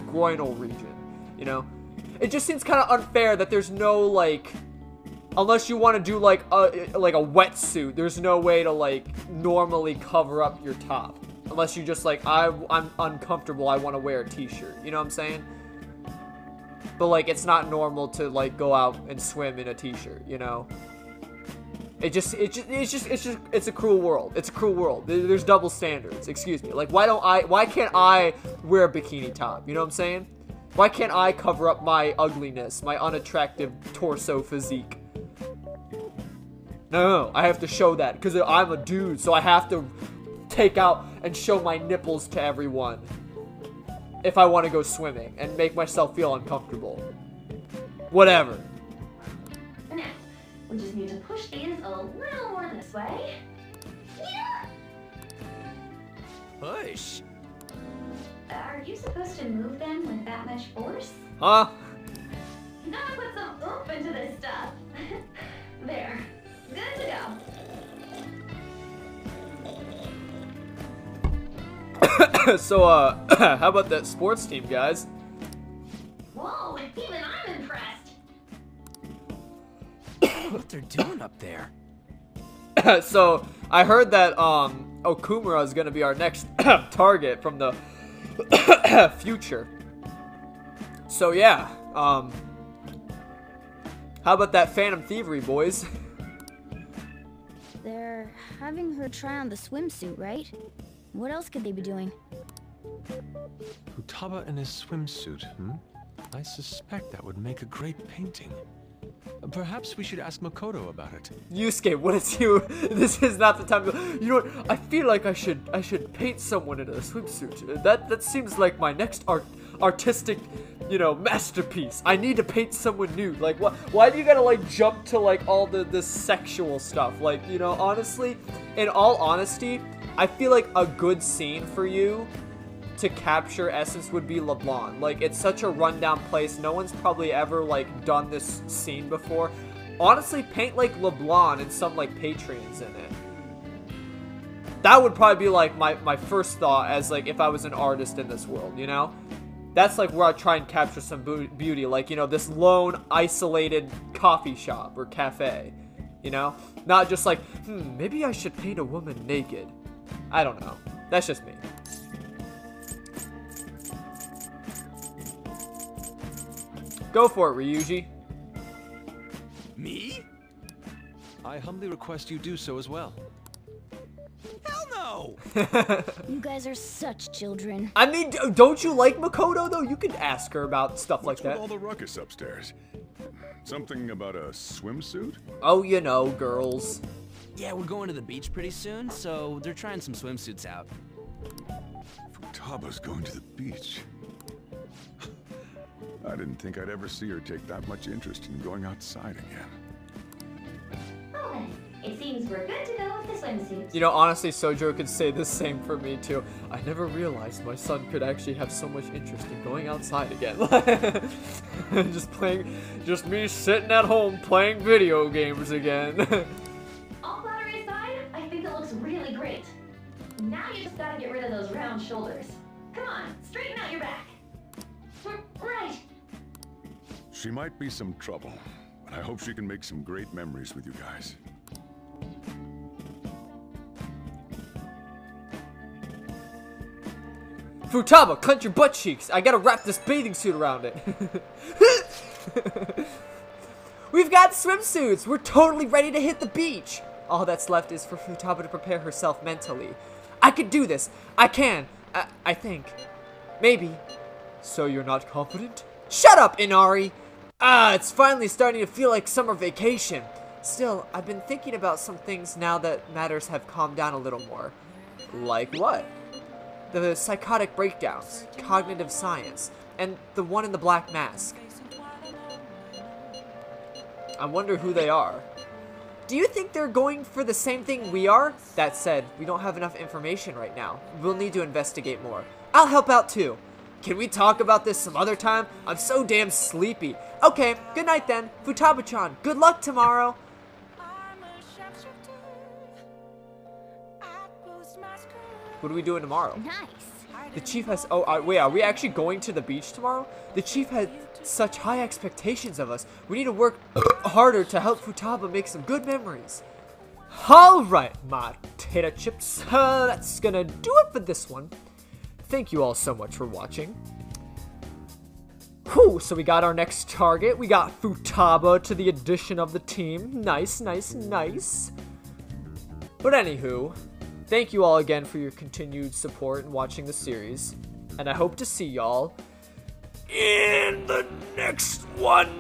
groinal region, you know? It just seems kind of unfair that there's no like, unless you want to do like a wetsuit, there's no way to like normally cover up your top. Unless you just like, I'm uncomfortable, I want to wear a t-shirt. You know what I'm saying? But like, it's not normal to like go out and swim in a t-shirt, you know? It's a cruel world. It's a cruel world. There's double standards. Excuse me. Like, why can't I wear a bikini top? You know what I'm saying? Why can't I cover up my ugliness, my unattractive torso physique? No, I have to show that because I'm a dude, so I have to take out and show my nipples to everyone if I want to go swimming and make myself feel uncomfortable. Whatever. Now, we just need to push these a little more this way. Yeah! Push? Are you supposed to move them with that much force? Huh? Gotta put some oomph into this stuff. There. Good to go. So, how about that sports team, guys? Whoa, even I'm impressed. What they're doing up there? So, I heard that, Okumura is gonna be our next target from the future. So, yeah, how about that Phantom Thievery, boys? They're having her try on the swimsuit, right? What else could they be doing? Futaba in his swimsuit, I suspect that would make a great painting. Perhaps we should ask Makoto about it. Yusuke, what is you? This is not the time to go, you know what? I feel like I should paint someone in a swimsuit. That seems like my next artistic, you know, masterpiece. I need to paint someone new. Like, what? Why do you gotta like jump to like all the sexual stuff? Like, you know, honestly, in all honesty, I feel like a good scene for you to capture essence would be LeBlanc. Like, it's such a rundown place. No one's probably ever like done this scene before. Honestly, paint like LeBlanc and some like Patreons in it. That would probably be like my first thought as like if I was an artist in this world, you know? That's like where I try and capture some beauty, like, you know, this lone, isolated coffee shop or cafe, you know? Not just like, maybe I should paint a woman naked. I don't know. That's just me. Go for it, Ryuji. Me? I humbly request you do so as well. Hell no! You guys are such children. I mean, don't you like Makoto, though? You can ask her about stuff like that. What's with all the ruckus upstairs? Something about a swimsuit? Oh, you know, girls. Yeah, we're going to the beach pretty soon, so they're trying some swimsuits out. Futaba's going to the beach. I didn't think I'd ever see her take that much interest in going outside again. Well then, it seems we're good to go with the swimsuits. You know, honestly, Sojo could say the same for me, too. I never realized my son could actually have so much interest in going outside again. Just me sitting at home playing video games again. All flattery aside, I think it looks really great. Now you just gotta get rid of those round shoulders. Come on, straighten out your back. Right. She might be some trouble, but I hope she can make some great memories with you guys. Futaba, clench your butt cheeks. I gotta wrap this bathing suit around it. We've got swimsuits. We're totally ready to hit the beach. All that's left is for Futaba to prepare herself mentally. I can do this. I can. I think. Maybe. So you're not confident? Shut up, Inari! It's finally starting to feel like summer vacation. Still, I've been thinking about some things now that matters have calmed down a little more. Like what? The psychotic breakdowns, cognitive science, and the one in the black mask. I wonder who they are. Do you think they're going for the same thing we are? That said, we don't have enough information right now. We'll need to investigate more. I'll help out too. Can we talk about this some other time? I'm so damn sleepy. Okay, good night then. Futaba-chan, good luck tomorrow. What are we doing tomorrow? Nice. The chief has... Oh, wait, are we actually going to the beach tomorrow? The chief had such high expectations of us. We need to work harder to help Futaba make some good memories. Alright, my potato chips. That's gonna do it for this one. Thank you all so much for watching. Whew, so we got our next target. We got Futaba to the addition of the team. Nice, nice, nice. But anywho, thank you all again for your continued support and watching the series. And I hope to see y'all in the next one.